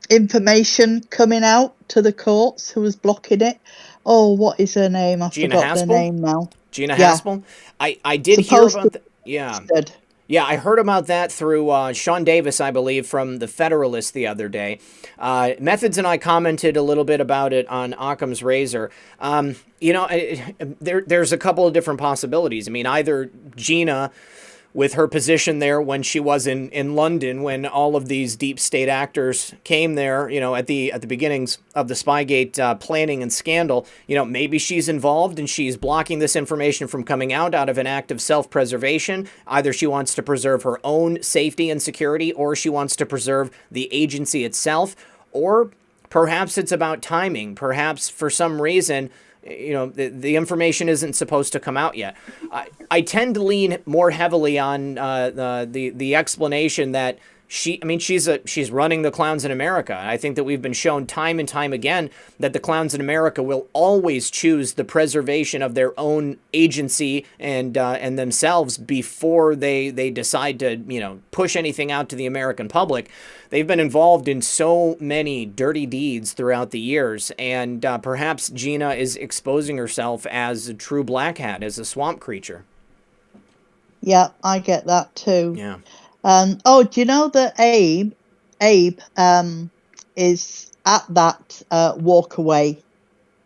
information coming out to the courts, who was blocking it? oh, what is her name? I Gina forgot Haspel? their name now. Gina Yeah. Haspel. I did hear Supposed about to that. Yeah. Dead. Yeah, I heard about that through Sean Davis, I believe, from The Federalist the other day. Methods and I commented a little bit about it on Occam's Razor. You know, there's a couple of different possibilities. I mean, either Gina, with her position there when she was in London, when all of these deep state actors came there, you know, at the beginnings of the Spygate planning and scandal, you know, maybe she's involved and she's blocking this information from coming out of an act of self-preservation. Either she wants to preserve her own safety and security, or she wants to preserve the agency itself, or perhaps it's about timing. Perhaps for some reason, you know, the information isn't supposed to come out yet. I tend to lean more heavily on the explanation that she's running the clowns in America. I think that we've been shown time and time again that the clowns in America will always choose the preservation of their own agency and themselves before they decide to, you know, push anything out to the American public. They've been involved in so many dirty deeds throughout the years, and perhaps Gina is exposing herself as a true black hat, as a swamp creature. Yeah, I get that too. Yeah. Oh, do you know that Abe is at that walkaway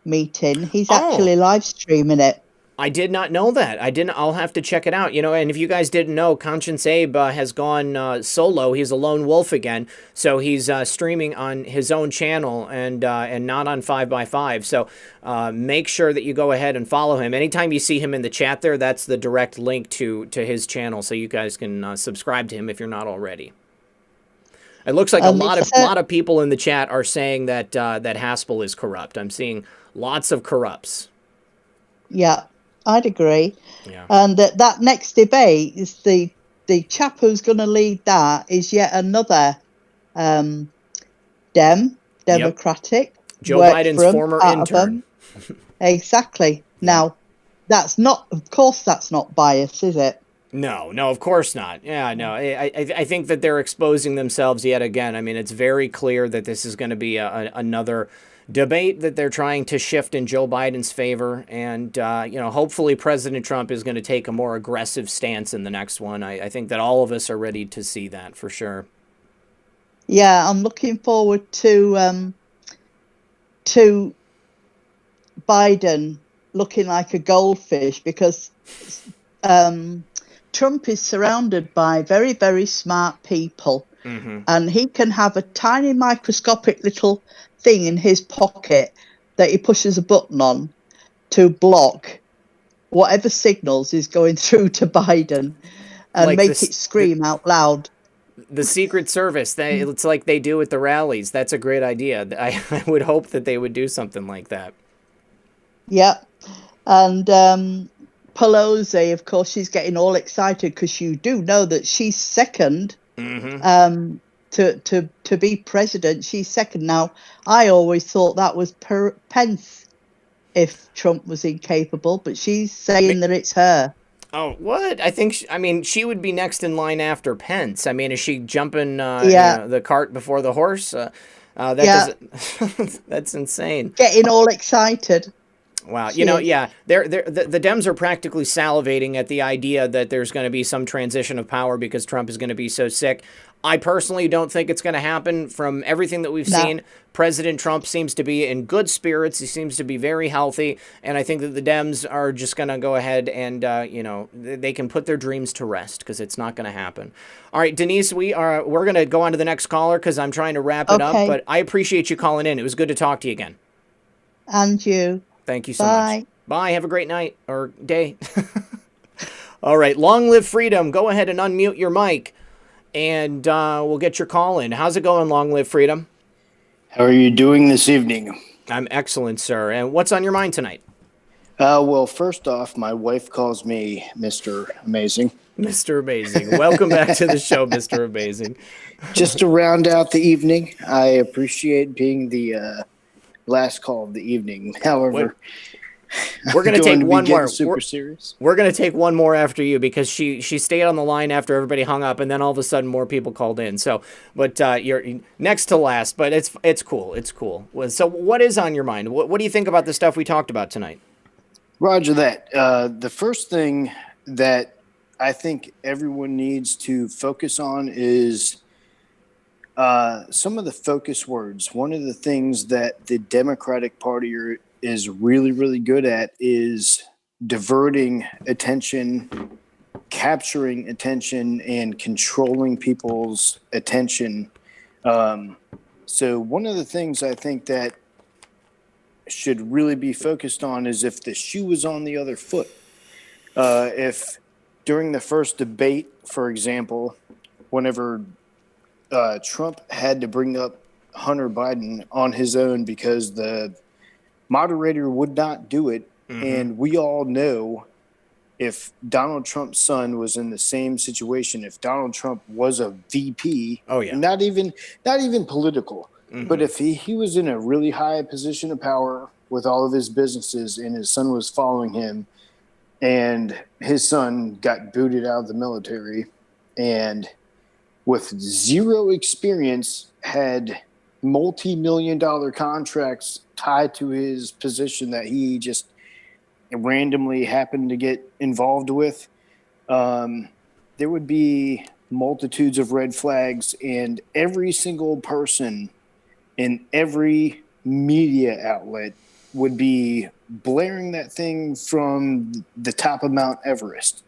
meeting? He's actually live streaming it. I did not know that. I'll have to check it out. You know, and if you guys didn't know, Conscience Abe has gone solo. He's a lone wolf again. So he's streaming on his own channel and not on 5x5. So make sure that you go ahead and follow him. Anytime you see him in the chat there, that's the direct link to his channel. So you guys can subscribe to him if you're not already. It looks like a lot of people in the chat are saying that that Haspel is corrupt. I'm seeing lots of corrupts. Yeah. I'd agree. Yeah. And that next debate is the chap who's going to lead that is yet another Democratic. Yep. Joe Biden's former intern. Exactly. Now, of course that's not bias, is it? No, of course not. Yeah, no, I think that they're exposing themselves yet again. I mean, it's very clear that this is going to be another debate that they're trying to shift in Joe Biden's favor. And, you know, hopefully President Trump is going to take a more aggressive stance in the next one. I think that all of us are ready to see that for sure. Yeah, I'm looking forward to Biden looking like a goldfish because Trump is surrounded by very, very smart people. Mm-hmm. And he can have a tiny microscopic little thing in his pocket that he pushes a button on to block whatever signals is going through to Biden and like make it scream out loud. The Secret Service, it's like they do at the rallies. That's a great idea. I would hope that they would do something like that. Yeah. And Pelosi, of course, she's getting all excited because you do know that she's second. Mm-hmm. To be president. She's second now. I always thought that was Pence if Trump was incapable, but she's saying that it's her. Oh, what? I think, she would be next in line after Pence. I mean, is she jumping the cart before the horse? That's insane. Getting all excited. Wow. You know, yeah, the Dems are practically salivating at the idea that there's going to be some transition of power because Trump is going to be so sick. I personally don't think it's going to happen. From everything that we've seen, President Trump seems to be in good spirits. He seems to be very healthy. And I think that the Dems are just going to go ahead and, they can put their dreams to rest because it's not going to happen. All right, Denise, we're going to go on to the next caller because I'm trying to wrap it up. But I appreciate you calling in. It was good to talk to you again. And you. Thank you so much. Bye. Have a great night or day. All right. Long live freedom. Go ahead and unmute your mic and we'll get your call in. How's it going, Long Live Freedom? How are you doing this evening? I'm excellent, sir. And what's on your mind tonight? Well, first off, my wife calls me Mr. Amazing. Mr. Amazing. Welcome back to the show, Mr. Amazing. Just to round out the evening, I appreciate being the last call of the evening. However, We're going to take one more. Super serious. We're going to take one more after you because she stayed on the line after everybody hung up, and then all of a sudden more people called in. So, but you're next to last. But it's cool. It's cool. So, what is on your mind? What do you think about the stuff we talked about tonight? Roger that. The first thing that I think everyone needs to focus on is some of the focus words. One of the things that the Democratic Party is really, really good at is diverting attention, capturing attention, and controlling people's attention. So one of the things I think that should really be focused on is if the shoe was on the other foot. If during the first debate, for example, whenever Trump had to bring up Hunter Biden on his own because the moderator would not do it. And we all know if Donald Trump's son was in the same situation, if Donald Trump was a VP, not even political, but if he was in a really high position of power with all of his businesses and his son was following him and his son got booted out of the military and with zero experience had multi-million-dollar contracts tied to his position that he just randomly happened to get involved with, there would be multitudes of red flags, and every single person in every media outlet would be blaring that thing from the top of Mount Everest.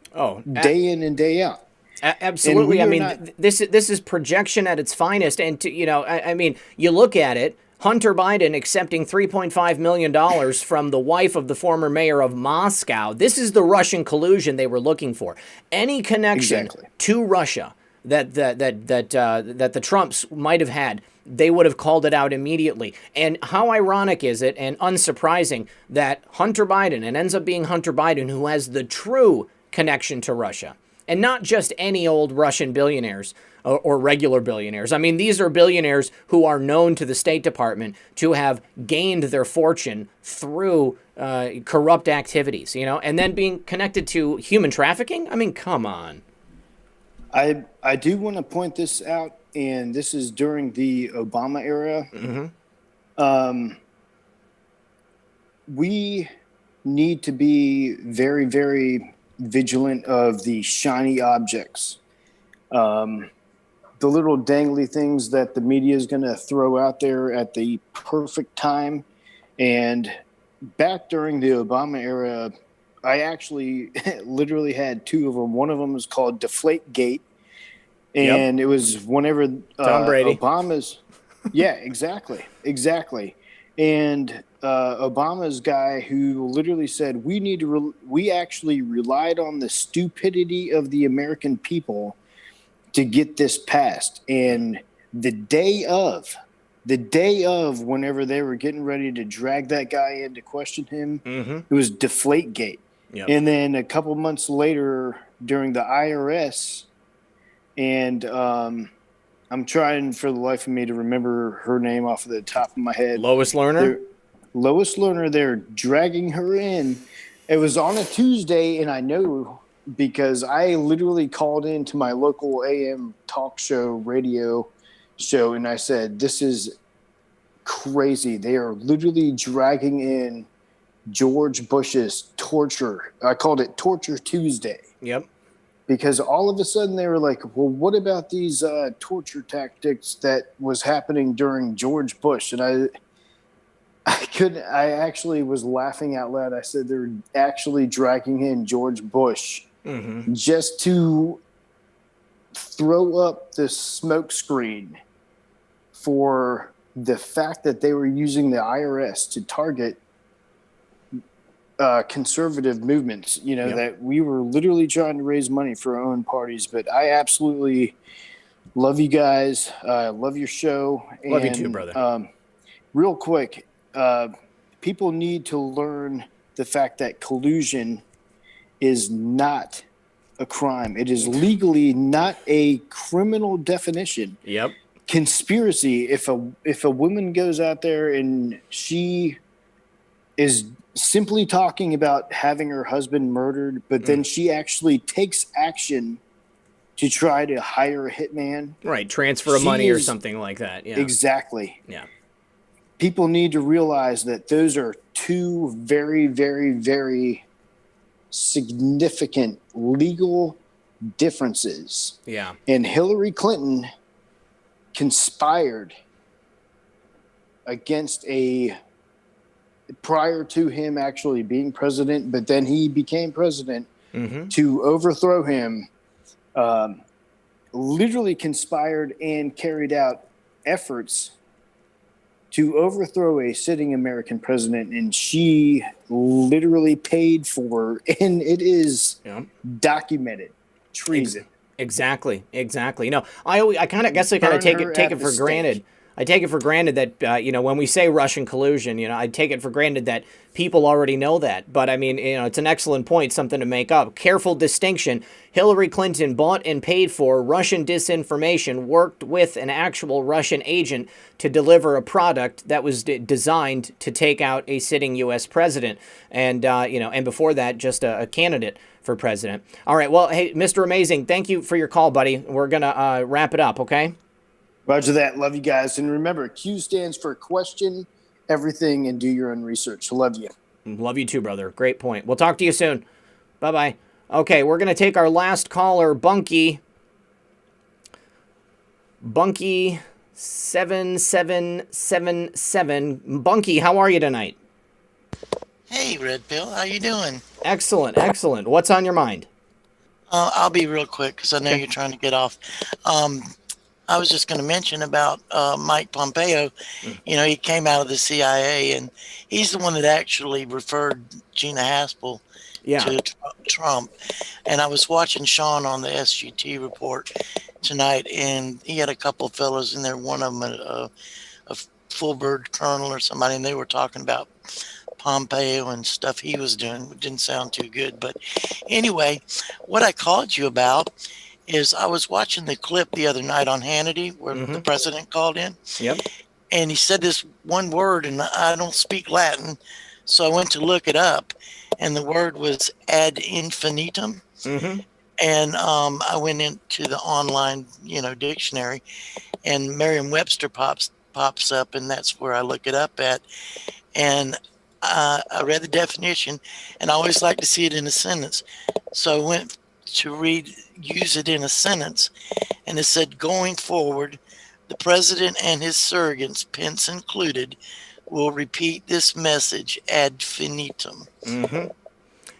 Day in and day out. Absolutely. I mean, this is projection at its finest. And, I mean, you look at it, Hunter Biden accepting $3.5 million from the wife of the former mayor of Moscow. This is the Russian collusion they were looking for. Any connection to Russia that the Trumps might have had, they would have called it out immediately. And how ironic is it and unsurprising that Hunter Biden, and ends up being Hunter Biden, who has the true connection to Russia, and not just any old Russian billionaires or regular billionaires. I mean, these are billionaires who are known to the State Department to have gained their fortune through corrupt activities, and then being connected to human trafficking. I mean, come on. I do want to point this out, and this is during the Obama era. We need to be very, very vigilant of the shiny objects, the little dangly things that the media is going to throw out there at the perfect time. And back during the Obama era, I actually literally had two of them. One of them was called Deflategate, and it was whenever Tom Brady. Obama's, exactly. And Obama's guy who literally said we actually relied on the stupidity of the American people to get this passed. And the day of whenever they were getting ready to drag that guy in to question him, it was Deflategate. And then a couple months later during the IRS, and I'm trying for the life of me to remember her name off of the top of my head. Lois Lerner? Lois Lerner, they're dragging her in. It was on a Tuesday, and I know because I literally called into my local AM talk show, radio show, and I said, this is crazy. They are literally dragging in George Bush's torture. I called it Torture Tuesday. Because all of a sudden they were like, well, what about these torture tactics that was happening during George Bush? And I actually was laughing out loud. I said they're actually dragging in George Bush just to throw up the smoke screen for the fact that they were using the IRS to target conservative movements, that we were literally trying to raise money for our own parties. But I absolutely love you guys. Love your show. Love you too, brother. Real quick, people need to learn the fact that collusion is not a crime. It is legally not a criminal definition. Conspiracy, if a woman goes out there and she is simply talking about having her husband murdered, but then she actually takes action to try to hire a hitman. Right, transfer money or something like that. Yeah. Exactly. Yeah. People need to realize that those are two very, very, very significant legal differences. Yeah. And Hillary Clinton conspired against prior to him actually being president, but then he became president to overthrow him, literally conspired and carried out efforts to overthrow a sitting American president, and she literally paid for, and it is documented, treason. Exactly. No, I kind of guess I kind of take it for granted. I take it for granted that, when we say Russian collusion, I take it for granted that people already know that. But, I mean, it's an excellent point, something to make up. Careful distinction. Hillary Clinton bought and paid for Russian disinformation, worked with an actual Russian agent to deliver a product that was designed to take out a sitting U.S. president. And, and before that, just a candidate for president. All right. Well, hey, Mr. Amazing, thank you for your call, buddy. We're going to wrap it up, okay? Roger that. Love you guys. And remember, Q stands for question everything and do your own research. Love you. Love you too, brother. Great point. We'll talk to you soon. Bye-bye. Okay, we're going to take our last caller, Bunky. Bunky 7777. Bunky, how are you tonight? Hey, Red Pill. How you doing? Excellent. What's on your mind? I'll be real quick because I know you're trying to get off. I was just going to mention about Mike Pompeo. He came out of the CIA, and he's the one that actually referred Gina Haspel to Trump. And I was watching Sean on the SGT report tonight, and he had a couple of fellows in there, one of them a full bird colonel or somebody, and they were talking about Pompeo and stuff he was doing. It didn't sound too good. But anyway, what I called you about is I was watching the clip the other night on Hannity where the president called in. Yep. And he said this one word, and I don't speak Latin, so I went to look it up, and the word was ad infinitum. And I went into the online, dictionary, and Merriam-Webster pops up, and that's where I look it up at. And I read the definition, and I always like to see it in a sentence. So I went to use it in a sentence, and it said, going forward, the president and his surrogates, Pence included, will repeat this message ad infinitum.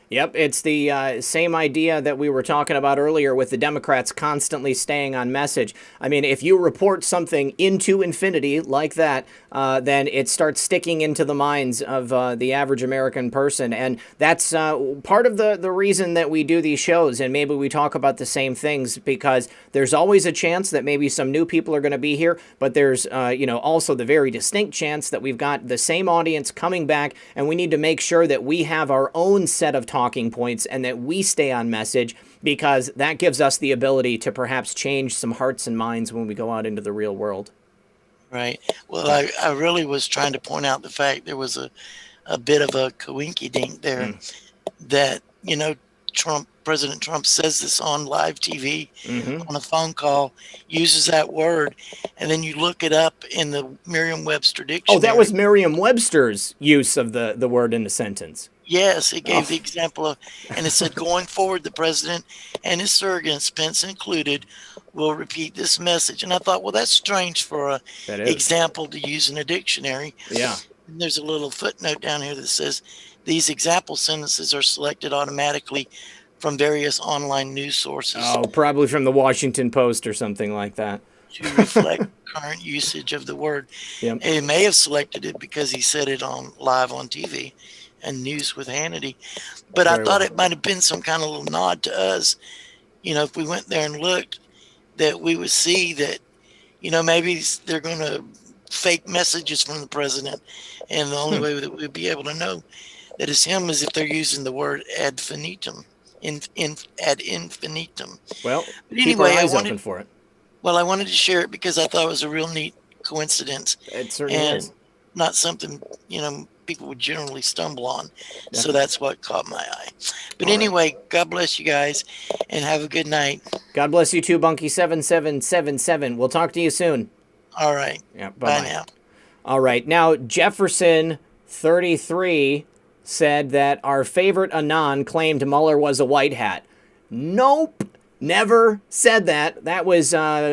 Yep, it's the same idea that we were talking about earlier with the Democrats constantly staying on message. I mean, if you report something into infinity like that, then it starts sticking into the minds of the average American person. And that's part of the reason that we do these shows, and maybe we talk about the same things, because there's always a chance that maybe some new people are going to be here, but there's also the very distinct chance that we've got the same audience coming back, and we need to make sure that we have our own set of talking points and that we stay on message, because that gives us the ability to perhaps change some hearts and minds when we go out into the real world. Right. Well, I really was trying to point out the fact there was a bit of a coinky-dink there that, President Trump says this on live TV, on a phone call, uses that word, and then you look it up in the Merriam-Webster dictionary. Oh, that was Merriam-Webster's use of the word in the sentence. Yes, it gave the example of, and it said, going forward, the president and his surrogates, Pence included, will repeat this message. And I thought, well, that's strange for an example to use in a dictionary. Yeah. And there's a little footnote down here that says, these example sentences are selected automatically from various online news sources. Oh, probably from the Washington Post or something like that. To reflect current usage of the word. Yep. He may have selected it because he said it live on TV and News with Hannity. But I thought it might have been some kind of little nod to us. If we went there and looked, that we would see that, maybe they're going to fake messages from the president. And the only way that we'd be able to know that it's him is if they're using the word ad infinitum. Ad infinitum. Well, but anyway, keep our eyes open for it. Well, I wanted to share it because I thought it was a real neat coincidence. It certainly is. Not something, people would generally stumble on. So that's what caught my eye. But anyway, God bless you guys and have a good night. God bless you too, Bunky7777. We'll talk to you soon. All right. Yeah, bye now. All right. Now, Jefferson33 said that our favorite Anon claimed Mueller was a white hat. Nope. Never said that. That was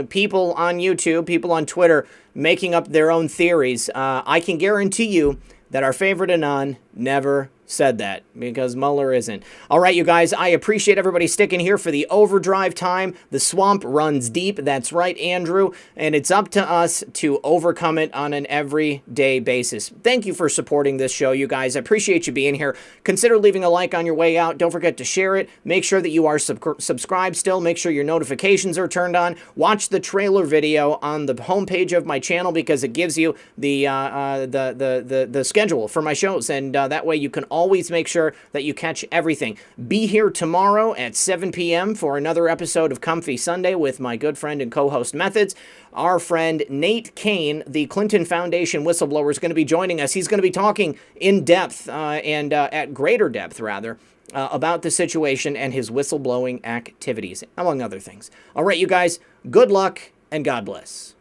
people on YouTube, people on Twitter making up their own theories. I can guarantee you that our favorite Anon never said that, because Mueller isn't. All right, you guys, I appreciate everybody sticking here for the overdrive time. The swamp runs deep. That's right, Andrew. And it's up to us to overcome it on an everyday basis. Thank you for supporting this show, you guys. I appreciate you being here. Consider leaving a like on your way out. Don't forget to share it. Make sure that you are subscribed still. Make sure your notifications are turned on. Watch the trailer video on the homepage of my channel, because it gives you the schedule for my shows, and that way you can always make sure that you catch everything. Be here tomorrow at 7 p.m. for another episode of Comfy Sunday with my good friend and co-host Methods. Our friend Nate Kane, the Clinton Foundation whistleblower, is going to be joining us. He's going to be talking in depth and at greater depth, rather, about the situation and his whistleblowing activities, among other things. All right, you guys, good luck and God bless.